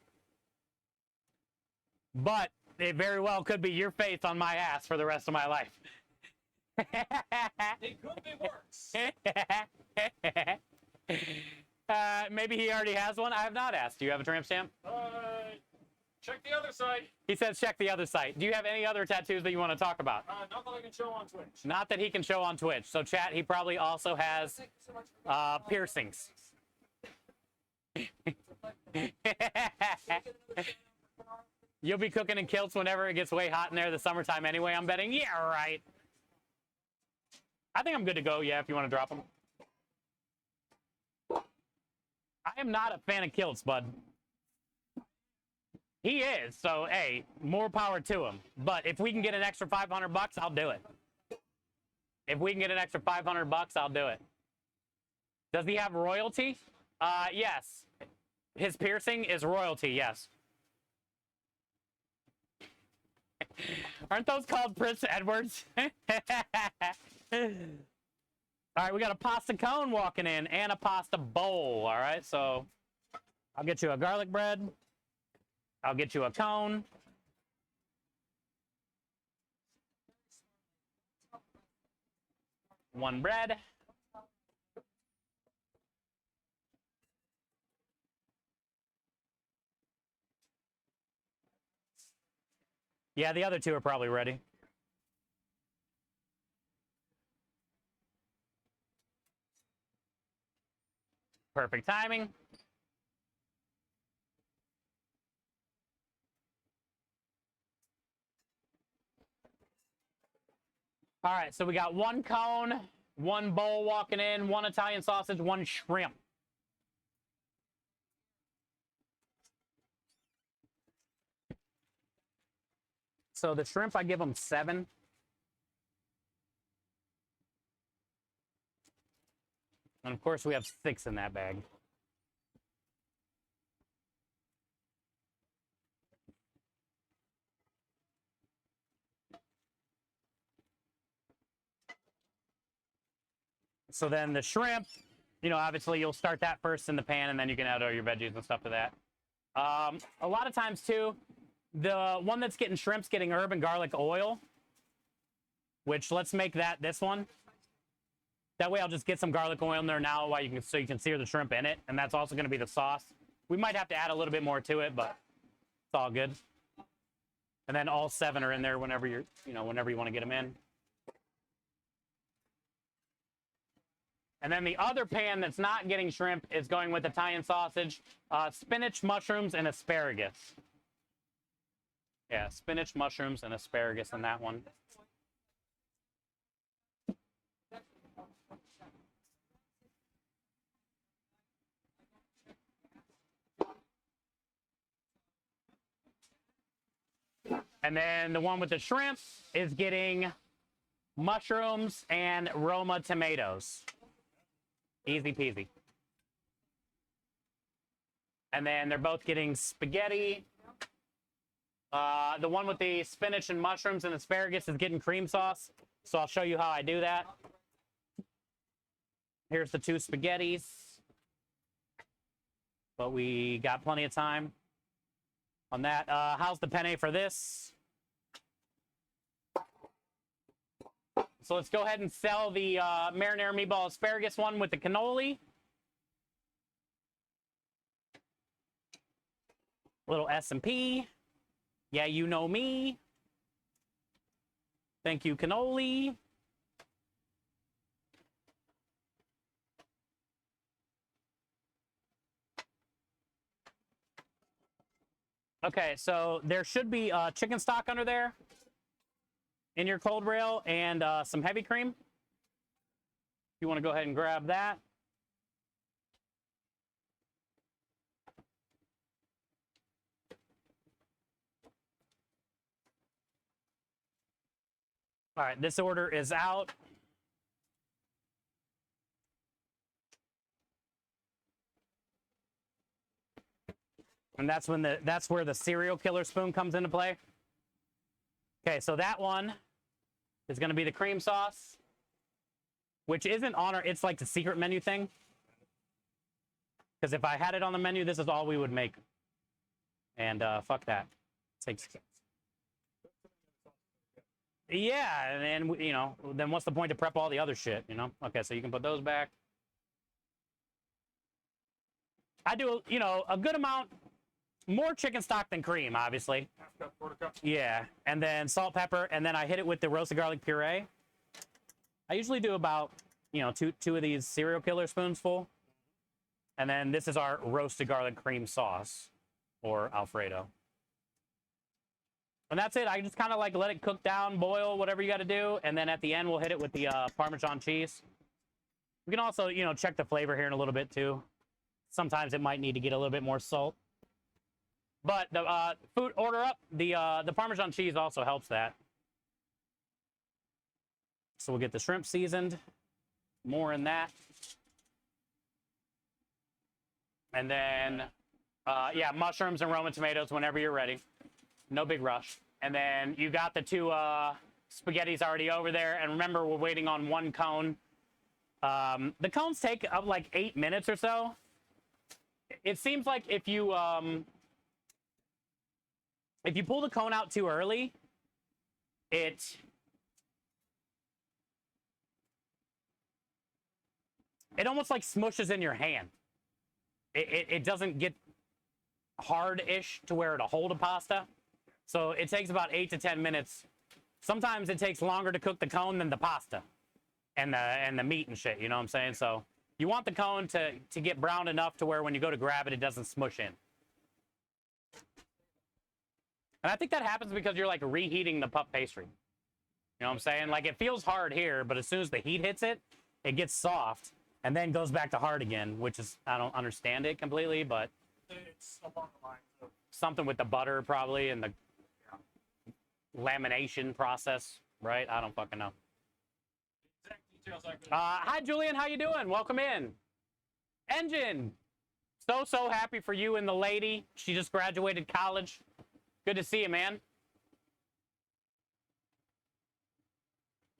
But it very well could be your face on my ass for the rest of my life. It could be worse. Maybe he already has one. I have not asked. Do you have a tramp stamp? Check the other side. He says check the other site. Do you have any other tattoos that you want to talk about? Not that I can show on Twitch. Not that he can show on Twitch. So chat, he probably also has piercings. You'll be cooking in kilts whenever it gets way hot in there the summertime anyway, I'm betting. Yeah, right. I think I'm good to go, yeah, if you want to drop them. I am not a fan of kilts, bud. He is, so hey, more power to him. But if we can get an extra $500, I'll do it. If we can get an extra $500, I'll do it. Does he have royalty? Yes. His piercing is royalty, yes. Aren't those called Prince Edwards? All right, we got a pasta cone walking in and a pasta bowl. All right, so I'll get you a garlic bread. I'll get you a cone. One bread. Yeah, the other two are probably ready. Perfect timing. All right, so we got one cone, one bowl walking in, one Italian sausage, one shrimp. So the shrimp, I give them 7. And of course, we have 6 in that bag. So then the shrimp, you know, obviously you'll start that first in the pan, and then you can add all your veggies and stuff to that. A lot of times too, the one that's getting shrimp's getting herb and garlic oil, which let's make that this one. That way I'll just get some garlic oil in there now while so you can sear the shrimp in it, and that's also going to be the sauce. We might have to add a little bit more to it, but it's all good. And then all 7 are in there whenever whenever you want to get them in. And then the other pan that's not getting shrimp is going with Italian sausage, spinach, mushrooms, and asparagus. Yeah, spinach, mushrooms, and asparagus in that one. And then the one with the shrimp is getting mushrooms and Roma tomatoes. Easy peasy. And then they're both getting spaghetti. The one with the spinach and mushrooms and asparagus is getting cream sauce. So I'll show you how I do that. Here's the 2 spaghettis. But we got plenty of time on that. How's the penne for this? So let's go ahead and sell the marinara meatball asparagus one with the cannoli. Little S&P. Yeah, you know me. Thank you, cannoli. Okay, so there should be chicken stock under there in your cold rail and some heavy cream. If you want to go ahead and grab that. All right, this order is out. And that's where the serial killer spoon comes into play. Okay, so that one is going to be the cream sauce, which isn't on our, it's like the secret menu thing. Because if I had it on the menu, this is all we would make. And fuck that. Takes. Yeah, and you know, then what's the point to prep all the other shit, you know? Okay, so you can put those back. I do, you know, a good amount, more chicken stock than cream, obviously. Half cup, quarter cup. Yeah, and then salt, pepper, and then I hit it with the roasted garlic puree. I usually do about, you know, two of these serial killer spoons full. And then this is our roasted garlic cream sauce, or Alfredo. And that's it. I just kind of like let it cook down, boil, whatever you got to do. And then at the end, we'll hit it with the Parmesan cheese. We can also, you know, check the flavor here in a little bit too. Sometimes it might need to get a little bit more salt. But the food order up, the Parmesan cheese also helps that. So we'll get the shrimp seasoned. More in that. And then, yeah, mushrooms and Roma tomatoes whenever you're ready. No big rush. And then you got the 2 spaghettis already over there. And remember, we're waiting on 1 cone. The cones take up like 8 minutes or so. It seems like if you pull the cone out too early, it almost like smushes in your hand. It doesn't get hard-ish to where it'll hold a pasta. So it takes about 8 to 10 minutes. Sometimes it takes longer to cook the cone than the pasta and the meat and shit, you know what I'm saying? So you want the cone to get brown enough to where when you go to grab it, it doesn't smush in. And I think that happens because you're like reheating the puff pastry. You know what I'm saying? Like it feels hard here, but as soon as the heat hits it, it gets soft and then goes back to hard again, which is, I don't understand it completely, but It's along the lines of something with the butter probably and the lamination process, right? I don't fucking know. exact details I could. Hi, Julian. How you doing? Welcome in. Engine. So happy for you and the lady. She just graduated college. Good to see you, man.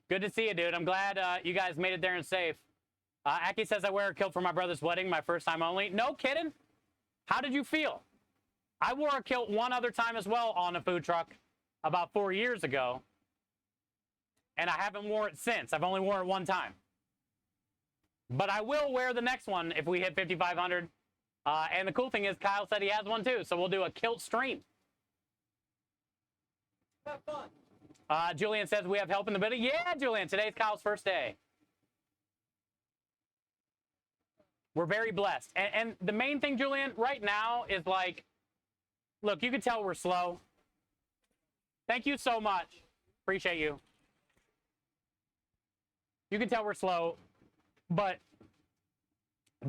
Good to see you, dude. I'm glad you guys made it there and safe. Aki says I wear a kilt for my brother's wedding, my first time only. No kidding. How did you feel? I wore a kilt one other time as well on a food truck about 4 years ago. And I haven't worn it since. I've only worn it one time. But I will wear the next one if we hit 5,500. And the cool thing is Kyle said he has one too. So we'll do a kilt stream. Have fun. Julian says we have help in the building. Yeah, Julian, today's Kyle's first day. We're very blessed. And the main thing, Julian, right now is like, look, you can tell we're slow. Thank you so much. Appreciate you. You can tell we're slow, but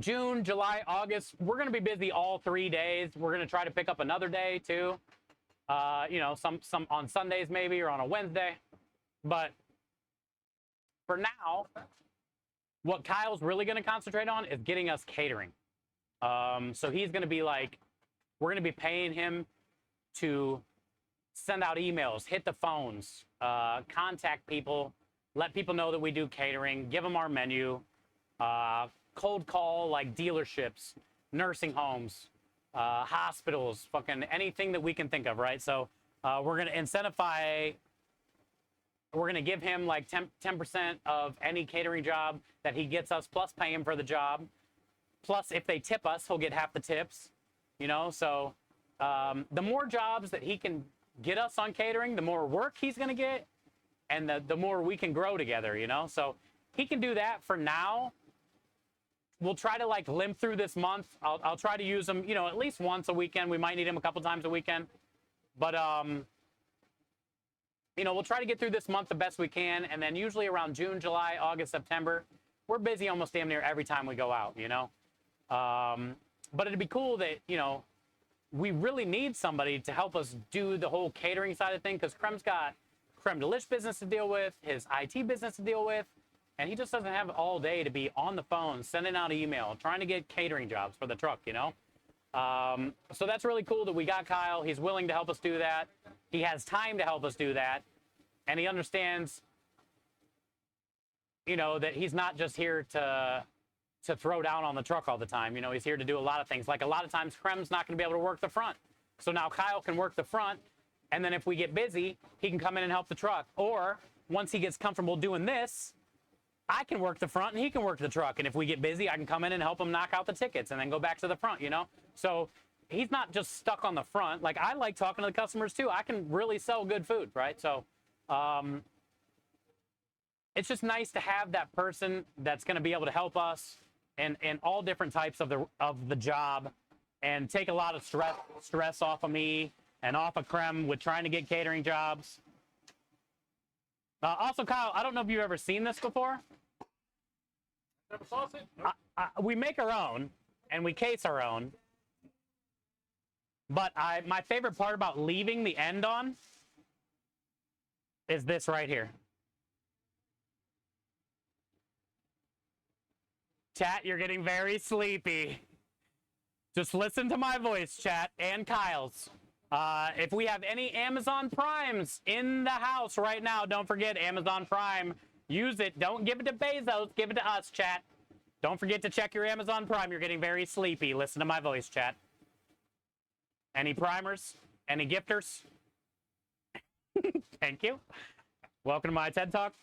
June, July, August, we're going to be busy all 3 days. We're going to try to pick up another day too. You know, some on Sundays maybe or on a Wednesday. But for now, what Kyle's really going to concentrate on is getting us catering. So he's going to be like, we're going to be paying him to send out emails, hit the phones, contact people, let people know that we do catering, give them our menu, cold call like dealerships, nursing homes, hospitals, fucking anything that we can think of, right? So we're going to incentivize, we're going to give him like 10% of any catering job that he gets us, plus pay him for the job. Plus, if they tip us, he'll get half the tips, you know? So the more jobs that he can get us on catering, the more work he's going to get, and the more we can grow together, you know? So he can do that for now. We'll try to like limp through this month. I'll try to use him, you know, at least once a weekend. We might need him a couple times a weekend. But, you know, we'll try to get through this month the best we can. And then usually around June, July, August, September, we're busy almost damn near every time we go out, you know? But it'd be cool that, you know, we really need somebody to help us do the whole catering side of things, because Krem's got Creme Delish business to deal with, his IT business to deal with, and he just doesn't have all day to be on the phone, sending out email, trying to get catering jobs for the truck, you know? So that's really cool that we got Kyle. He's willing to help us do that. He has time to help us do that. And he understands, you know, that he's not just here to throw down on the truck all the time. You know, he's here to do a lot of things. Like a lot of times, Krem's not going to be able to work the front. So now Kyle can work the front. And then if we get busy, he can come in and help the truck. Or once he gets comfortable doing this, I can work the front and he can work the truck. And if we get busy, I can come in and help him knock out the tickets and then go back to the front, you know? So he's not just stuck on the front. Like, I like talking to the customers too. I can really sell good food, right? So it's just nice to have that person that's going to be able to help us in all different types of the job and take a lot of stress off of me and off of Krem with trying to get catering jobs. Also, Kyle, I don't know if you've ever seen this before. Have a sausage? We make our own, and we case our own. But my favorite part about leaving the end on is this right here. Chat, you're getting very sleepy. Just listen to my voice, chat, and Kyle's. If we have any Amazon Primes in the house right now, don't forget Amazon Prime. Use it. Don't give it to Bezos. Give it to us, chat. Don't forget to check your Amazon Prime. You're getting very sleepy. Listen to my voice, chat. Any primers? Any gifters? Thank you. Welcome to my TED Talk.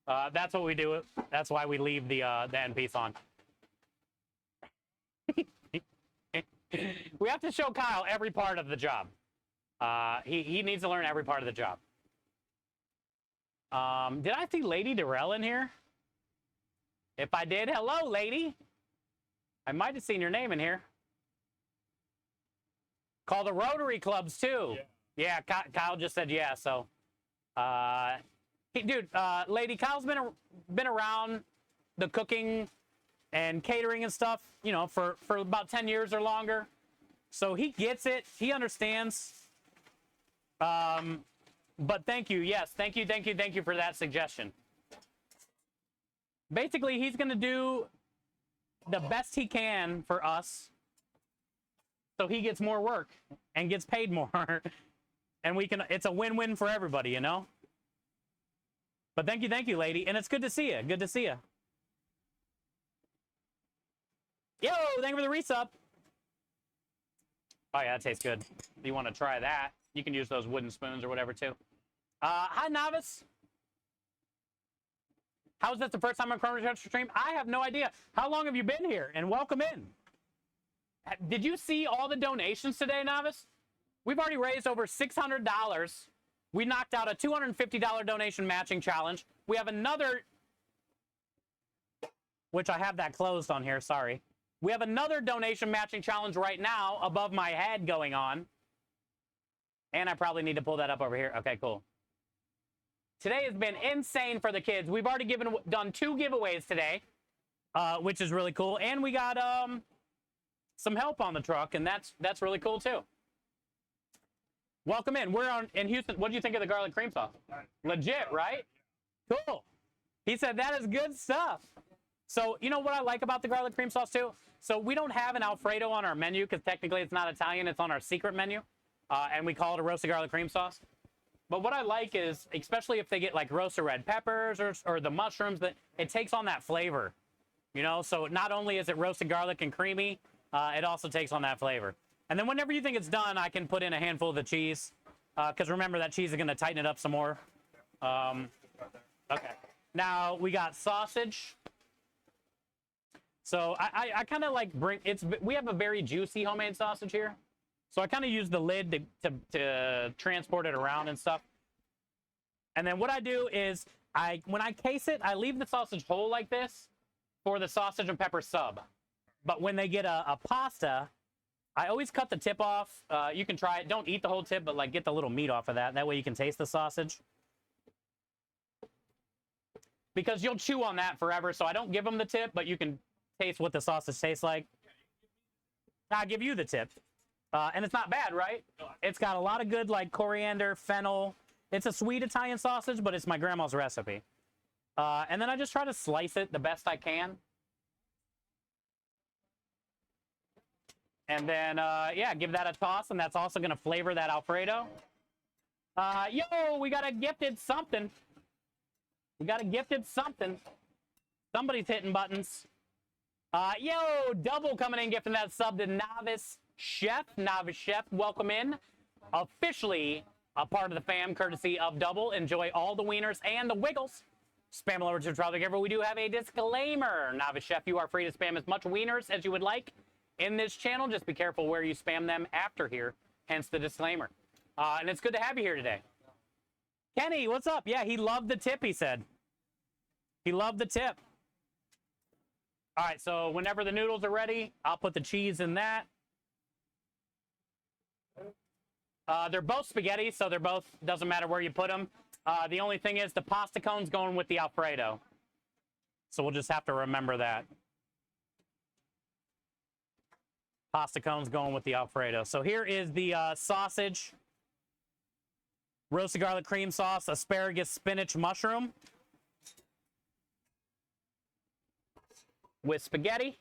That's what we do. That's why we leave the end piece on. We have to show Kyle every part of the job. He needs to learn every part of the job. Did I see Lady Darrell in here? If I did, hello, lady. I might have seen your name in here. Call the Rotary Clubs too. Yeah, Kyle just said yeah. So, lady, Kyle's been around the cooking and catering and stuff, you know, for about 10 years or longer. So he gets it. He understands. But thank you. Yes, thank you for that suggestion. Basically, he's going to do the best he can for us so he gets more work and gets paid more. And it's a win-win for everybody, you know? But thank you, lady. And it's good to see you. Good to see you. Yo, thank you for the resub. Oh, yeah, that tastes good. If you want to try that, you can use those wooden spoons or whatever, too. Hi, Novice. How is this the first time on Chrono Trigger stream? I have no idea. How long have you been here? And welcome in. Did you see all the donations today, Novice? We've already raised over $600. We knocked out a $250 donation matching challenge. We have another, which I have that closed on here, sorry. We have another donation matching challenge right now above my head going on. And I probably need to pull that up over here. Okay, cool. Today has been insane for the kids. We've already done 2 giveaways today, which is really cool. And we got some help on the truck, and that's really cool too. Welcome in. We're in Houston. What do you think of the garlic cream sauce? Legit, right? Cool. He said that is good stuff. So you know what I like about the garlic cream sauce too? So we don't have an Alfredo on our menu because technically it's not Italian. It's on our secret menu, and we call it a roasted garlic cream sauce. But what I like is, especially if they get like roasted red peppers or the mushrooms, that it takes on that flavor, you know? So not only is it roasted garlic and creamy, it also takes on that flavor. And then whenever you think it's done, I can put in a handful of the cheese, because remember that cheese is going to tighten it up some more. Okay. Now we got sausage. So I kind of like we have a very juicy homemade sausage here. So I kind of use the lid to transport it around and stuff. And then what I do is, when I case it, I leave the sausage whole like this for the sausage and pepper sub. But when they get a pasta, I always cut the tip off. You can try it. Don't eat the whole tip, but like get the little meat off of that. That way you can taste the sausage. Because you'll chew on that forever, so I don't give them the tip, but you can taste what the sausage tastes like. I'll give you the tip. And it's not bad, right? It's got a lot of good, like, coriander, fennel. It's a sweet Italian sausage, but it's my grandma's recipe. And then I just try to slice it the best I can. And then, yeah, give that a toss, and that's also going to flavor that Alfredo. Yo, we got a gifted something. We got a gifted something. Somebody's hitting buttons. Yo, Double coming in, gifting that sub to Novice Chef, welcome in. Officially a part of the fam, courtesy of Double. Enjoy all the wieners and the wiggles. Spam all over to Trial Together. We do have a disclaimer. Novice Chef, you are free to spam as much wieners as you would like in this channel. Just be careful where you spam them after here, hence the disclaimer. And it's good to have you here today. Kenny, what's up? Yeah, he loved the tip, he said. He loved the tip. All right, so whenever the noodles are ready, I'll put the cheese in that. They're both spaghetti, so they're both, doesn't matter where you put them. The only thing is the pasta cone's going with the Alfredo. So we'll just have to remember that. Pasta cone's going with the Alfredo. So here is the sausage, roasted garlic cream sauce, asparagus, spinach, mushroom with spaghetti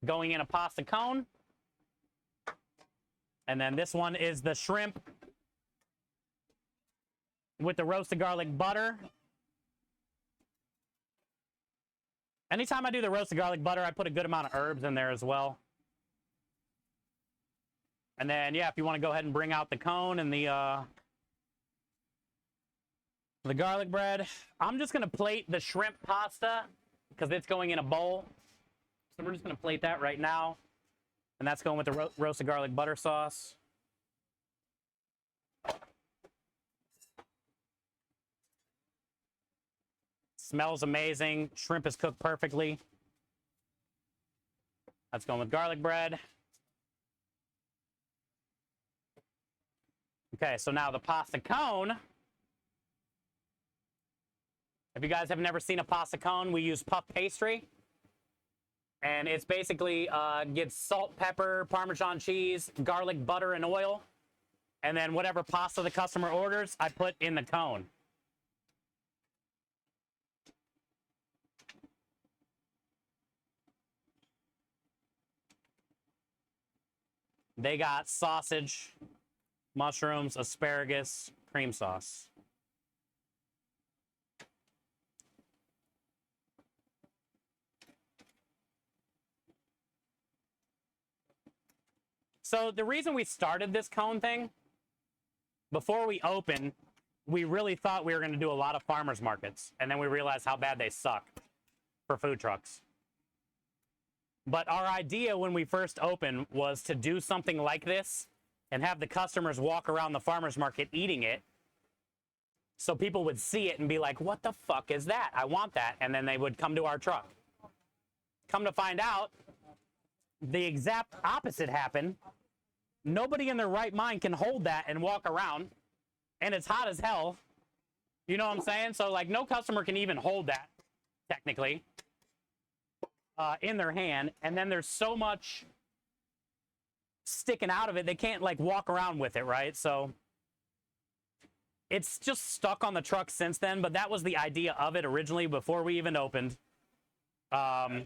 going in a pasta cone. And then this one is the shrimp with the roasted garlic butter. Anytime I do the roasted garlic butter, I put a good amount of herbs in there as well. And then, yeah, if you want to go ahead and bring out the cone and the garlic bread. I'm just going to plate the shrimp pasta because it's going in a bowl. So we're just going to plate that right now. And that's going with the roasted garlic butter sauce. Smells amazing. Shrimp is cooked perfectly. That's going with garlic bread. Okay, so now the pasta cone. If you guys have never seen a pasta cone, we use puff pastry. And it's basically gets salt, pepper, Parmesan cheese, garlic, butter, and oil. And then whatever pasta the customer orders, I put in the cone. They got sausage, mushrooms, asparagus, cream sauce. So the reason we started this cone thing, before we opened, we really thought we were going to do a lot of farmers markets. And then we realized how bad they suck for food trucks. But our idea when we first opened was to do something like this and have the customers walk around the farmers market eating it. So people would see it and be like, what the fuck is that? I want that. And then they would come to our truck. Come to find out, the exact opposite happened. Nobody in their right mind can hold that and walk around. And it's hot as hell. You know what I'm saying? So, like, no customer can even hold that, technically, in their hand. And then there's so much sticking out of it, they can't, like, walk around with it, right? So it's just stuck on the truck since then. But that was the idea of it originally before we even opened. Yeah,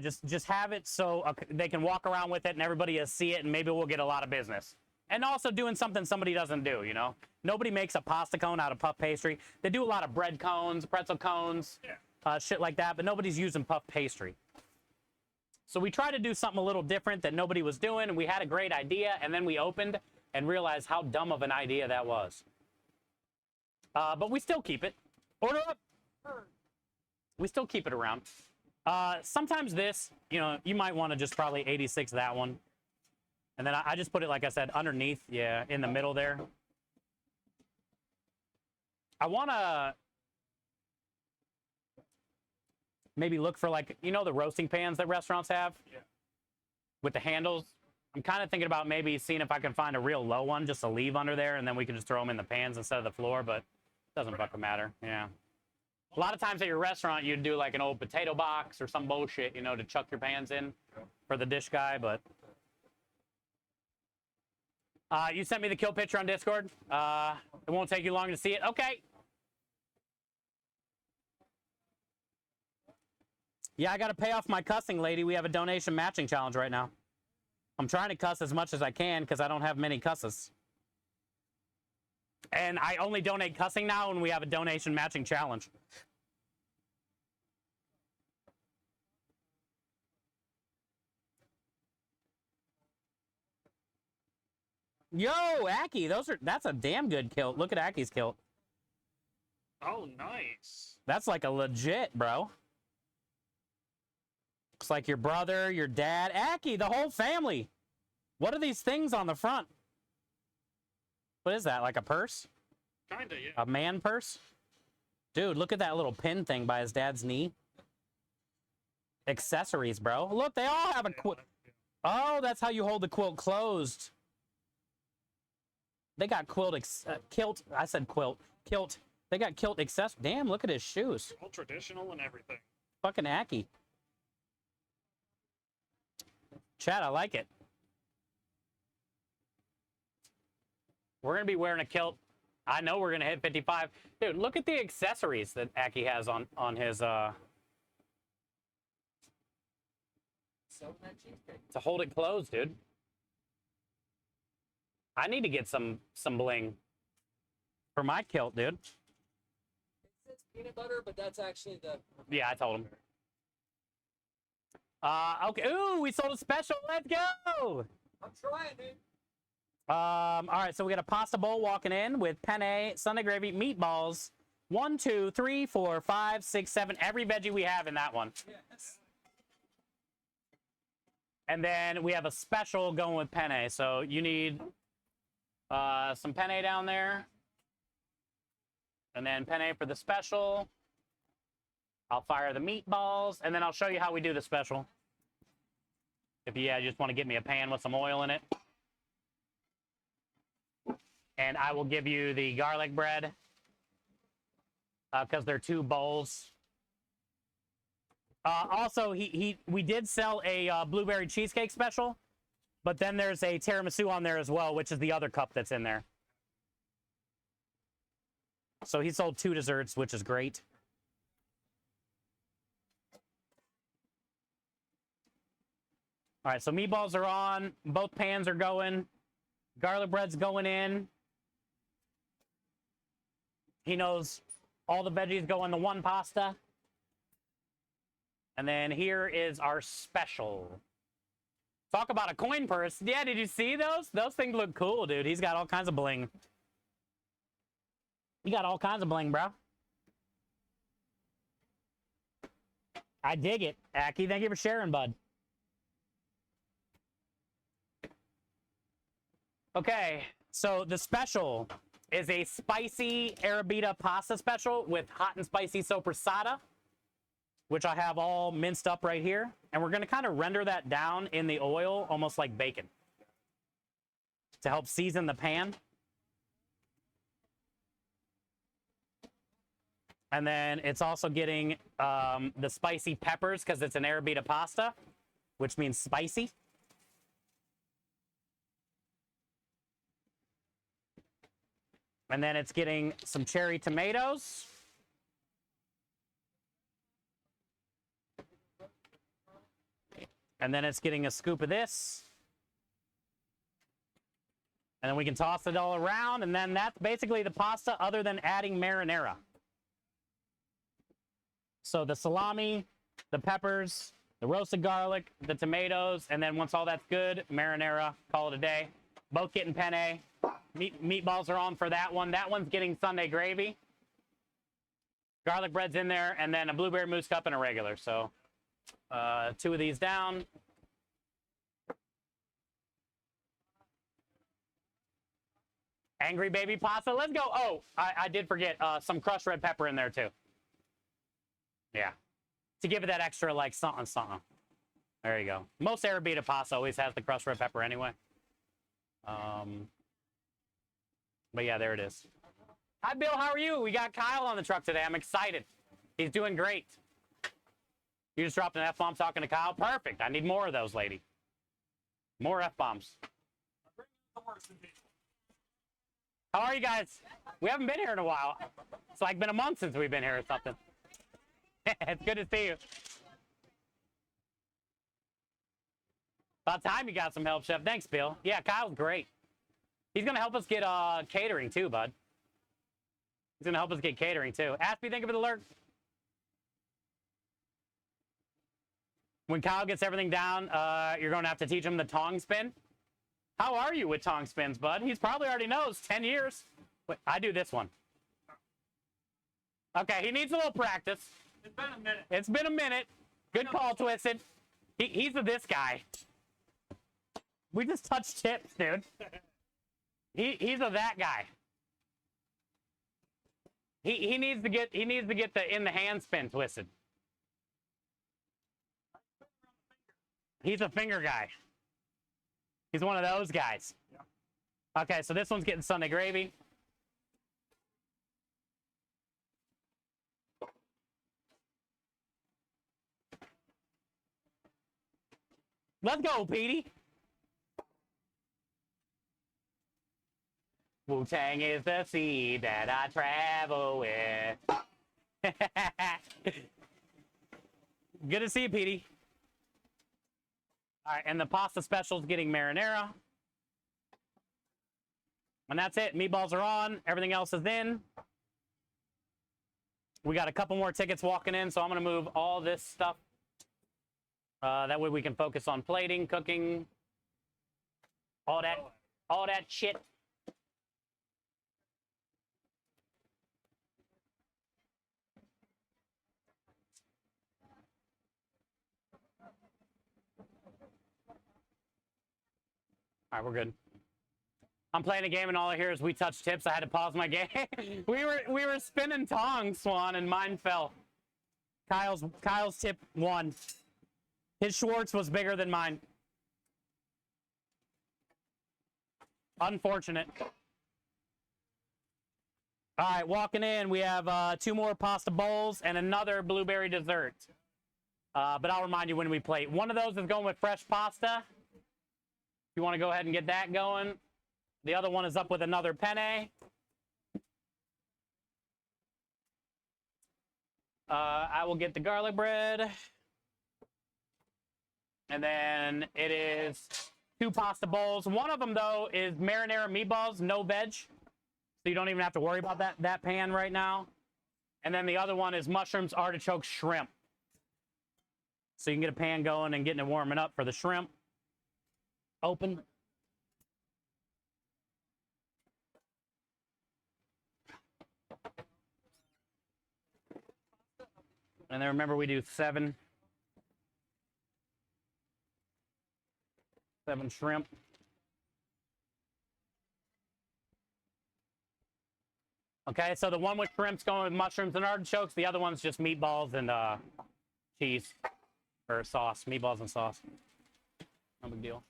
just have it so they can walk around with it and everybody will see it, and maybe we'll get a lot of business. And also doing something somebody doesn't do, you know? Nobody makes a pasta cone out of puff pastry. They do a lot of bread cones, pretzel cones, shit like that, but nobody's using puff pastry. So we tried to do something a little different that nobody was doing, and we had a great idea, and then we opened and realized how dumb of an idea that was. But we still keep it. Order up! We still keep it around. Sometimes this, you know, you might want to just probably 86 that one. And then I just put it, like I said, underneath, yeah, in the middle there. I want to maybe look for, like, you know, the roasting pans that restaurants have? Yeah. With the handles? I'm kind of thinking about maybe seeing if I can find a real low one just to leave under there, and then we can just throw them in the pans instead of the floor, but it doesn't fucking matter, yeah. A lot of times at your restaurant, you'd do like an old potato box or some bullshit, you know, to chuck your pans in for the dish guy, but... you sent me the kill picture on Discord. It won't take you long to see it. Okay. Yeah, I got to pay off my cussing, lady. We have a donation matching challenge right now. I'm trying to cuss as much as I can because I don't have many cusses. And I only donate cussing now when we have a donation matching challenge. Yo, Aki, that's a damn good kilt. Look at Aki's kilt. Oh, nice. That's like a legit, bro. Looks like your brother, your dad, Aki, the whole family. What are these things on the front? What is that, like a purse? Kinda, yeah. A man purse? Dude, look at that little pin thing by his dad's knee. Accessories, bro. Look, they all have a quilt. Oh, that's how you hold the quilt closed. They got kilt. I said quilt. Kilt. They got kilt accessories. Damn, look at his shoes. All traditional and everything. Fucking Aki. Chad, I like it. We're going to be wearing a kilt. I know we're going to hit 55. Dude, look at the accessories that Aki has on his, So that cheesecake. to hold it closed, dude. I need to get some bling for my kilt, dude. It says peanut butter, but that's actually the... Yeah, I told him. Okay. Ooh, we sold a special. Let's go. I'm trying, dude. All right, so we got a pasta bowl walking in with penne, Sunday gravy, meatballs. 1, 2, 3, 4, 5, 6, 7. Every veggie we have in that one. Yes. And then we have a special going with penne. So you need some penne down there. And then penne for the special. I'll fire the meatballs, and then I'll show you how we do the special. If you just want to get me a pan with some oil in it. And I will give you the garlic bread because they're 2 bowls. Also, we did sell a blueberry cheesecake special, but then there's a tiramisu on there as well, which is the other cup that's in there. So he sold 2 desserts, which is great. All right, so meatballs are on. Both pans are going. Garlic bread's going in. He knows all the veggies go in the one pasta. And then here is our special. Talk about a coin purse. Yeah, did you see those? Those things look cool, dude. He's got all kinds of bling. You got all kinds of bling, bro. I dig it. Aki, thank you for sharing, bud. Okay, so the special is a spicy arrabbiata pasta special with hot and spicy sopressata, which I have all minced up right here. And we're going to kind of render that down in the oil, almost like bacon, to help season the pan. And then it's also getting the spicy peppers because it's an arrabbiata pasta, which means spicy. And then it's getting some cherry tomatoes. And then it's getting a scoop of this. And then we can toss it all around. And then that's basically the pasta other than adding marinara. So the salami, the peppers, the roasted garlic, the tomatoes, and then once all that's good, marinara, call it a day. Both getting penne. Meatballs are on for that one. That one's getting Sunday gravy. Garlic bread's in there, and then a blueberry mousse cup and a regular. So 2 of these down. Angry baby pasta. Let's go. Oh, I did forget some crushed red pepper in there too. Yeah. To give it that extra like something. There you go. Most arrabbiata pasta always has the crushed red pepper anyway. But yeah, there it is. Hi, Bill. How are you? We got Kyle on the truck today. I'm excited. He's doing great. You just dropped an F-bomb talking to Kyle? Perfect. I need more of those, lady. More F-bombs. How are you guys? We haven't been here in a while. It's like been a month since we've been here or something. It's good to see you. About time you got some help, Chef. Thanks, Bill. Yeah, Kyle's great. He's going to help us get catering, too, bud. He's going to help us get catering, too. Aspie, think of it alert. When Kyle gets everything down, you're going to have to teach him the tong spin. How are you with tong spins, bud? He's probably already knows. 10 years. Wait, I do this one. Okay, he needs a little practice. It's been a minute. It's been a minute. Good call, Twisted. He's a this guy. We just touched tips, dude. He's a that guy. He needs to get the in the hand spin twisted. He's a finger guy. He's one of those guys. Yeah. Okay, so this one's getting Sunday gravy. Let's go, Petey. Wu-Tang is the seed that I travel with. Good to see you, Petey. All right, and the pasta special is getting marinara. And that's it. Meatballs are on. Everything else is in. We got a couple more tickets walking in, so I'm going to move all this stuff. That way we can focus on plating, cooking, all that shit. All right, we're good. I'm playing a game and all I hear is we touch tips. I had to pause my game. we were spinning tongs, Swan, and mine fell. Kyle's tip won. His Schwartz was bigger than mine. Unfortunate. All right, walking in, we have 2 more pasta bowls and another blueberry dessert. But I'll remind you when we plate. One of those is going with fresh pasta. If you want to go ahead and get that going. The other one is up with another penne. I will get the garlic bread. And then it is 2 pasta bowls. One of them, though, is marinara meatballs, no veg. So you don't even have to worry about that pan right now. And then the other one is mushrooms, artichoke, shrimp. So you can get a pan going and getting it warming up for the shrimp. Open. And then remember, we do 7 shrimp. Okay, so the one with shrimp's going with mushrooms and artichokes. The other one's just meatballs and cheese or sauce. Meatballs and sauce. No big deal.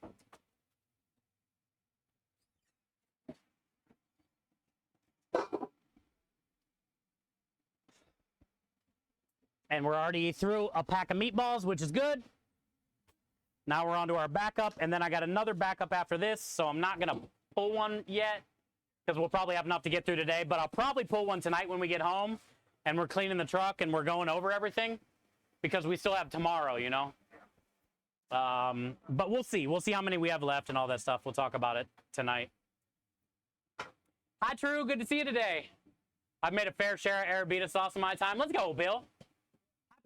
And we're already through a pack of meatballs, which is good. Now we're on to our backup, and then I got another backup after this, so I'm not going to pull one yet because we'll probably have enough to get through today, but I'll probably pull one tonight when we get home and we're cleaning the truck and we're going over everything because we still have tomorrow, you know. But we'll see. We'll see how many we have left and all that stuff. We'll talk about it tonight. Hi, True. Good to see you today. I've made a fair share of Arabita sauce in my time. Let's go, Bill.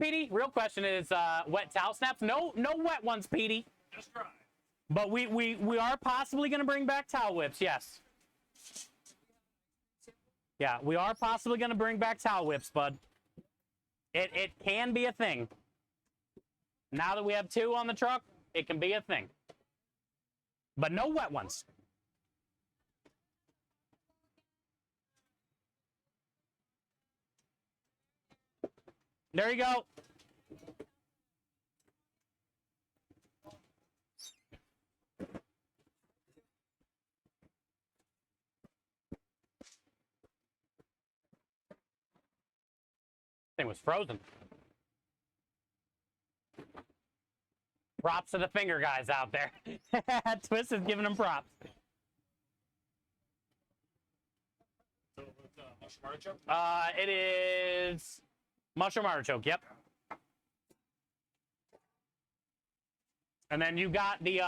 Petey, real question is wet towel snaps. No wet ones, Petey. Just try. But we are possibly going to bring back towel whips, yes. Yeah, we are possibly going to bring back towel whips, bud. It can be a thing. Now that we have 2 on the truck, it can be a thing. But no wet ones. There you go. Thing was frozen. Props to the finger guys out there. Twist is giving them props. So with mushroom artichoke? It is mushroom artichoke, yep. And then you got the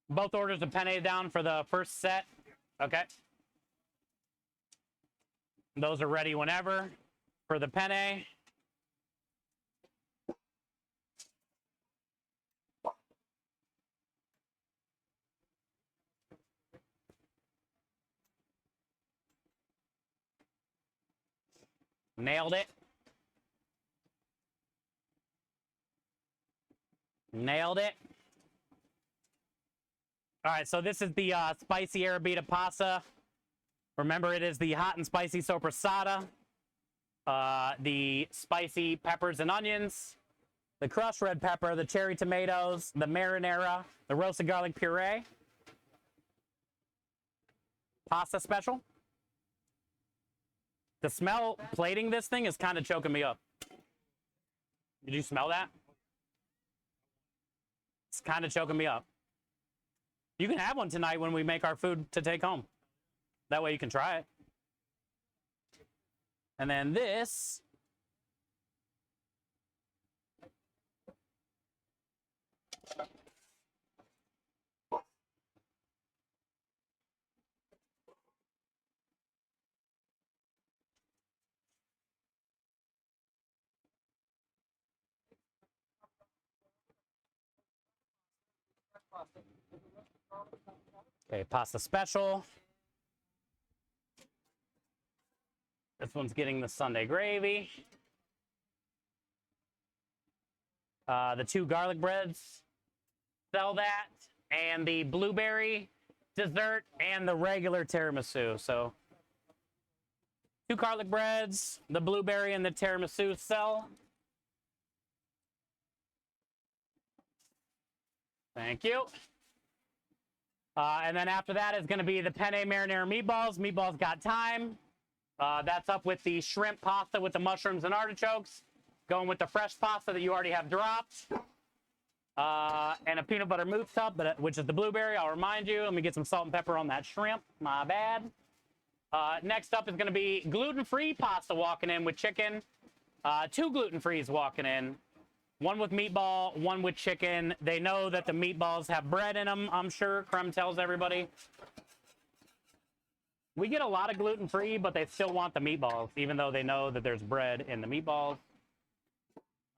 both orders of penne down for the first set. Okay. Those are ready whenever for the penne. Nailed it. Nailed it. All right, so this is the spicy Arabita pasta. Remember, it is the hot and spicy sopressata, the spicy peppers and onions, the crushed red pepper, the cherry tomatoes, the marinara, the roasted garlic puree. Pasta special. The smell plating this thing is kind of choking me up. Did you smell that? It's kind of choking me up. You can have one tonight when we make our food to take home. That way you can try it. And then this. Okay, pasta special. This one's getting the Sunday gravy. The 2 garlic breads, sell that. and the blueberry dessert and the regular tiramisu. So 2 garlic breads, the blueberry and the tiramisu sell. Thank you. And then after that is going to be the penne marinara meatballs. Meatballs got time. That's up with the shrimp pasta with the mushrooms and artichokes. Going with the fresh pasta that you already have dropped. And a peanut butter mousse tub, which is the blueberry. I'll remind you. Let me get some salt and pepper on that shrimp. My bad. Next up is going to be gluten-free pasta walking in with chicken. 2 gluten-frees walking in. 1 with meatball, 1 with chicken. They know that the meatballs have bread in them, I'm sure. Crumb tells everybody. We get a lot of gluten-free, but they still want the meatballs, even though they know that there's bread in the meatballs.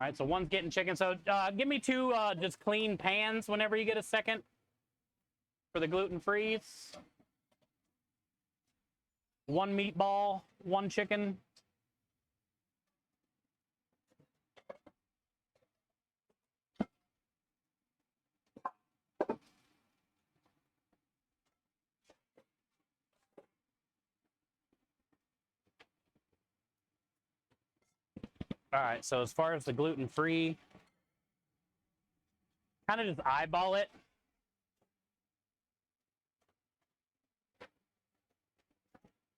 All right, so 1's getting chicken. So give me 2 just clean pans whenever you get a second for the gluten-frees. 1 meatball, 1 chicken. All right, so as far as the gluten-free, kind of just eyeball it.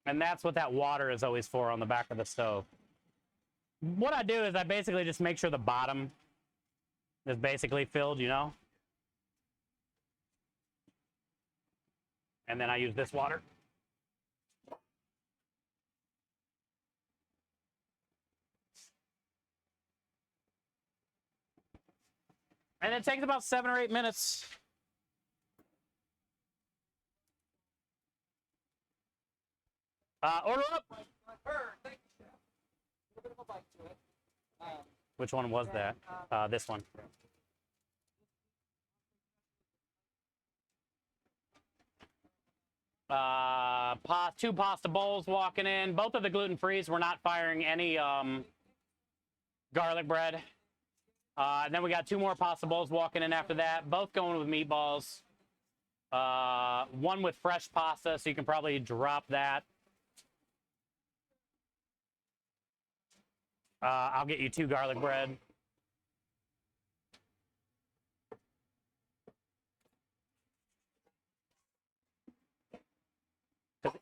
And that's what that water is always for on the back of the stove. What I do is I basically just make sure the bottom is basically filled, you know? And then I use this water. And it takes about 7 or 8 minutes. Order up. Thank you, Chef. A little bit of a bite to it. Which one was that? This one. Two pasta bowls walking in. Both of the gluten-frees. We're not firing any garlic bread. And then we got 2 more pasta bowls walking in after that. Both going with meatballs. 1 with fresh pasta, so you can probably drop that. I'll get you 2 garlic bread.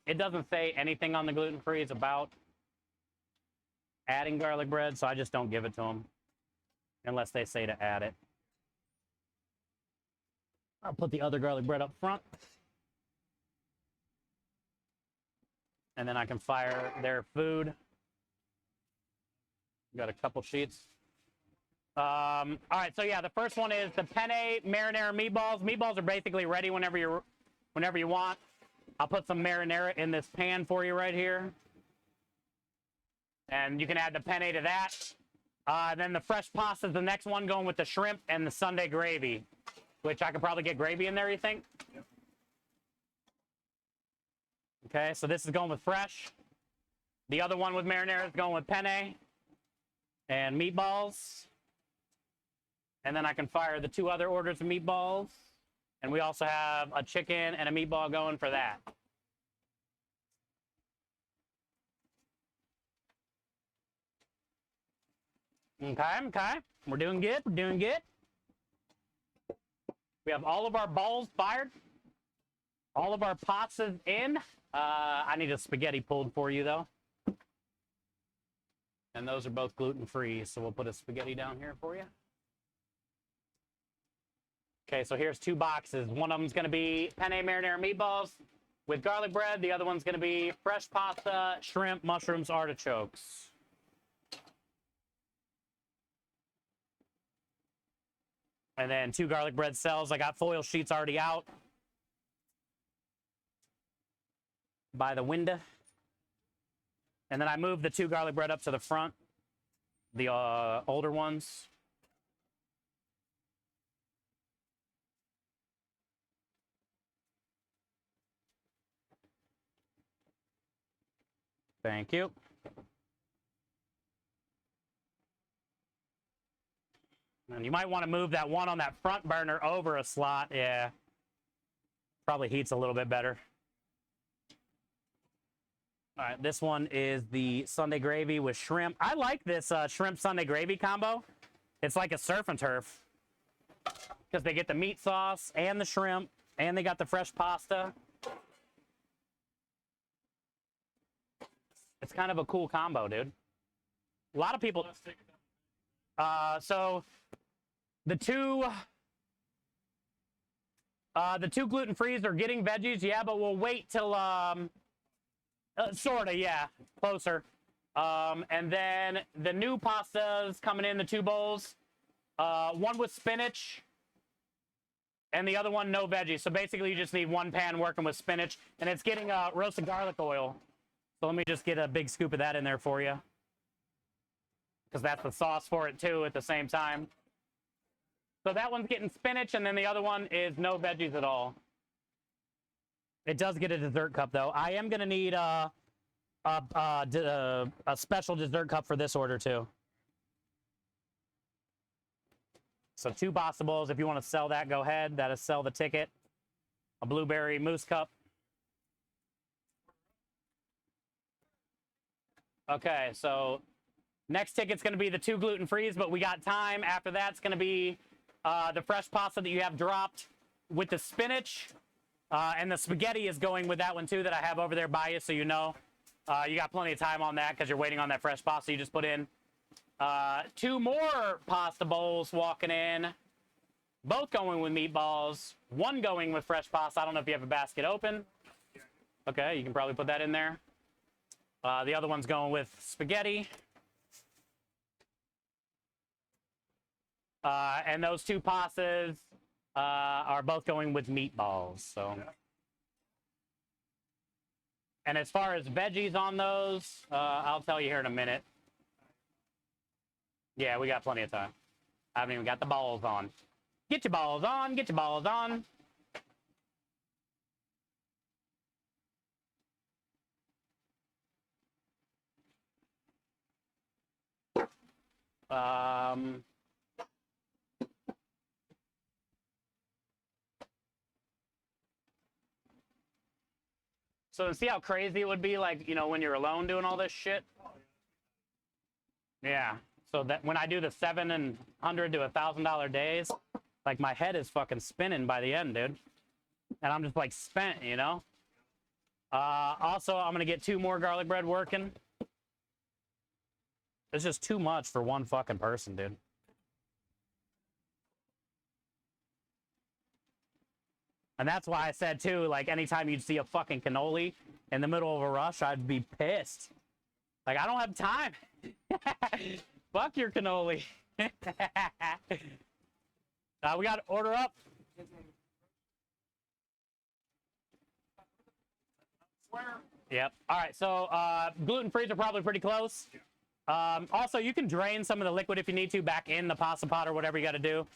It doesn't say anything on the gluten-frees about adding garlic bread, so I just don't give it to them unless they say to add it. I'll put the other garlic bread up front. And then I can fire their food. Got a couple sheets. All right, so yeah, the first one is the penne marinara meatballs. Meatballs are basically ready whenever you want. I'll put some marinara in this pan for you right here. And you can add the penne to that. Then the fresh pasta is the next one, going with the shrimp and the Sunday gravy, which I could probably get gravy in there, you think? Yep. Okay, so this is going with fresh. The other one with marinara is going with penne and meatballs. And then I can fire the 2 other orders of meatballs. And we also have a chicken and a meatball going for that. Okay. We're doing good. We have all of our balls fired. All of our pastas in. I need a spaghetti pulled for you, though. And those are both gluten-free, so we'll put a spaghetti down here for you. Okay, so here's 2 boxes. One of them's going to be penne marinara meatballs with garlic bread. The other one's going to be fresh pasta, shrimp, mushrooms, artichokes. And then 2 garlic bread cells. I got foil sheets already out by the window. And then I moved the 2 garlic bread up to the front, the older ones. Thank you. And you might want to move that one on that front burner over a slot. Yeah. Probably heats a little bit better. All right, this one is the Sunday gravy with shrimp. I like this shrimp Sunday gravy combo. It's like a surf and turf because they get the meat sauce and the shrimp, and they got the fresh pasta. It's kind of a cool combo, dude. A lot of people. So the two gluten-frees are getting veggies, yeah, but we'll wait till sorta, yeah, closer. And then the new pastas coming in, the 2 bowls. One with spinach, and the other one no veggies. So basically, you just need 1 pan working with spinach, and it's getting roasted garlic oil. So let me just get a big scoop of that in there for you, because that's the sauce for it too at the same time. So that one's getting spinach, and then the other one is no veggies at all. It does get a dessert cup though. I am gonna need a special dessert cup for this order too. So 2 pasta bowls. If you want to sell that, go ahead. That is sell the ticket. A blueberry mousse cup. Okay, so next ticket's going to be the 2 gluten-frees, but we got time. After that's going to be the fresh pasta that you have dropped with the spinach. And the spaghetti is going with that one too that I have over there by you, so you know. You got plenty of time on that because you're waiting on that fresh pasta you just put in. 2 more pasta bowls walking in. Both going with meatballs. 1 going with fresh pasta. I don't know if you have a basket open. Okay, you can probably put that in there. The other one's going with spaghetti. And those 2 pastas are both going with meatballs. So, and as far as veggies on those, I'll tell you here in a minute. Yeah, we got plenty of time. I haven't even got the balls on. Get your balls on. Get your balls on. So see how crazy it would be, like, you know, when you're alone doing all this shit? Yeah. So that when I do the $700 to $1,000 days, like, my head is fucking spinning by the end, dude. And I'm just like spent, you know? Also, I'm gonna get 2 more garlic bread working. It's just too much for 1 fucking person, dude. And that's why I said too, like, anytime you'd see a fucking cannoli in the middle of a rush, I'd be pissed. Like, I don't have time. Fuck your cannoli. We got to order up. Yep. All right. So gluten-frees are probably pretty close. Also, you can drain some of the liquid if you need to back in the pasta pot or whatever you got to do.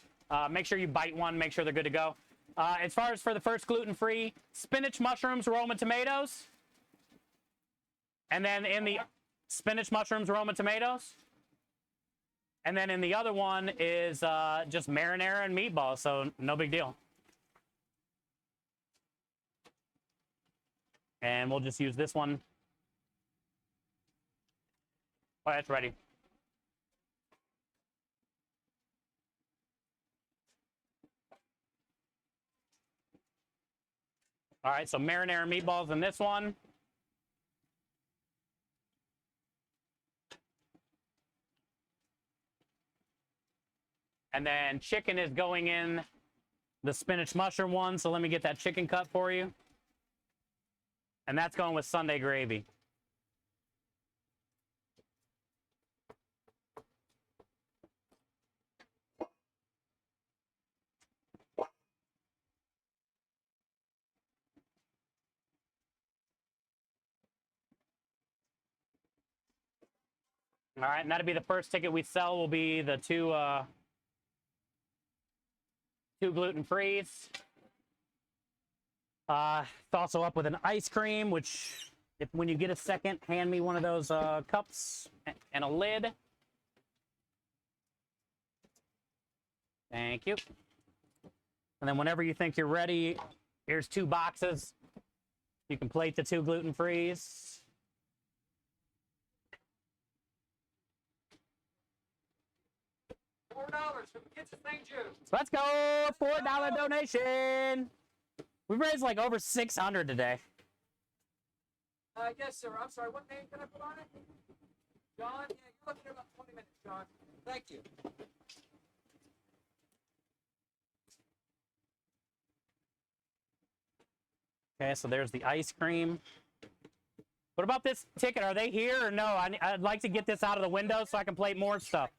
Make sure you bite one. Make sure they're good to go. As far as for the first gluten-free, spinach, mushrooms, Roma tomatoes. And then in the spinach, mushrooms, Roma tomatoes. And then in the other one is just marinara and meatballs, so no big deal. And we'll just use this one. Oh, that's ready. All right, so marinara meatballs in this one. And then chicken is going in the spinach mushroom one, so let me get that chicken cut for you. And that's going with Sunday gravy. All right, and that'll be the first ticket we sell. Will be the two gluten-frees. It's also up with an ice cream, which, when you get a second, hand me one of those cups and a lid. Thank you. And then whenever you think you're ready, Here's 2 boxes. You can plate the 2 gluten-frees. $4 for the kids at St. Jude. So let's go. $4 donation. We've raised like over 600 today. Yes, sir. I'm sorry. What name can I put on it? John? Yeah, you're looking at about 20 minutes, John. Thank you. Okay, so there's the ice cream. What about this ticket? Are they here or no? I'd like to get this out of the window so I can plate more stuff.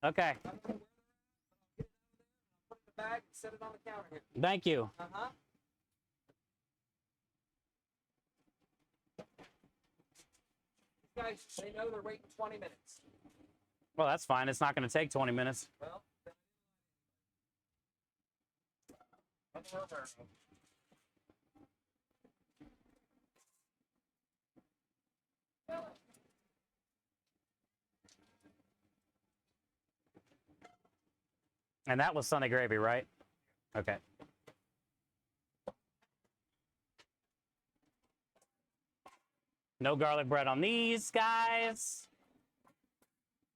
Okay. I don't know where they're at. I'll put it in the bag and set it on the counter here. Thank you. Uh-huh. These guys, they know they're waiting 20 minutes. Well, that's fine. It's not going to take 20 minutes. Well, And that was Sunday gravy, right? Okay. No garlic bread on these guys.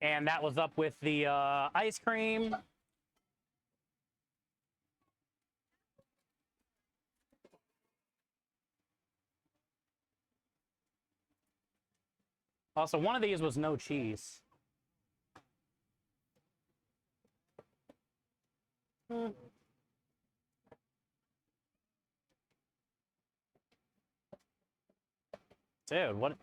And that was up with the ice cream. Also, one of these was no cheese. Dude, what?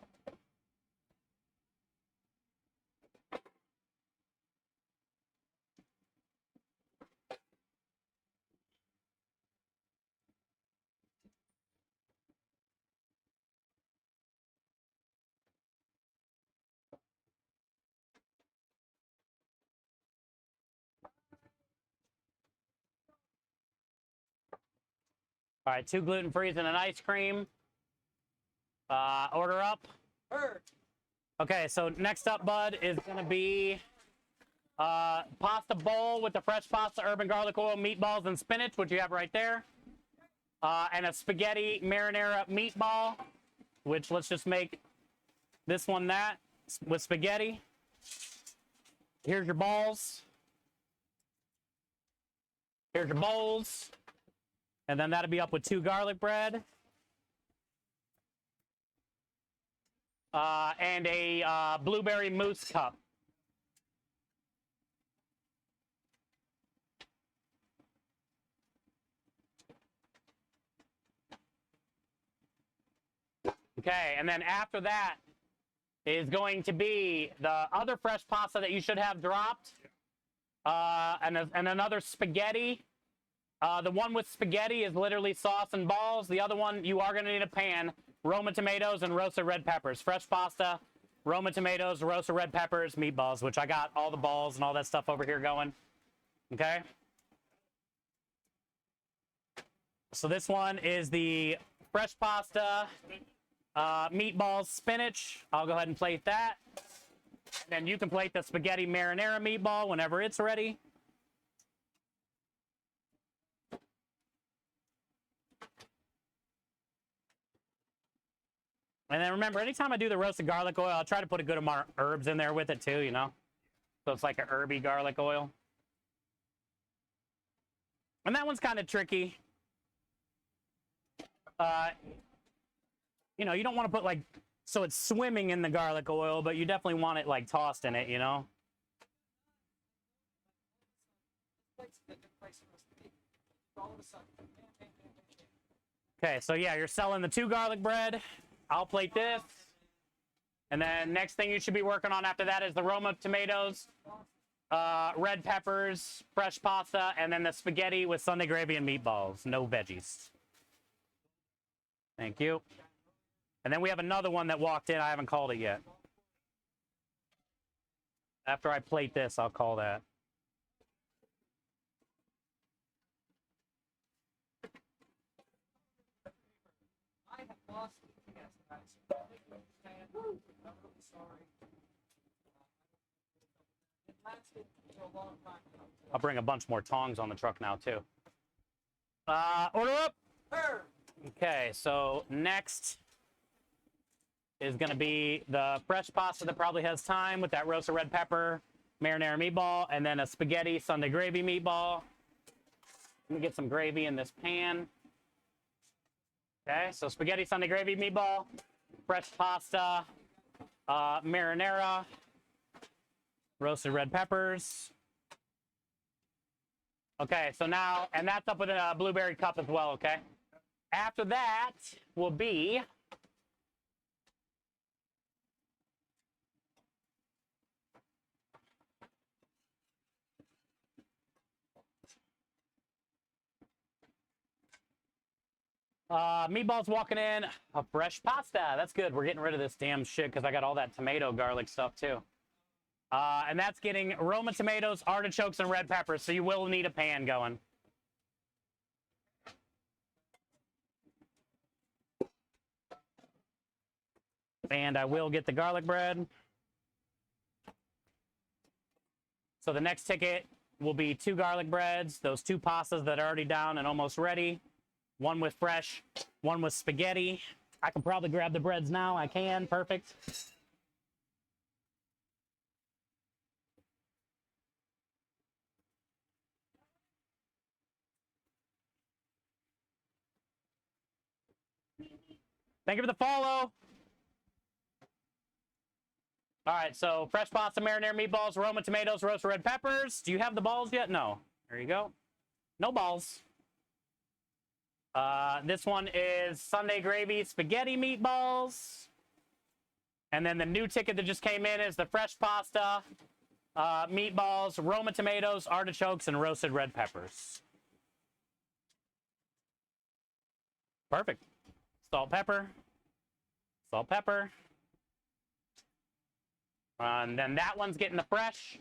All right, 2 gluten-frees and an ice cream. Order up. heard. Okay, so next up, bud, is gonna be pasta bowl with the fresh pasta, urban garlic oil, meatballs, and spinach, which you have right there. And a spaghetti marinara meatball, which let's just make this one that with spaghetti. Here's your balls. Here's your bowls. And then that'll be up with 2 garlic bread. And a blueberry mousse cup. Okay, and then after that is going to be the other fresh pasta that you should have dropped, and another spaghetti. The one with spaghetti is literally sauce and balls. The other one, you are going to need a pan, Roma tomatoes, and roasted red peppers. Fresh pasta, Roma tomatoes, roasted red peppers, meatballs, which I got all the balls and all that stuff over here going. Okay? So this one is the fresh pasta, meatballs, spinach. I'll go ahead and plate that. And then you can plate the spaghetti marinara meatball whenever it's ready. And then remember, anytime I do the roasted garlic oil, I'll try to put a good amount of herbs in there with it too, you know? So it's like a herby garlic oil. And that one's kind of tricky. You know, you don't want to put like, so it's swimming in the garlic oil, but you definitely want it like tossed in it, you know? Okay, so yeah, you're selling the 2 garlic bread. I'll plate this. And then next thing you should be working on after that is the Roma tomatoes, red peppers, fresh pasta, and then the spaghetti with Sunday gravy and meatballs. No veggies. Thank you. And then we have another one that walked in. I haven't called it yet. After I plate this, I'll call that. I have lost it. Yes, guys. I'm really sorry. It lasted for a long time. I'll bring a bunch more tongs on the truck now, too. Order up. Her. Okay, so next is going to be the fresh pasta that probably has time with that roasted red pepper, marinara meatball, and then a spaghetti Sunday gravy meatball. Let me get some gravy in this pan. Okay, so spaghetti Sunday gravy meatball, fresh pasta, marinara, roasted red peppers. Okay, so now, and that's up with a blueberry cup as well, okay? After that will be meatballs walking in, a fresh pasta. That's good. We're getting rid of this damn shit because I got all that tomato garlic stuff too. And that's getting Roma tomatoes, artichokes, and red peppers, so you will need a pan going. And I will get the garlic bread. So the next ticket will be 2 garlic breads, those 2 pastas that are already down and almost ready. One with fresh, one with spaghetti. I can probably grab the breads now. I can. Perfect. Thank you for the follow. All right, so fresh pasta, marinara meatballs, Roma tomatoes, roasted red peppers. Do you have the balls yet? No. There you go. No balls. This one is Sunday gravy, spaghetti meatballs. And then the new ticket that just came in is the fresh pasta, meatballs, Roma tomatoes, artichokes, and roasted red peppers. Perfect. Salt, pepper. Salt, pepper. And then that one's getting the fresh.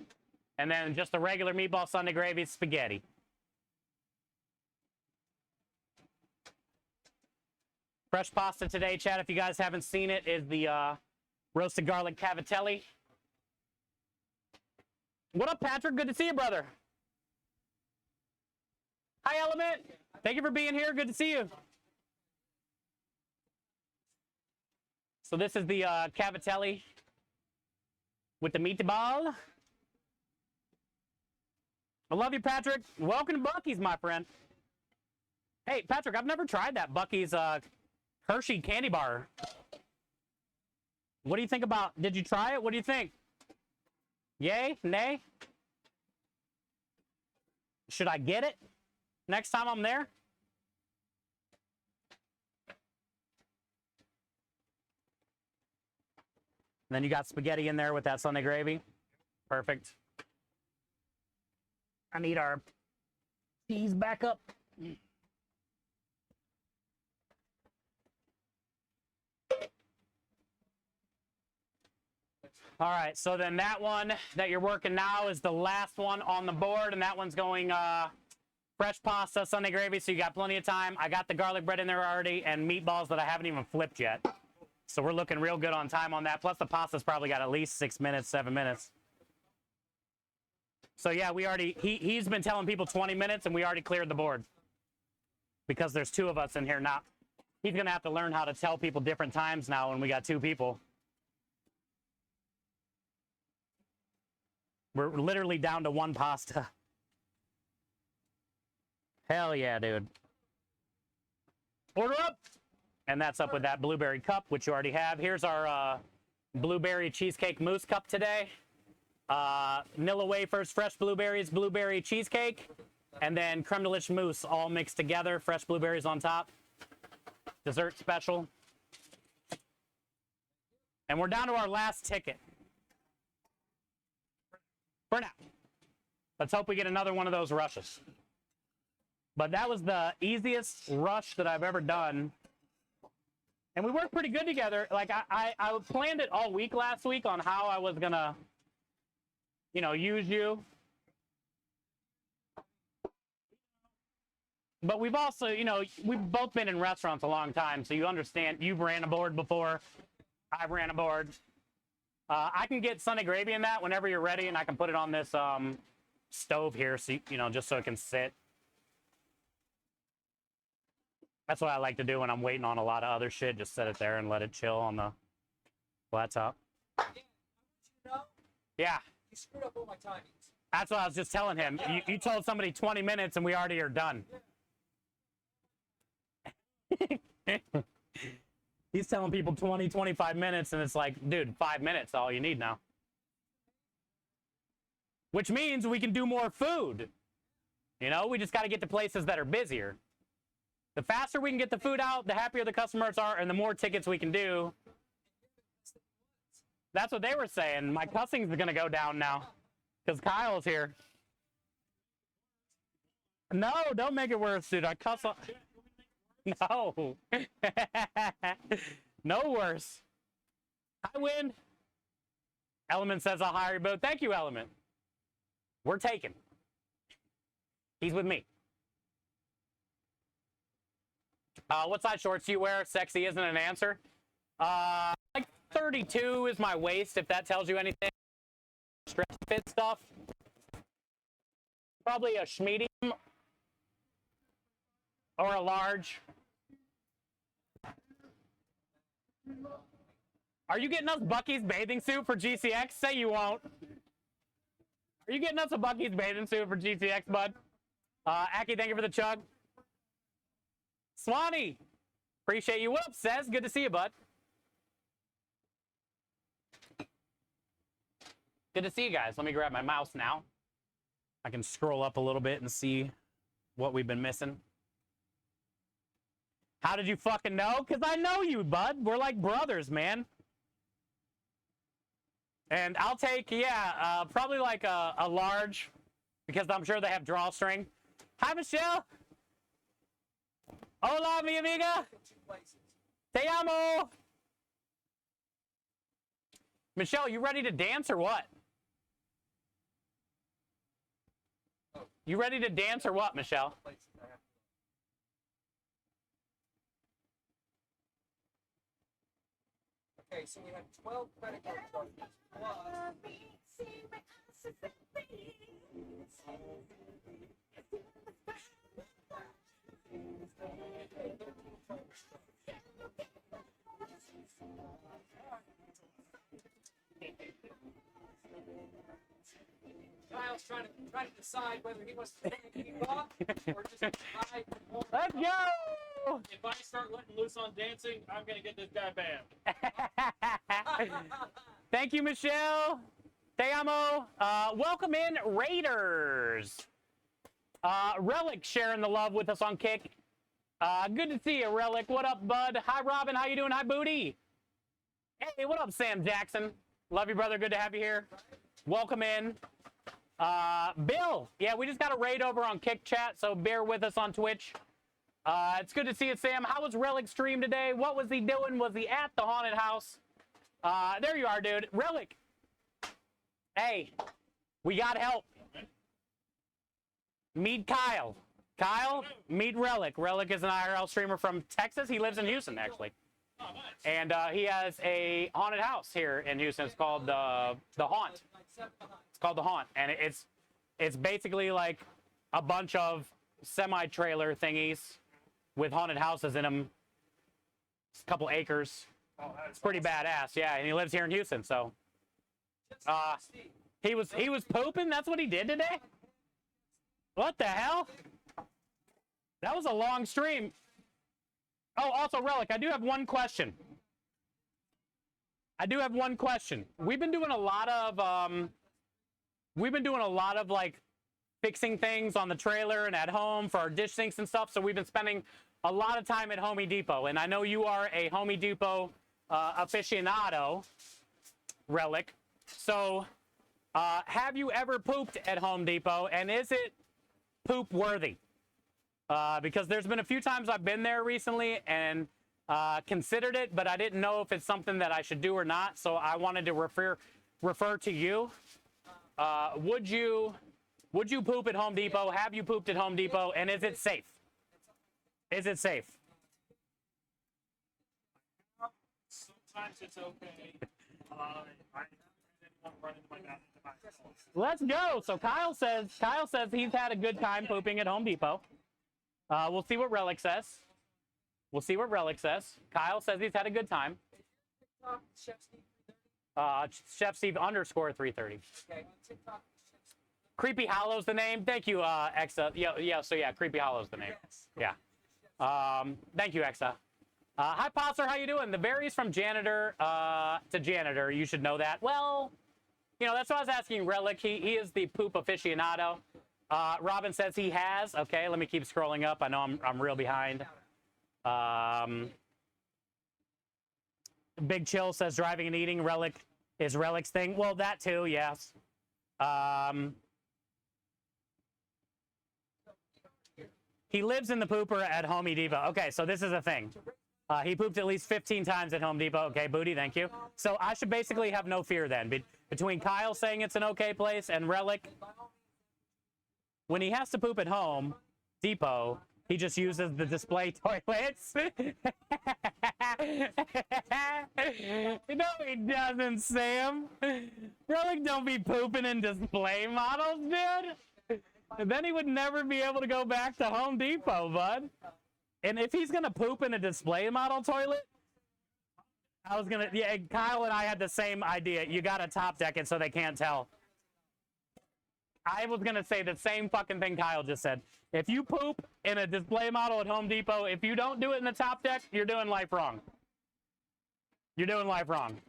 And then just the regular meatball Sunday gravy spaghetti. Fresh pasta today, Chad, if you guys haven't seen it, is the roasted garlic cavatelli. What up, Patrick? Good to see you, brother. Hi, Element. Thank you for being here. Good to see you. So this is the cavatelli with the meatball. I love you, Patrick. Welcome to Buc-ee's, my friend. Hey, Patrick, I've never tried that Buc-ee's Hershey candy bar. What do you think about? Did you try it? What do you think? Yay? Nay? Should I get it next time I'm there? And then you got spaghetti in there with that Sunday gravy. Perfect. I need our cheese back up. All right, so then that one that you're working now is the last one on the board, and that one's going fresh pasta, Sunday gravy, so you got plenty of time. I got the garlic bread in there already and meatballs that I haven't even flipped yet. So we're looking real good on time on that. Plus the pasta's probably got at least 6 minutes, 7 minutes. So yeah, we already, he's been telling people 20 minutes and we already cleared the board. Because there's 2 of us in here now. He's gonna have to learn how to tell people different times now when we got 2 people. We're literally down to 1 pasta. Hell yeah, dude. Order up! And that's up with that blueberry cup, which you already have. Here's our blueberry cheesecake mousse cup today. Nilla wafers, fresh blueberries, blueberry cheesecake, and then creme de liche mousse all mixed together. Fresh blueberries on top. Dessert special. And we're down to our last ticket. For now. Let's hope we get another one of those rushes. But that was the easiest rush that I've ever done. And we worked pretty good together. Like, I planned it all week last week on how I was going to, you know, use you. But we've also, you know, we've both been in restaurants a long time, so you understand. You've ran a board before. I've ran a board. I can get Sunday gravy in that whenever you're ready, and I can put it on this stove here, so you know, just so it can sit. That's what I like to do when I'm waiting on a lot of other shit. Just set it there and let it chill on the laptop. Yeah, I want you to know, Yeah, you screwed up all my timings. that's what I was just telling him. You told somebody 20 minutes and we already are done. He's telling people 20, 25 minutes, and it's like, dude, 5 minutes, all you need now. Which means we can do more food. You know, we just got to get to places that are busier. The faster we can get the food out, the happier the customers are, and the more tickets we can do. That's what they were saying. My cussing's going to go down now because Kyle's here. No, don't make it worse, dude. I cuss. No. No worse. I win. Element says I'll hire you both. Thank you, Element. We're taken. He's with me. What size shorts do you wear? Sexy isn't an answer. Like 32 is my waist, if that tells you anything. Stretch fit stuff. Probably a medium or a large. Are you getting us Bucky's bathing suit for GCX? Say you won't. Are you getting us a Bucky's bathing suit for GCX, bud? Aki, thank you for the chug. Swanee, appreciate you. What up, Says? Good to see you, bud. Good to see you guys. Let me grab my mouse now. I can scroll up a little bit and see what we've been missing. How did you fucking know? Because I know you, bud. We're like brothers, man. And I'll take, yeah, probably like a large, because I'm sure they have drawstring. Hi, Michelle. Hola, mi amiga. Te amo. Michelle, you ready to dance or what? You ready to dance or what, Michelle? Okay, so we have 12 credit card charges plus Kyle's trying to decide whether he wants to keep up or just buy more. Let's go! If I start letting loose on dancing, I'm gonna get this guy banned. Thank you, Michelle. Te amo. Welcome in, Raiders. Relic sharing the love with us on Kick. Good to see you, Relic. What up, bud? Hi, Robin. How you doing? Hi, Booty. Hey, what up, Sam Jackson? Love you, brother. Good to have you here. Welcome in. Bill. Yeah, we just got a raid over on Kick Chat, so bear with us on Twitch. It's good to see you, Sam. How was Relic stream today? What was he doing? Was he at the haunted house? There you are, dude. Relic. Hey, we got help. Meet Kyle. Kyle, meet Relic. Relic is an IRL streamer from Texas. He lives in Houston, actually. Oh, nice. And he has a haunted house here in Houston. It's called the Haunt. It's called the Haunt, and it's basically like a bunch of semi-trailer thingies with haunted houses in them. It's a couple acres. Oh, It's pretty badass, yeah. And he lives here in Houston, so he was pooping. That's what he did today. What the hell? That was a long stream. Oh, also, Relic, I do have one question. We've been doing a lot of like fixing things on the trailer and at home for our dish sinks and stuff. So we've been spending a lot of time at Home Depot, and I know you are a Home Depot aficionado, Relic. So, have you ever pooped at Home Depot, and is it poop worthy? Because there's been a few times I've been there recently and considered it, but I didn't know if it's something that I should do or not. So I wanted to refer to you. Would you poop at Home Depot? Have you pooped at Home Depot? And is it safe? Is it safe? Sometimes it's okay. I haven't had anyone run into my bathroom. Let's go. So Kyle says he's had a good time pooping at Home Depot. We'll see what Relic says. We'll see what Relic says. Kyle says he's had a good time. TikTok, Chef Steve 330. Chef Steve _330. Okay, on TikTok, Chef Steve. Creepy Hollow's the name. Thank you, Exa. So Creepy Hollow's the name. Yes. Yeah. Thank you, Exa. Hi, Posser. How you doing? The varies from janitor to janitor. You should know that. Well, that's why I was asking Relic. He is the poop aficionado. Robin says he has. Okay, let me keep scrolling up. I know I'm real behind. Big Chill says driving and eating. Relic is Relic's thing. Well, that too, yes. He lives in the pooper at Home Depot. Okay, so this is a thing. He pooped at least 15 times at Home Depot. Okay, Booty, thank you. So I should basically have no fear then. Between Kyle saying it's an okay place and Relic, when he has to poop at Home Depot, he just uses the display toilets. No, he doesn't, Sam. Relic don't be pooping in display models, dude. And then he would never be able to go back to Home Depot, bud. And if he's gonna poop in a display model toilet, Kyle and I had the same idea. You gotta top deck it so they can't tell. I was gonna say the same fucking thing Kyle just said. If you poop in a display model at Home Depot, if you don't do it in the top deck, you're doing life wrong. You're doing life wrong.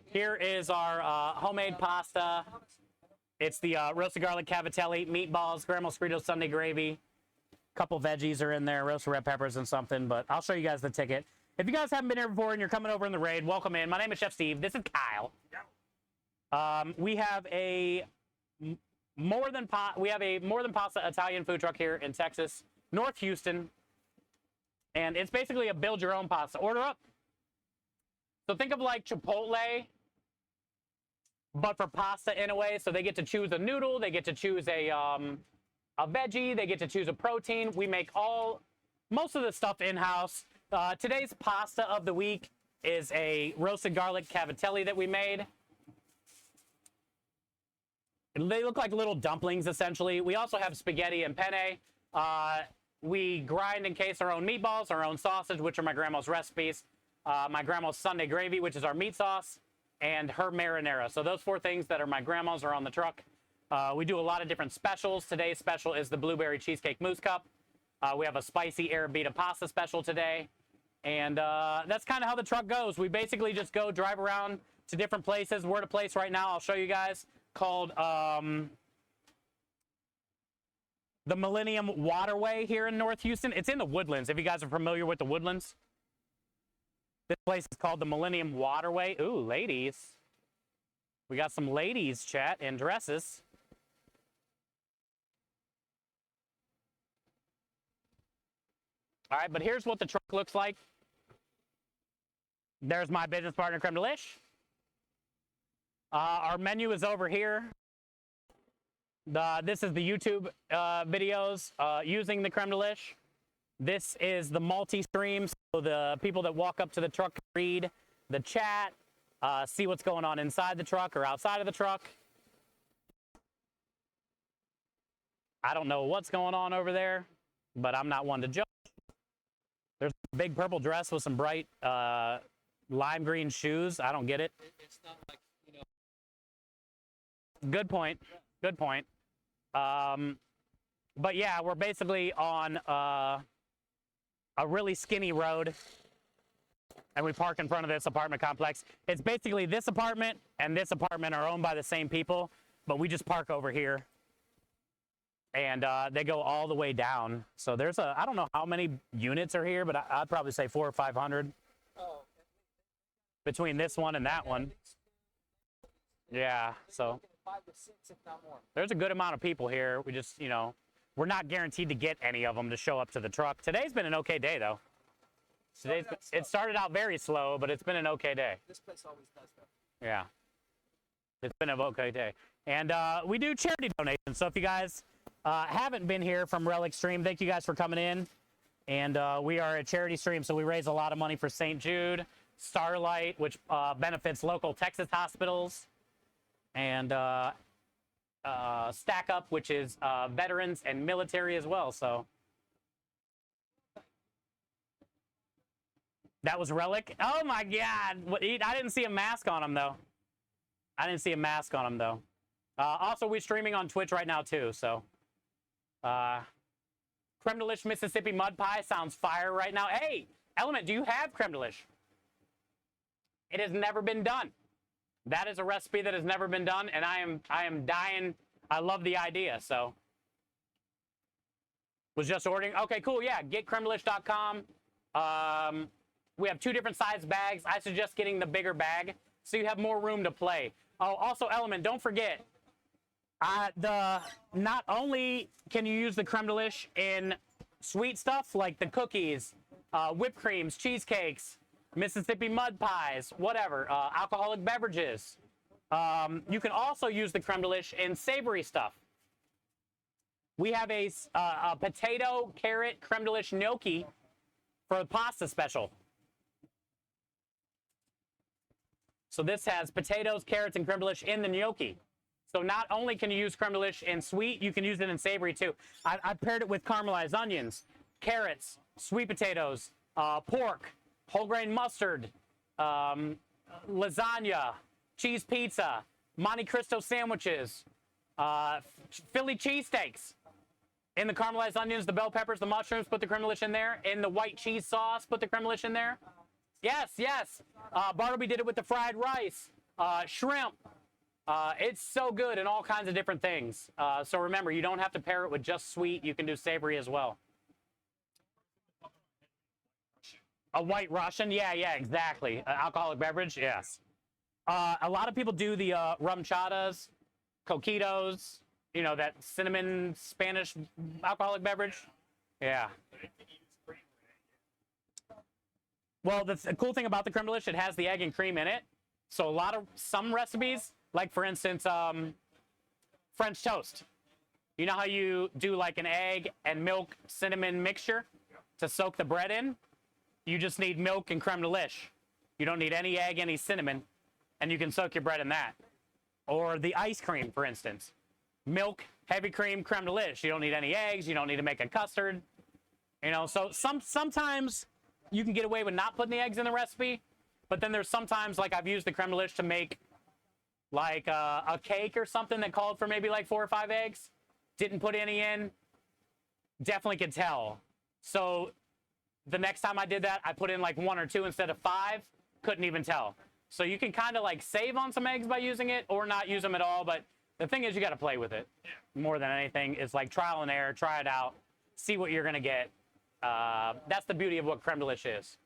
Here is our homemade pasta. It's the roasted garlic cavatelli, meatballs, Grandma's Fritos Sunday gravy. A couple veggies are in there, roasted red peppers and something, but I'll show you guys the ticket. If you guys haven't been here before and you're coming over in the raid, welcome in. My name is Chef Steve. This is Kyle. We have a more than pasta Italian food truck here in Texas, North Houston, and it's basically a build your own pasta. Order up. So think of like Chipotle, but for pasta in a way. So they get to choose a noodle, they get to choose a veggie, they get to choose a protein. We make most of the stuff in-house. Today's pasta of the week is a roasted garlic cavatelli that we made. They look like little dumplings, essentially. We also have spaghetti and penne. We grind and case our own meatballs, our own sausage, which are my grandma's recipes. My grandma's Sunday gravy, which is our meat sauce, and her marinara. So those four things that are my grandma's are on the truck. We do a lot of different specials. Today's special is the blueberry cheesecake mousse cup. We have a spicy arrabbiata pasta special today. And that's kind of how the truck goes. We basically just go drive around to different places. We're at a place right now, I'll show you guys, called the Millennium Waterway here in North Houston. It's in the Woodlands, if you guys are familiar with the Woodlands. This place is called the Millennium Waterway. Ooh, ladies. We got some ladies chat in dresses. All right, but here's what the truck looks like. There's my business partner, Creme Delish. Our menu is over here. This is the YouTube videos using the Creme Delish. This is the multi-stream, so the people that walk up to the truck read the chat, see what's going on inside the truck or outside of the truck. I don't know what's going on over there, but I'm not one to judge. There's a big purple dress with some bright lime green shoes. I don't get it. It's not like, Good point. Good point. But yeah, we're basically on a really skinny road, and we park in front of this apartment complex. It's basically this apartment and this apartment are owned by the same people, but we just park over here. And they go all the way down. So there's I don't know how many units are here, but I'd probably say 400 or 500 between this one and that one. Yeah, so 5 to 6, if not more. there's a good amount of people here. We just, we're not guaranteed to get any of them to show up to the truck. Today's been an okay day, though. It started out very slow, but it's been an okay day. This place always does that. Yeah. It's been an okay day. And we do charity donations. So if you guys haven't been here from Relic Stream, thank you guys for coming in. And we are a charity stream, so we raise a lot of money for St. Jude, Starlight, which benefits local Texas hospitals. And Stack Up, which is veterans and military as well. So that was Relic. Oh my God! I didn't see a mask on him though. Also, we're streaming on Twitch right now too. So, creme delish Mississippi mud pie sounds fire right now. Hey, Element, do you have creme delish? It has never been done. That is a recipe that has never been done, and I am dying. I love the idea. So, was just ordering. Okay, cool. Yeah, getcremedelish.com. We have 2 different size bags. I suggest getting the bigger bag so you have more room to play. Oh, also, Element, don't forget. Not only can you use the creme delish in sweet stuff like the cookies, whipped creams, cheesecakes, Mississippi mud pies, whatever, alcoholic beverages. You can also use the creme delish in savory stuff. We have a potato carrot creme delish gnocchi for a pasta special. So this has potatoes, carrots, and creme delish in the gnocchi. So not only can you use creme delish in sweet, you can use it in savory too. I paired it with caramelized onions, carrots, sweet potatoes, pork, whole grain mustard, lasagna, cheese pizza, Monte Cristo sandwiches, Philly cheesesteaks. In the caramelized onions, the bell peppers, the mushrooms, put the creme delish in there. In the white cheese sauce, put the creme delish in there. Yes, yes. Bartleby did it with the fried rice, shrimp. It's so good in all kinds of different things. So remember, you don't have to pair it with just sweet. You can do savory as well. A White Russian? Yeah, exactly. Alcoholic beverage? Yes. A lot of people do the rum chadas, coquitos, you know, that cinnamon Spanish alcoholic beverage. Yeah. Well, the cool thing about the creme delish, it has the egg and cream in it. So some recipes, like for instance, French toast. You know how you do like an egg and milk cinnamon mixture to soak the bread in? You just need milk and creme delish. You don't need any egg, any cinnamon, and you can soak your bread in that. Or the ice cream, for instance. Milk, heavy cream, creme delish. You don't need any eggs. You don't need to make a custard. You know, so sometimes you can get away with not putting the eggs in the recipe, but then there's sometimes, like I've used the creme delish to make like a cake or something that called for maybe like 4 or 5 eggs. Didn't put any in. Definitely could tell. So the next time I did that, I put in like 1 or 2 instead of 5. Couldn't even tell. So you can kind of like save on some eggs by using it or not use them at all. But the thing is, you got to play with it more than anything. It's like trial and error. Try it out. See what you're going to get. That's the beauty of what creme delish is.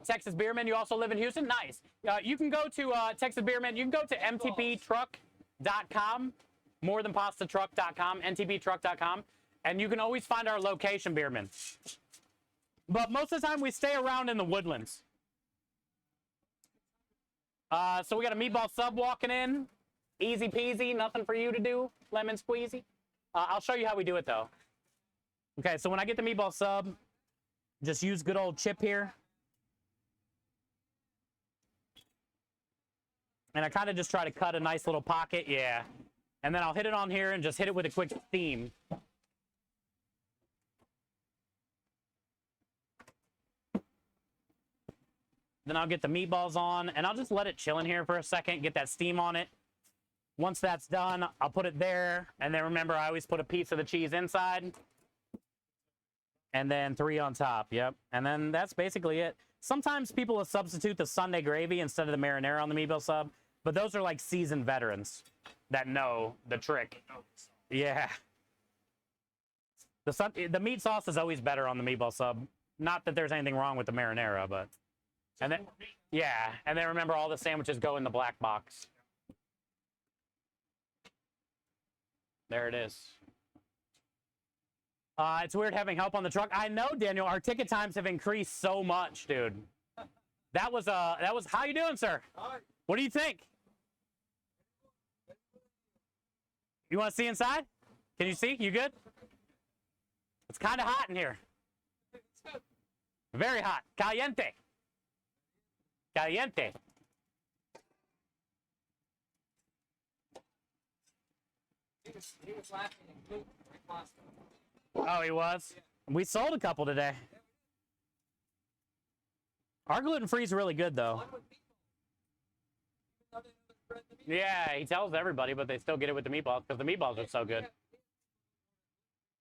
Texas Beerman, you also live in Houston? Nice. You can go to Texas Beerman. You can go to mtbtruck.com, morethanpastatruck.com, ntbtruck.com, and you can always find our location, Beerman. But most of the time, we stay around in the Woodlands. So we got a meatball sub walking in. Easy peasy, nothing for you to do. Lemon squeezy. I'll show you how we do it, though. Okay, so when I get the meatball sub, just use good old chip here. And I kind of just try to cut a nice little pocket, yeah. And then I'll hit it on here and just hit it with a quick steam. Then I'll get the meatballs on, and I'll just let it chill in here for a second, get that steam on it. Once that's done, I'll put it there. And then remember, I always put a piece of the cheese inside. And then 3 on top, yep. And then that's basically it. Sometimes people will substitute the Sunday gravy instead of the marinara on the meatball sub. But those are like seasoned veterans that know the trick. Yeah. The meat sauce is always better on the meatball sub. Not that there's anything wrong with the marinara, but... And then, yeah, and then remember, all the sandwiches go in the black box. There it is. It's weird having help on the truck. I know, Daniel. Our ticket times have increased so much, dude. That was how you doing, sir? Hi. What do you think? You want to see inside? Can you see? You good? It's kind of hot in here. Very hot. Caliente. Caliente. He was laughing and gluten right pasta. Oh, he was? We sold a couple today. Our gluten-free is really good, though. One with meatballs. Even though they spread the meatballs. Yeah, he tells everybody, but they still get it with the meatballs because the meatballs are so good.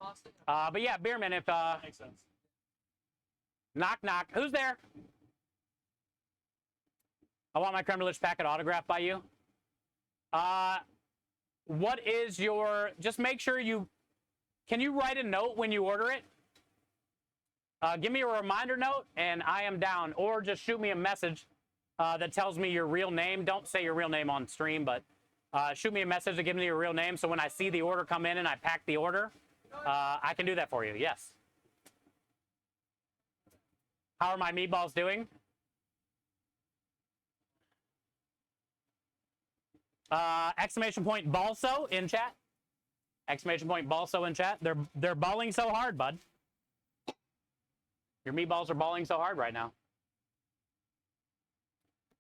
Pasta. But yeah, Beerman, if Makes sense. knock knock, who's there? I want my creme de packet autographed by you. What is your? Just make sure you. Can you write a note when you order it? Give me a reminder note, and I am down. Or just shoot me a message that tells me your real name. Don't say your real name on stream, but shoot me a message that gives me your real name. So when I see the order come in and I pack the order, I can do that for you. Yes. How are my meatballs doing? Exclamation point Balso in chat. Exclamation point Balso in chat. They're balling so hard, bud. Your meatballs are balling so hard right now.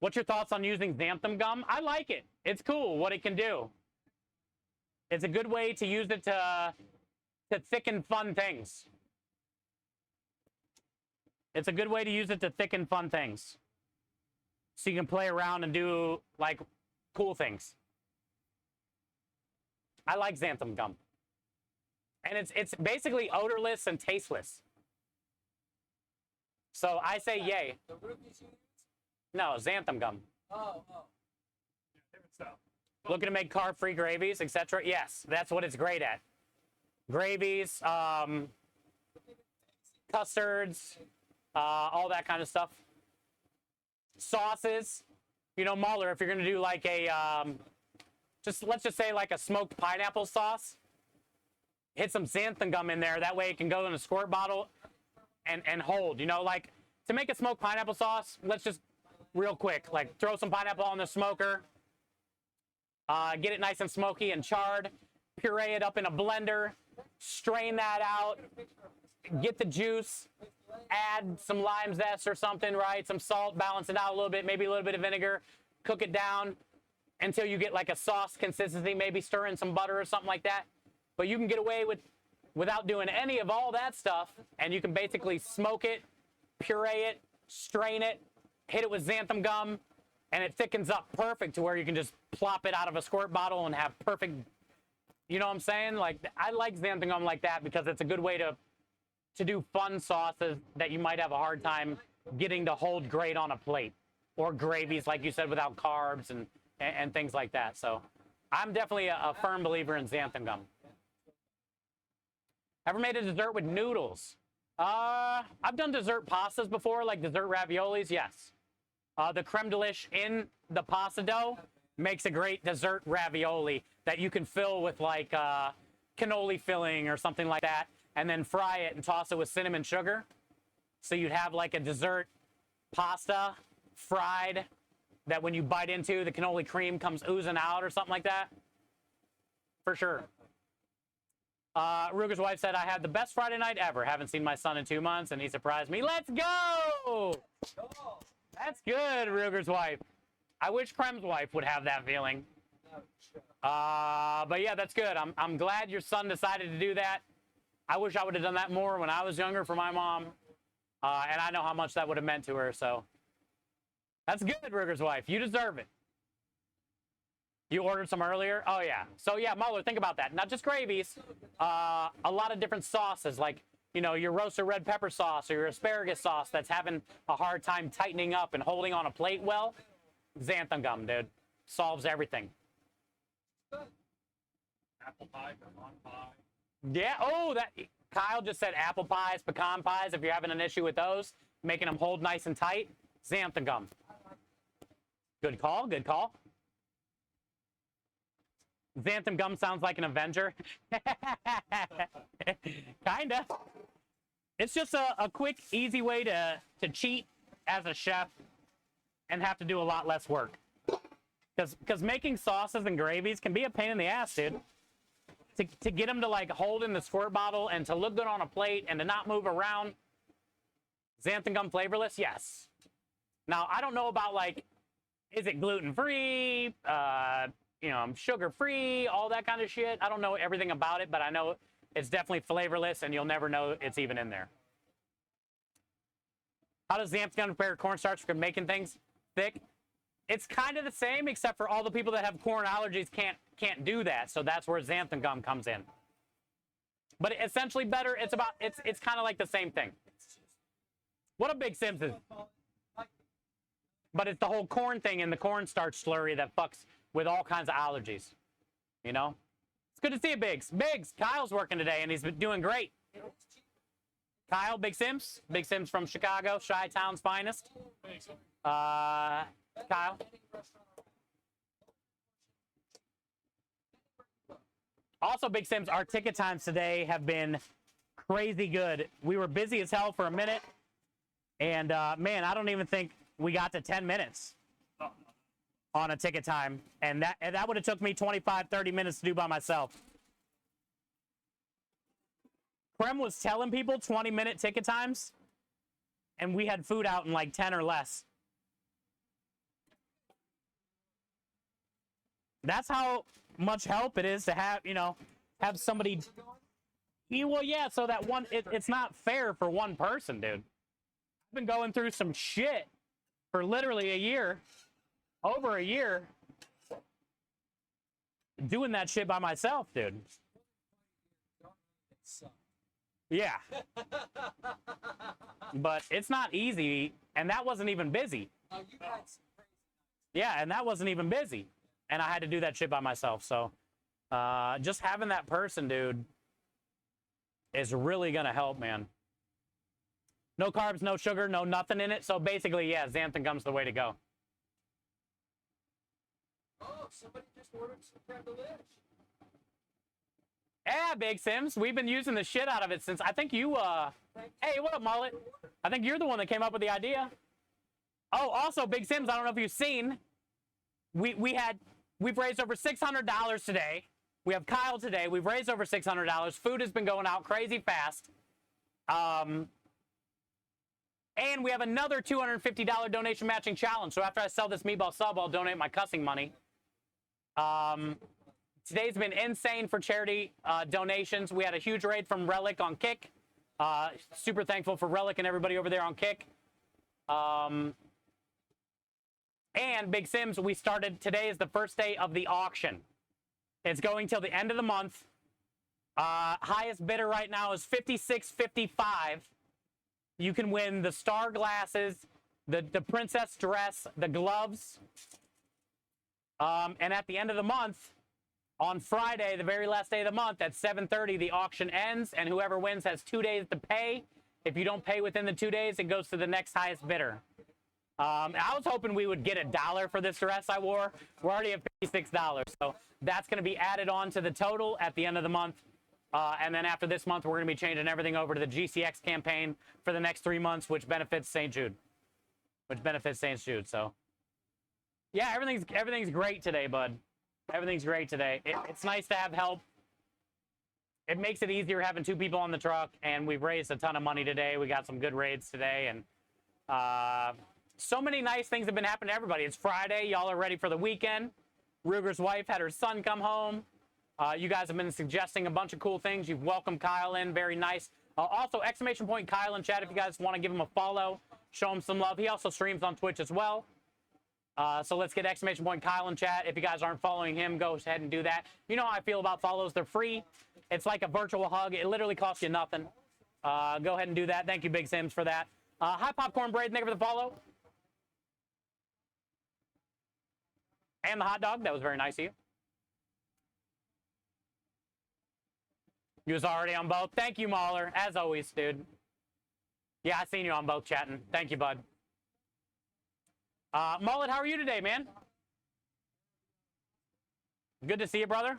What's your thoughts on using xanthan gum? I like it. It's cool what it can do. It's a good way to use it to thicken fun things. It's a good way to use it to thicken fun things. So you can play around and do like cool things. I like xanthan gum. And it's basically odorless and tasteless. So I say yay. The rookies you use? No, xanthan gum. Oh. Different stuff. Looking to make carb-free gravies, etc. Yes, that's what it's great at. Gravies, custards, all that kind of stuff. Sauces. You know, Mahler, if you're going to do like a, let's just say like a smoked pineapple sauce, hit some xanthan gum in there. That way it can go in a squirt bottle and hold. You know, like to make a smoked pineapple sauce, let's just real quick, like throw some pineapple on the smoker, get it nice and smoky and charred, puree it up in a blender, strain that out, get the juice, add some lime zest or something, right? Some salt, balance it out a little bit, maybe a little bit of vinegar, cook it down until you get like a sauce consistency, maybe stir in some butter or something like that. But you can get away without doing any of all that stuff, and you can basically smoke it, puree it, strain it, hit it with xanthan gum, and it thickens up perfect to where you can just plop it out of a squirt bottle and have perfect, you know what I'm saying? Like, I like xanthan gum like that because it's a good way to do fun sauces that you might have a hard time getting to hold great on a plate, or gravies, like you said, without carbs and things like that. So I'm definitely a firm believer in xanthan gum. Ever made a dessert with noodles? I've done dessert pastas before, like dessert raviolis, yes. The creme de liche in the pasta dough makes a great dessert ravioli that you can fill with like cannoli filling or something like that, and then fry it and toss it with cinnamon sugar. So you'd have like a dessert pasta fried that when you bite into, the cannoli cream comes oozing out or something like that. For sure. Ruger's wife said, I had the best Friday night ever. Haven't seen my son in 2 months, and he surprised me. Let's go! That's good, Ruger's wife. I wish Krem's wife would have that feeling. But yeah, that's good. I'm glad your son decided to do that. I wish I would have done that more when I was younger for my mom. And I know how much that would have meant to her, so. That's good, Ruger's wife. You deserve it. You ordered some earlier? Oh, yeah. So, yeah, Muller, think about that. Not just gravies. A lot of different sauces, like, you know, your roasted red pepper sauce or your asparagus sauce that's having a hard time tightening up and holding on a plate well. Xanthan gum, dude. Solves everything. Apple pie, pecan pie. Yeah. Oh, that Kyle just said apple pies, pecan pies. If you're having an issue with those, making them hold nice and tight, xanthan gum. Good call. Good call. Xanthan gum sounds like an Avenger. Kinda. It's just a quick, easy way to cheat as a chef and have to do a lot less work. Because making sauces and gravies can be a pain in the ass, dude. To get them to like hold in the squirt bottle and to look good on a plate and to not move around. Xanthan gum flavorless? Yes. Now, I don't know about like, is it gluten-free? sugar free, all that kind of shit. I don't know everything about it, but I know it's definitely flavorless, and you'll never know it's even in there. How does Xanthan Gum compare to cornstarch for making things thick? It's kind of the same, except for all the people that have corn allergies can't do that. So that's where Xanthan Gum comes in. But essentially better. It's kind of like the same thing. What a Big Sims is. But it's the whole corn thing and the cornstarch slurry that fucks with all kinds of allergies. You know? It's good to see you, Biggs. Biggs, Kyle's working today, and he's been doing great. Kyle, Big Sims. Big Sims from Chicago, Chi-Town's finest. Kyle. Also, Big Sims, our ticket times today have been crazy good. We were busy as hell for a minute. And, man, I don't even think we got to 10 minutes on a ticket time. And that would have took me 25, 30 minutes to do by myself. Krem was telling people 20-minute ticket times, and we had food out in like 10 or less. That's how much help it is to have, have somebody. Well, yeah, so that one, it's not fair for one person, dude. I've been going through some shit for literally a year, over a year, doing that shit by myself, dude. Yeah. But it's not easy, and that wasn't even busy. Yeah, and that wasn't even busy. And I had to do that shit by myself. So just having that person, dude, is really going to help, man. No carbs, no sugar, no nothing in it. So basically, yeah, Xanthan Gum's the way to go. Oh, somebody just ordered some creme delish. Yeah, Big Sims. We've been using the shit out of it since, I think you, hey, what up, Mullet? I think you're the one that came up with the idea. Oh, also, Big Sims, I don't know if you've seen, we've raised over $600 today. We have Kyle today. We've raised over $600. Food has been going out crazy fast. And we have another $250 donation matching challenge. So after I sell this meatball sub, I'll donate my cussing money. Today's been insane for charity donations. We had a huge raid from Relic on Kick. Super thankful for Relic and everybody over there on Kick. And Big Sims, we started, today is the first day of the auction. It's going till the end of the month. Highest bidder right now is $56.55. You can win the star glasses, the princess dress, the gloves. And at the end of the month, on Friday, the very last day of the month, at 7:30, the auction ends, and whoever wins has 2 days to pay. If you don't pay within the 2 days, it goes to the next highest bidder. I was hoping we would get $1 for this dress I wore. We're already at $56, so that's going to be added on to the total at the end of the month. And then after this month, we're going to be changing everything over to the GCX campaign for the next 3 months, which benefits St. Jude. So, yeah, everything's great today, bud. Everything's great today. It's nice to have help. It makes it easier having 2 people on the truck, and we've raised a ton of money today. We got some good raids today, and so many nice things have been happening to everybody. It's Friday. Y'all are ready for the weekend. Ruger's wife had her son come home. You guys have been suggesting a bunch of cool things. You've welcomed Kyle in. Very nice. Also, exclamation point Kyle in chat if you guys want to give him a follow. Show him some love. He also streams on Twitch as well. So let's get exclamation point Kyle in chat. If you guys aren't following him, go ahead and do that. You know how I feel about follows. They're free. It's like a virtual hug. It literally costs you nothing. Go ahead and do that. Thank you, Big Sims, for that. Hi, Popcorn Braid. Thank you for the follow. And the hot dog. That was very nice of you. You was already on both. Thank you, Mahler. As always, dude. Yeah, I seen you on both chatting. Thank you, bud. Mullet, how are you today, man? Good to see you, brother.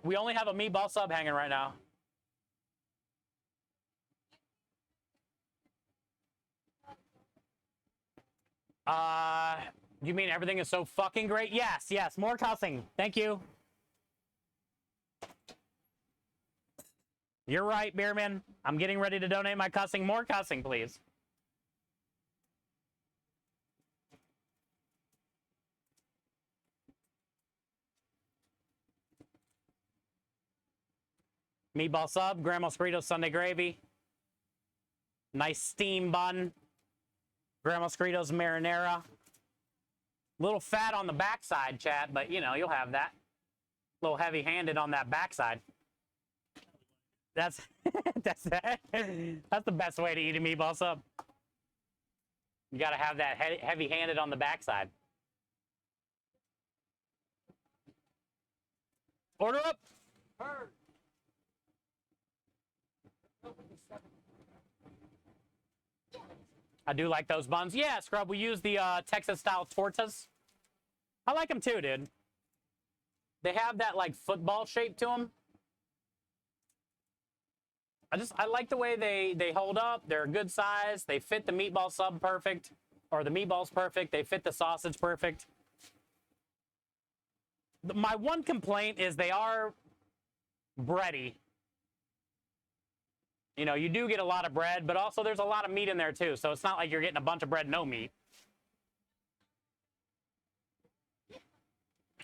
We only have a meatball sub hanging right now. You mean everything is so fucking great? Yes, yes, more cussing. Thank you. You're right, Beerman. I'm getting ready to donate my cussing. More cussing, please. Meatball sub, Grandma's Burritos, Sunday gravy. Nice steam bun. Grandma's Burritos marinara. Little fat on the backside, chat, but you know, you'll have that. A little heavy-handed on that backside. That's that's the best way to eat a meatball sub. You gotta have that heavy-handed on the backside. Order up. Heard. I do like those buns. Yeah, Scrub, we use the Texas-style tortas. I like them too, dude. They have that, like, football shape to them. I like the way they hold up. They're a good size. They fit the meatball sub perfect. Or the meatballs perfect. They fit the sausage perfect. My one complaint is they are bready. You know, you do get a lot of bread, but also there's a lot of meat in there too. So it's not like you're getting a bunch of bread, no meat.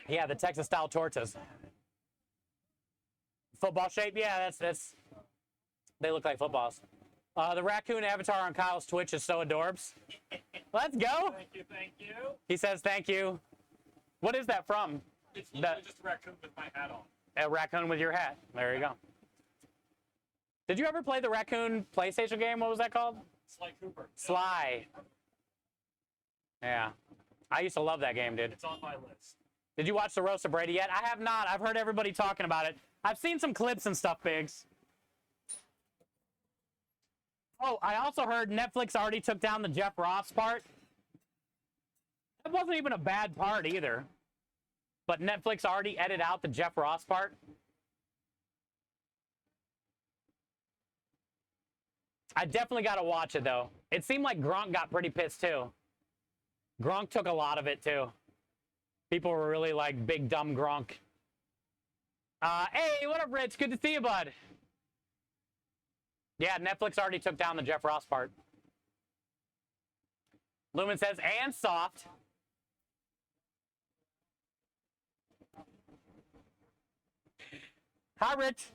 Yeah, the Texas-style tortas. Football shape, yeah, that's. They look like footballs. The raccoon avatar on Kyle's Twitch is so adorbs. Let's go. Thank you, thank you. He says thank you. What is that from? It's literally just a raccoon with my hat on. A raccoon with your hat. There you go. Did you ever play the raccoon PlayStation game? What was that called? Sly Cooper. Sly. Yeah. I used to love that game, dude. It's on my list. Did you watch the Roast of Brady yet? I have not. I've heard everybody talking about it. I've seen some clips and stuff, Biggs. Oh, I also heard Netflix already took down the Jeff Ross part. That wasn't even a bad part either. But Netflix already edited out the Jeff Ross part. I definitely got to watch it, though. It seemed like Gronk got pretty pissed, too. Gronk took a lot of it, too. People were really like, big, dumb Gronk. Hey, what up, Rich? Good to see you, bud. Yeah, Netflix already took down the Jeff Ross part. Lumen says, and soft. Hi, Rich.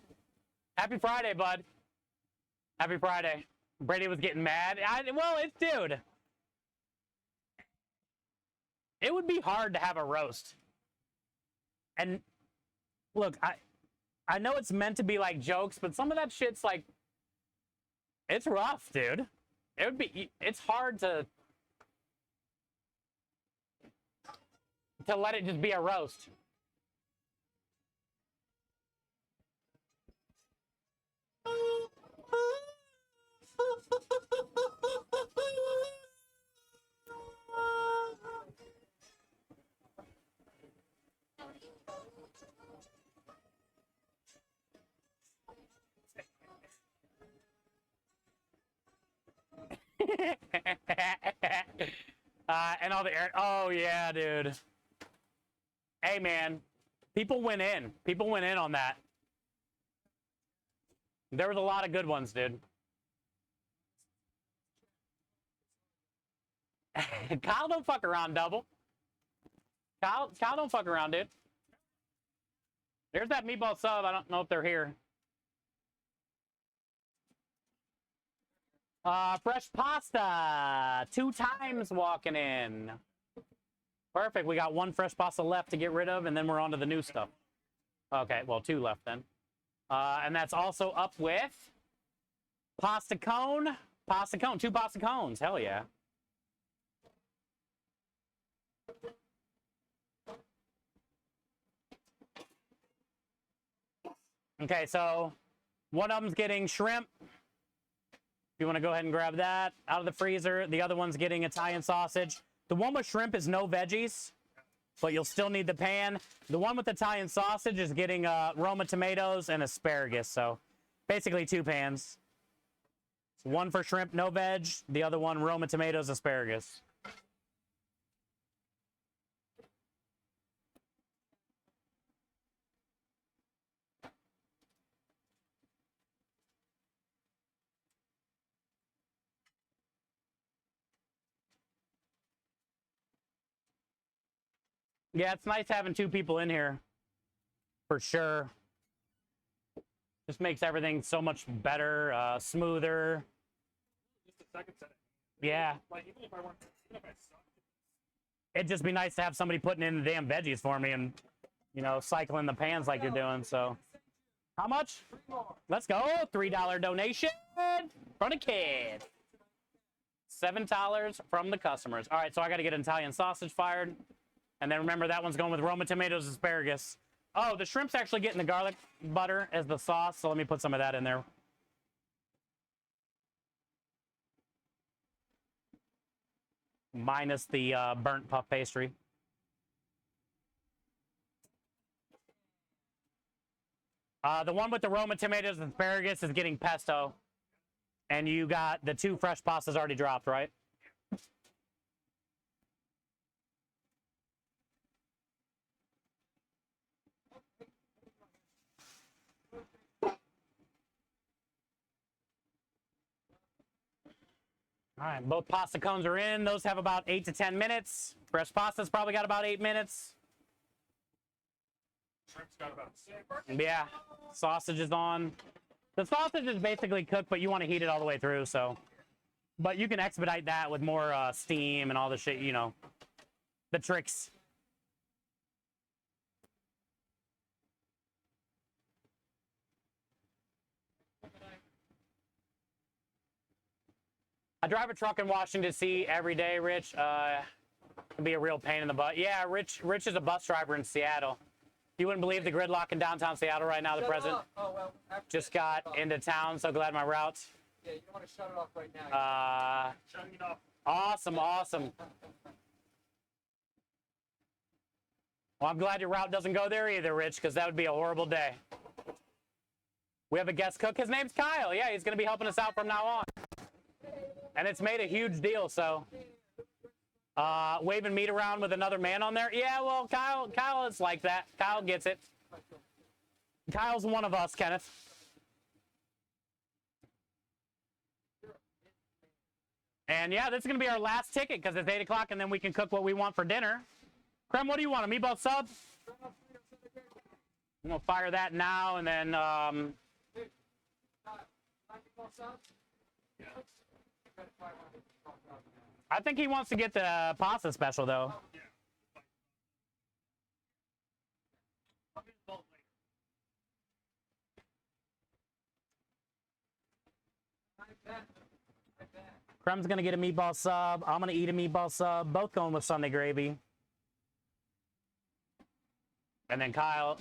Happy Friday, bud. Happy Friday. Brady was getting mad. Well, it's, dude. It would be hard to have a roast. And look, I know it's meant to be like jokes, but some of that shit's like, it's rough, dude. It's hard to let it just be a roast. And all the air. Oh, yeah, dude. Hey, man. People went in. People went in on that. There was a lot of good ones, dude. Kyle don't fuck around, double. Kyle don't fuck around, dude. There's that meatball sub. I don't know if they're here. Fresh pasta. 2 times walking in. Perfect. We got 1 fresh pasta left to get rid of, and then we're on to the new stuff. Okay, well, 2 left then. And that's also up with pasta cone. Pasta cone. 2 pasta cones. Hell yeah. Okay, so one of them's getting shrimp. You want to go ahead and grab that out of the freezer. The other one's getting Italian sausage. The one with shrimp is no veggies, but you'll still need the pan. The one with Italian sausage is getting Roma tomatoes and asparagus. So basically 2 pans. One for shrimp, no veg. The other one, Roma tomatoes, asparagus. Yeah, it's nice having two people in here. For sure. Just makes everything so much better, smoother. Just a second set. Yeah. Like even if I suck. It'd just be nice to have somebody putting in the damn veggies for me and, you know, cycling the pans like you're doing. So, how much? Let's go. $3 donation from a kid. $7 from the customers. All right, so I got to get an Italian sausage fired. And then remember, that one's going with Roma tomatoes, asparagus. Oh, the shrimp's actually getting the garlic butter as the sauce, so let me put some of that in there. Minus the burnt puff pastry. The one with the Roma tomatoes and asparagus is getting pesto. And you got the 2 fresh pastas already dropped, right? All right, both pasta cones are in. Those have about 8 to 10 minutes. Fresh pasta's probably got about 8 minutes. Shrimp's got about 6. Yeah, sausage is on. The sausage is basically cooked, but you want to heat it all the way through, so. But you can expedite that with more steam and all the shit, you know, the tricks. I drive a truck in Washington, D.C. every day, Rich. Can be a real pain in the butt. Yeah, Rich is a bus driver in Seattle. You wouldn't believe the gridlock in downtown Seattle right now. The president just got into town. So glad my route. Yeah, you don't want to shut it off right now. Shutting it off. Awesome. Well, I'm glad your route doesn't go there either, Rich, because that would be a horrible day. We have a guest cook. His name's Kyle. Yeah, he's going to be helping us out from now on. And it's made a huge deal, so. Waving meat around with another man on there. Yeah, well, Kyle is like that. Kyle gets it. Kyle's one of us, Kenneth. And yeah, this is going to be our last ticket because it's 8 o'clock and then we can cook what we want for dinner. Krem, what do you want? A meatball sub? I'm going to fire that now and then. I think he wants to get the pasta special, though. Krem's going to get a meatball sub. I'm going to eat a meatball sub. Both going with Sunday gravy. And then Kyle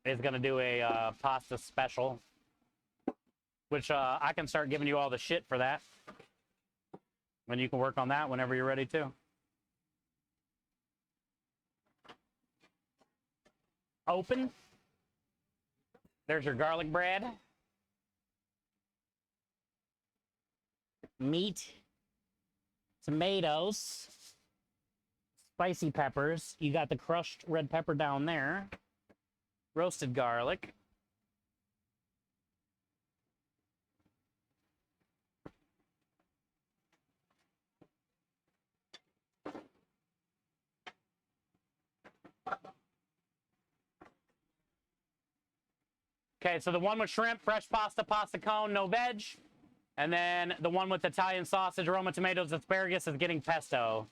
is going to do a pasta special, which I can start giving you all the shit for that. And you can work on that whenever you're ready to. Open. There's your garlic bread. Meat. Tomatoes. Spicy peppers. You got the crushed red pepper down there. Roasted garlic. Okay, so the one with shrimp, fresh pasta, pasta cone, no veg. And then the one with Italian sausage, Roma tomatoes, asparagus is getting pesto.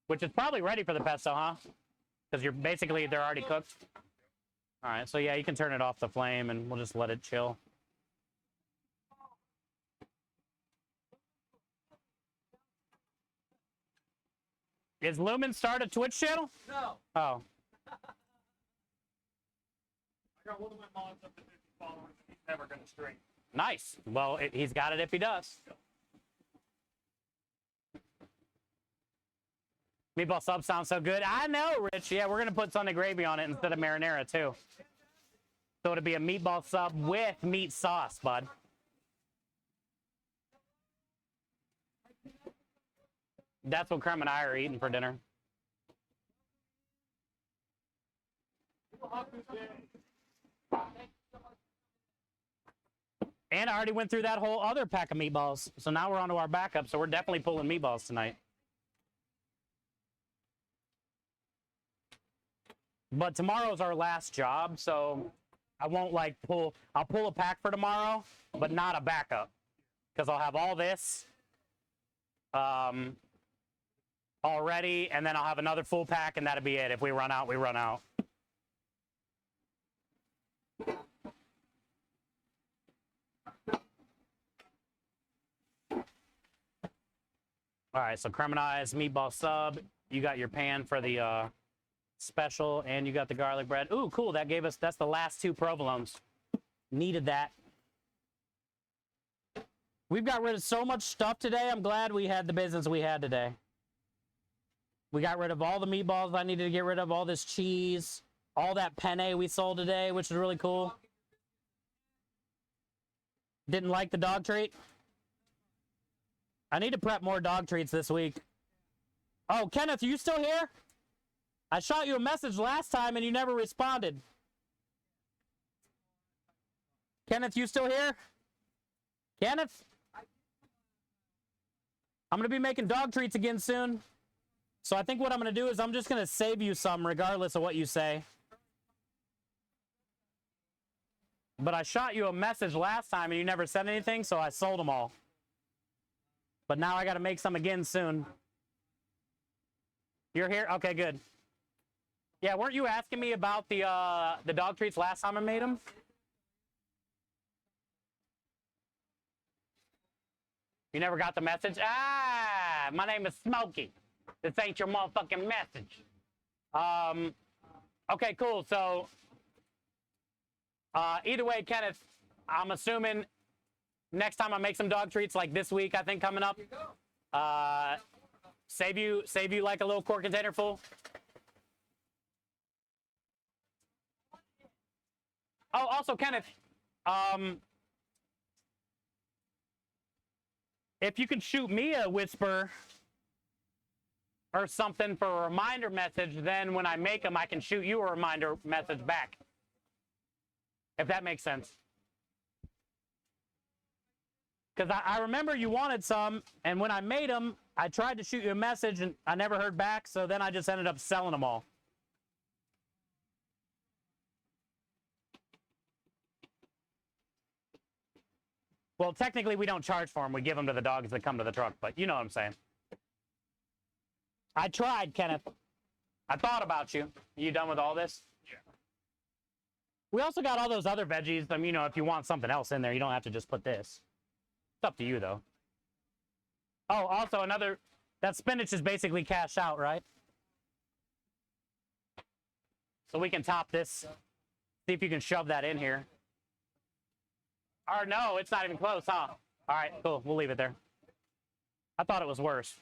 Which is probably ready for the pesto, huh? Because they're already cooked. All right, so yeah, you can turn it off the flame and we'll just let it chill. Is Lumen start a Twitch channel? No. Oh. I got one of my moms up to 50 followers, and he's never going to stream. Nice. Well, he's got it if he does. Meatball sub sounds so good. I know, Rich. Yeah, we're going to put Sunday gravy on it instead of marinara, too. So it'll be a meatball sub with meat sauce, bud. That's what Krem and I are eating for dinner. And I already went through that whole other pack of meatballs. So now we're on to our backup. So we're definitely pulling meatballs tonight. But tomorrow's our last job, so I won't like I'll pull a pack for tomorrow, but not a backup. Because I'll have all this already, and then I'll have another full pack, and that'll be it. If we run out, we run out. All right, so caramelized meatball sub. You got your pan for the special, and you got the garlic bread. Ooh, cool. That's the last 2 provolones. Needed that. We've got rid of so much stuff today. I'm glad we had the business we had today. We got rid of all the meatballs I needed to get rid of, all this cheese, all that penne we sold today, which is really cool. Didn't like the dog treat? I need to prep more dog treats this week. Oh, Kenneth, are you still here? I shot you a message last time and you never responded. Kenneth, you still here? Kenneth? I'm going to be making dog treats again soon. So I think what I'm going to do is I'm just going to save you some regardless of what you say. But I shot you a message last time and you never said anything, so I sold them all. But now I got to make some again soon. You're here? Okay, good. Yeah, weren't you asking me about the dog treats last time I made them? You never got the message? Ah, my name is Smokey. This ain't your motherfucking message. Okay, cool. So, either way, Kenneth, I'm assuming next time I make some dog treats like this week, I think coming up, save you like a little quart container full. Oh, also, Kenneth, if you could shoot me a whisper or something for a reminder message, then when I make them, I can shoot you a reminder message back. If that makes sense. Because I remember you wanted some, and when I made them, I tried to shoot you a message, and I never heard back, so then I just ended up selling them all. Well, technically, we don't charge for them. We give them to the dogs that come to the truck, but you know what I'm saying. I tried, Kenneth. I thought about you. Are you done with all this? Yeah. We also got all those other veggies. I mean, you know, if you want something else in there, you don't have to just put this. It's up to you, though. Oh, also that spinach is basically cash out, right? So we can top this. See if you can shove that in here. Or no, it's not even close, huh? All right, cool. We'll leave it there. I thought it was worse.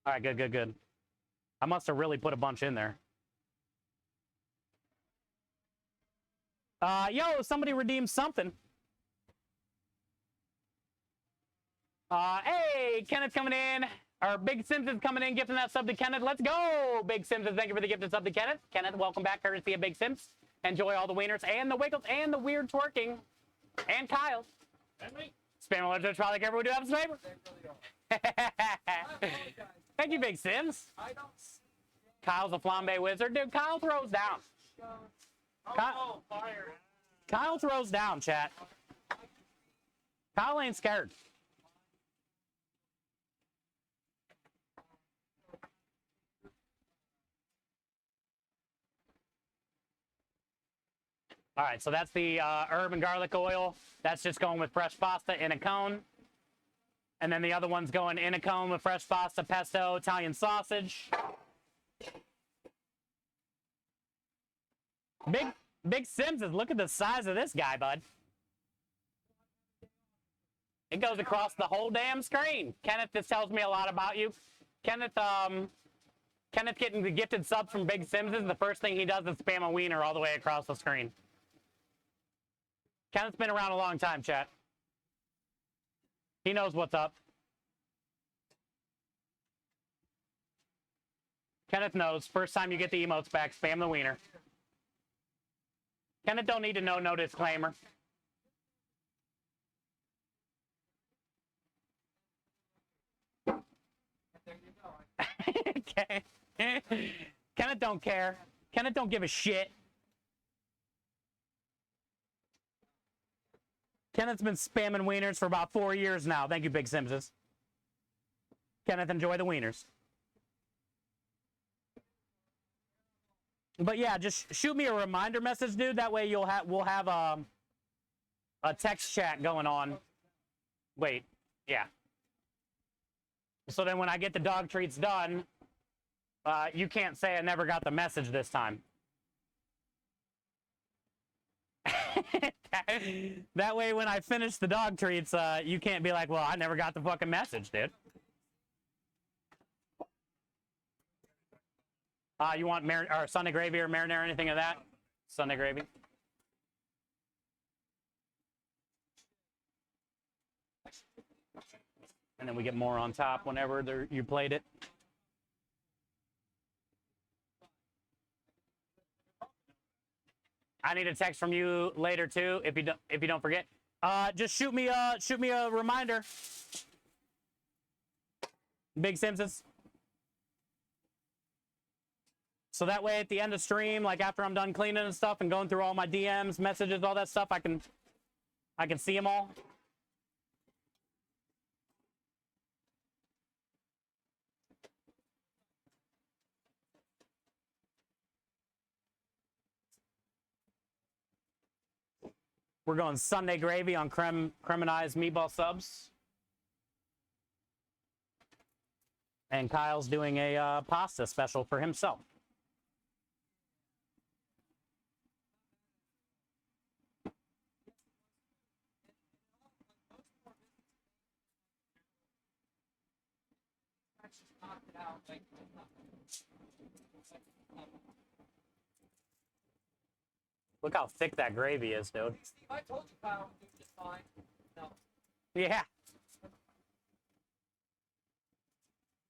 All right, good. I must have really put a bunch in there. Yo, somebody redeemed something. Hey, Kenneth coming in. Our Big Simpsons coming in, gifting that sub to Kenneth. Let's go, Big Simpsons. Thank you for the gifted sub to Kenneth. Kenneth, welcome back, courtesy of Big Sims. Enjoy all the wieners and the wiggles and the weird twerking. And Kyle. And me. Spam alerts, try like everyone do have a favor. Thank you, Big Sims. Kyle's a flambe wizard. Dude, Kyle throws down. Kyle throws down, chat. Kyle ain't scared. All right, so that's the herb and garlic oil. That's just going with fresh pasta in a cone. And then the other one's going in a cone with fresh pasta, pesto, Italian sausage. Big Simpsons, look at the size of this guy, bud. It goes across the whole damn screen. Kenneth, this tells me a lot about you. Kenneth getting the gifted sub from Big Simpsons, the first thing he does is spam a wiener all the way across the screen. Kenneth's been around a long time, chat. He knows what's up. Kenneth knows. First time you get the emotes back, spam the wiener. Kenneth don't need to know, no disclaimer. Okay. Kenneth don't care. Kenneth don't give a shit. Kenneth's been spamming wieners for about 4 years now. Thank you, Big Simses. Kenneth, enjoy the wieners. But yeah, just shoot me a reminder message, dude. That way we'll have a text chat going on. Wait, yeah. So then when I get the dog treats done, you can't say I never got the message this time. That way when I finish the dog treats, you can't be like, well, I never got the fucking message, dude. You want or Sunday gravy or marinara, anything of that? Sunday gravy. And then we get more on top whenever you played it. I need a text from you later too, if you don't forget. Just shoot me a reminder. Big Simpsons. So that way at the end of stream, like after I'm done cleaning and stuff and going through all my DMs, messages, all that stuff, I can see them all. We're going Sunday gravy on creminized meatball subs. And Kyle's doing a pasta special for himself. Look how thick that gravy is, dude. Steve, I told you Kyle would do just fine. No. Yeah.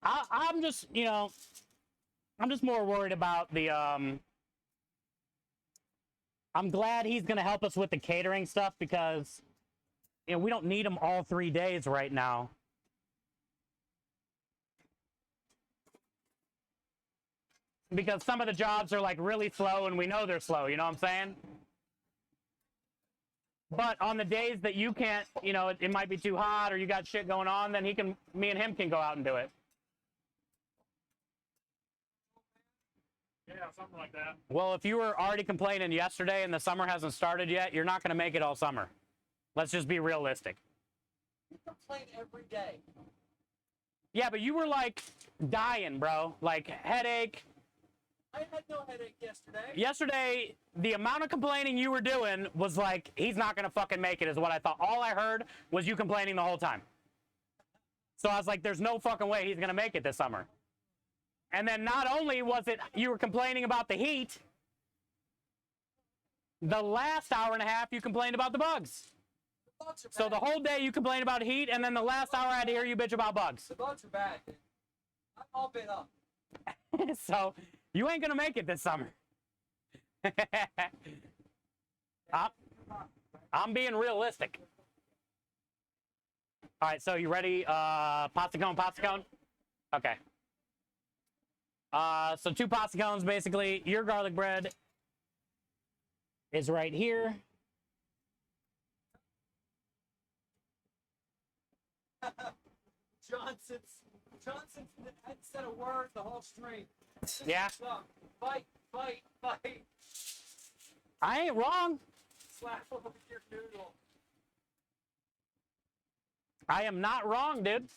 I'm just, I'm just more worried about the, I'm glad he's going to help us with the catering stuff because, we don't need him all 3 days right now. Because some of the jobs are like really slow and we know they're slow, you know what I'm saying? But on the days that you can't, it might be too hot or you got shit going on, then me and him can go out and do it. Yeah, something like that. Well, if you were already complaining yesterday and the summer hasn't started yet, you're not going to make it all summer. Let's just be realistic. You complain every day. Yeah, but you were like dying, bro. Like headache. I had no headache yesterday. Yesterday, the amount of complaining you were doing was like, he's not going to fucking make it is what I thought. All I heard was you complaining the whole time. So I was like, there's no fucking way he's going to make it this summer. And then not only was it you were complaining about the heat, the last hour and a half you complained about the bugs. The bugs are bad. So the whole day you complained about heat, and then the last hour I had to hear you bitch about bugs. The bugs are bad. I'm all bit up. So you ain't gonna make it this summer. I'm being realistic. All right, so you ready? Pasta cone. Okay. So 2 pasta cones, basically. Your garlic bread is right here. Johnson hadn't said a word the whole stream. Yeah. Fight. I ain't wrong. Slap over your noodle. I am not wrong, dude.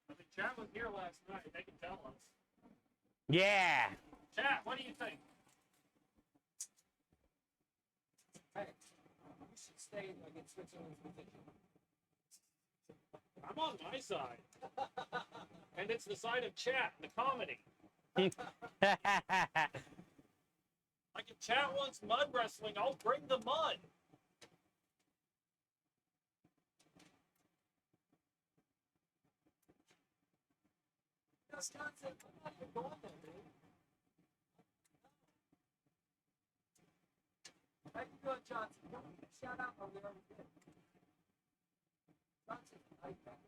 I mean, chat was here last night. They can tell us. Yeah. Chat, what do you think? Hey, you should stay against Switzerland's position. I'm on my side. And it's the side of chat, the comedy. Like if chat wants mud wrestling, I'll bring the mud. Johnson, I'm not even going there, dude. How you doing, Johnson? Shout out, or we already did. That's it. I bet.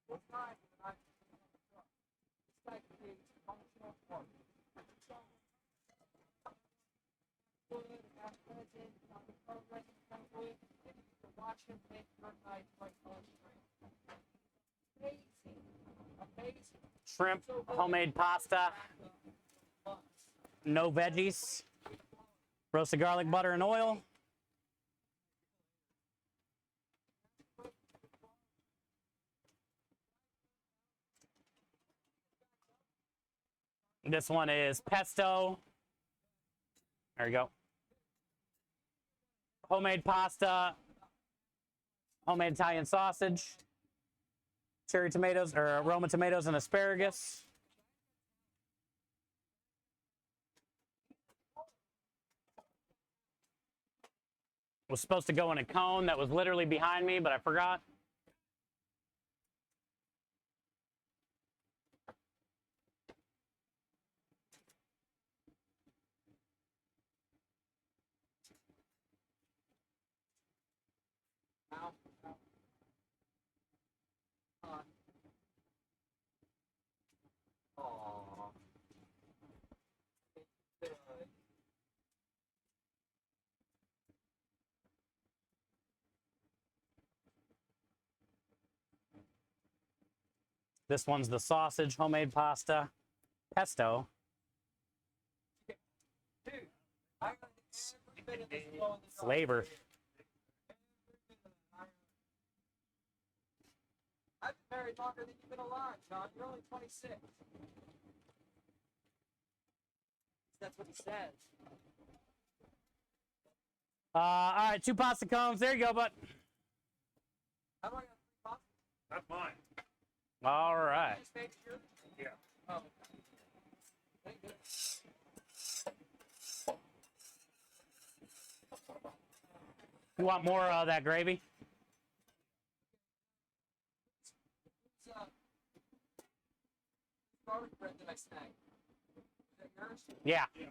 What time did I This guy creates functional art. Good, have present, on the program, good. And you can watch him make your night right on screen. Amazing. Amazing. Shrimp, homemade pasta, no veggies, roasted garlic, butter, and oil. This one is pesto. There you go. Homemade pasta, homemade Italian sausage, cherry tomatoes or Roma tomatoes and asparagus. Was supposed to go in a cone that was literally behind me, but I forgot. Aww. This one's the sausage, homemade pasta, pesto. Dude, I got every bit of this flow in the jar. Flavor. I've been married longer than you've been alive, John. You're only 26. That's what he says. All right, 2 pasta cones. There you go, bud. How do I got 3 pots? That's mine. All right. Just made sure. Yeah. Oh. Thank you. You want more of that gravy? It's garlic bread that I snagged. Is that yours? Yeah. Yeah.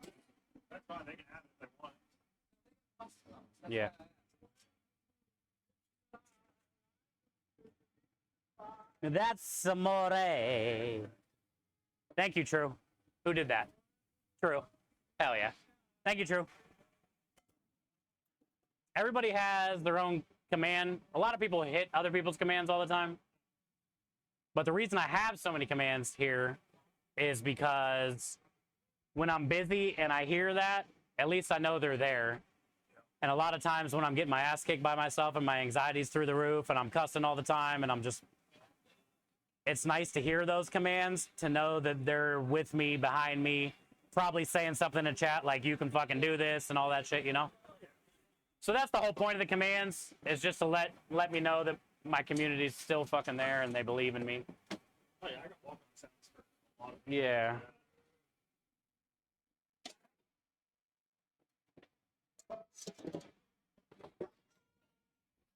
That's fine. They can have it if they want. That's Yeah. why I asked. That's amore. Thank you, True. Who did that? True. Hell yeah. Thank you, True. Everybody has their own command. A lot of people hit other people's commands all the time. But the reason I have so many commands here is because when I'm busy and I hear that, at least I know they're there. And a lot of times when I'm getting my ass kicked by myself and my anxiety's through the roof and I'm cussing all the time and I'm just, it's nice to hear those commands, to know that they're with me, behind me, probably saying something in chat like, you can fucking do this and all that shit, you know? So that's the whole point of the commands, is just to let me know that my community's still fucking there and they believe in me. Oh yeah, I got welcome sounds for a lot of Yeah.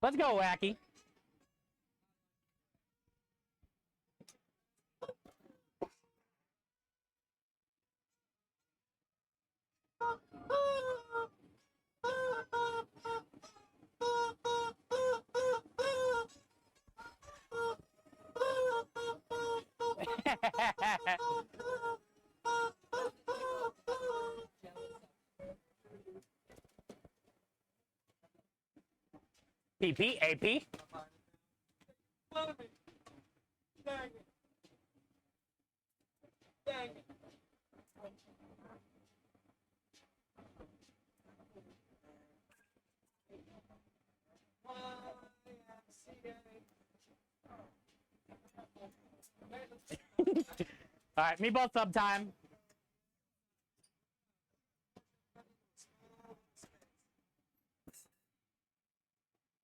Let's go, Wacky. PP, AP. Let me. Dang it. Dang it. All right, meatball sub time.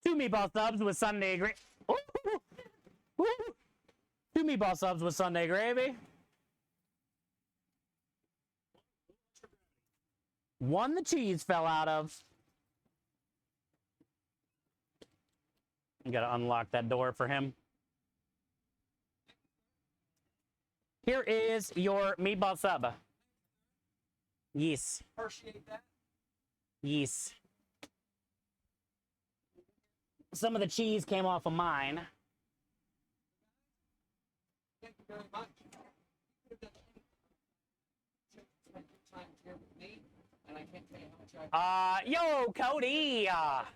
Two meatball subs with Sunday gravy. Two meatball subs with Sunday gravy. One the cheese fell out of. You gotta unlock that door for him. Here is your meatball sub. Yes. Appreciate that. Yes. some of the cheese came off of mine. Thank you very much. You could have done anything. Spent your time here with me, and I can't tell you how much I Yo, Cody. by rating out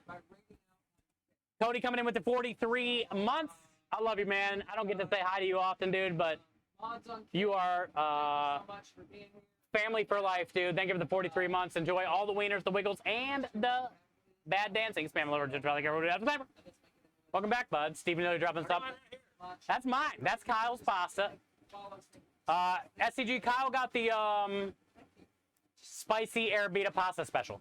Cody coming in with the 43 months. I love you, man. I don't get to say hi to you often, dude, but mods on you are so much for being here. family for life, dude. Thank you for the 43 months. Enjoy all the wieners, the wiggles, and the bad dancing. Spam liver, just like everybody else. Welcome back, bud. Stephen Miller dropping stuff. That's mine. That's Kyle's pasta. SCG Kyle got the spicy Arrabbiata pasta special.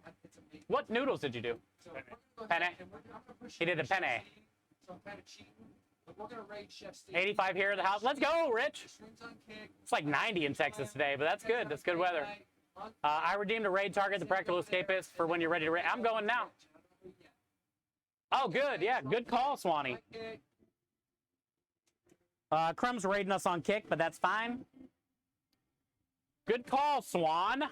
What noodles did you do? So we're gonna go Penne? ahead and I'm gonna push He did the Chef penne. Steve, so I'm kind of cheating, but we're gonna rate Chef Steve. 85 here at the house. Let's go, Rich. Streams on Kick. It's like 90 in Texas today, but that's good. That's good weather. I redeemed a raid target, the Practical Escapist, for when you're ready to raid. I'm going now. Oh, good. Yeah, good call, Swanee. Crumb's raiding us on Kick, but that's fine. Good call, Swan.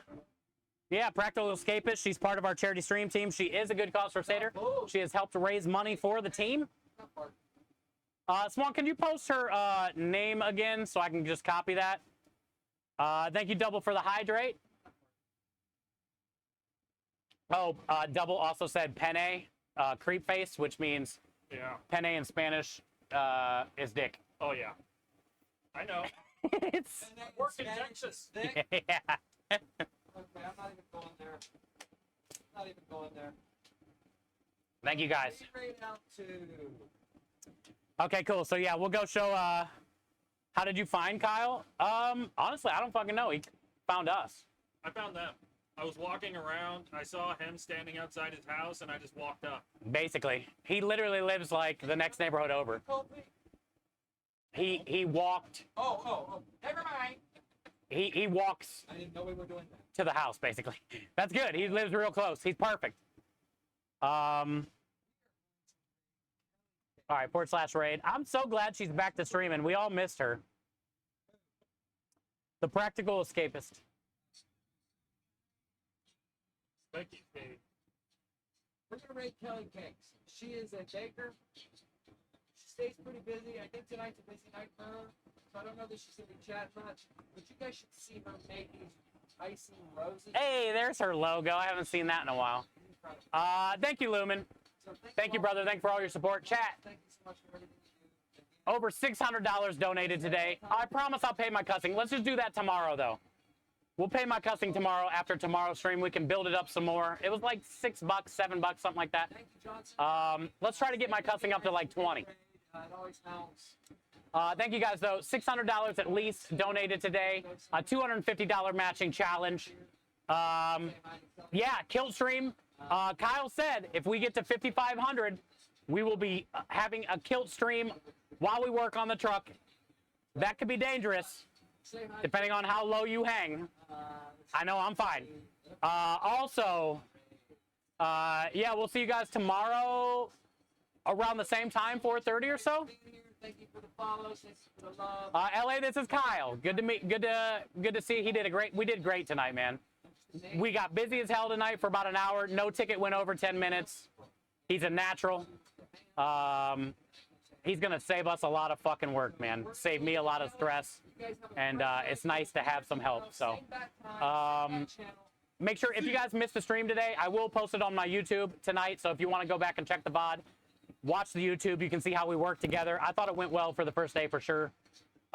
Yeah, Practical Escapist. She's part of our charity stream team. She is a good cause crusader. She has helped raise money for the team. Swan, can you post her name again so I can just copy that? Thank you, Double, for the hydrate. Oh, Double also said penne, creep face, which means Yeah. penne in Spanish is dick. Oh yeah. I know. It's Work in Texas. yeah. Okay, I'm not even going there. Not even going there. Thank you guys. Rate out to Okay, cool. So yeah, we'll go show. How did you find Kyle? Honestly, I don't fucking know. He found us. I found them. I was walking around. I saw him standing outside his house, and I just walked up. Basically, he literally lives like the next neighborhood over. told me. He walked. Oh. Never mind. He walks I didn't know we were doing that. to the house, basically. That's good. He lives real close. He's perfect. All right, /raid. I'm so glad she's back to streaming. We all missed her. The Practical Escapist. Thank you, baby. We're gonna rate Kelly Cakes. She is a baker. She stays pretty busy. I think tonight's a busy night for her, so I don't know that she's gonna be chatting much. But you guys should see her make these icing roses. Hey, there's her logo. I haven't seen that in a while. Thank you, Lumen. So Thank you, brother. Thank you for all your support. Chat. Thank you so much for everything you do. Over $600 donated today. I promise I'll pay my cussing. Let's just do that tomorrow, though. We'll pay my cussing tomorrow after tomorrow's stream. We can build it up some more. It was like $6, $7, something like that. Thank you, Johnson. Let's try to get my cussing up to like 20. It always helps. Thank you guys, though. $600 at least donated today. A $250 matching challenge. Yeah, Kill Stream. Kyle said if we get to 5,500, we will be having a Kilt stream while we work on the truck. That could be dangerous, Say hi. depending on how low you hang. I know I'm fine. Also, yeah, we'll see you guys tomorrow around the same time, 4:30 or so. Being here. Thank you for the follows. Thank you for the love. LA, this is Kyle. Good to meet. Good to see. We did great tonight, man. We got busy as hell tonight for about an hour. No ticket went over 10 minutes. He's a natural. He's gonna save us a lot of fucking work, man. Save me a lot of stress, and it's nice to have some help. So, make sure if you guys missed the stream today, I will post it on my YouTube tonight. So if you want to go back and check the VOD, watch the YouTube. You can see how we work together. I thought it went well for the first day for sure.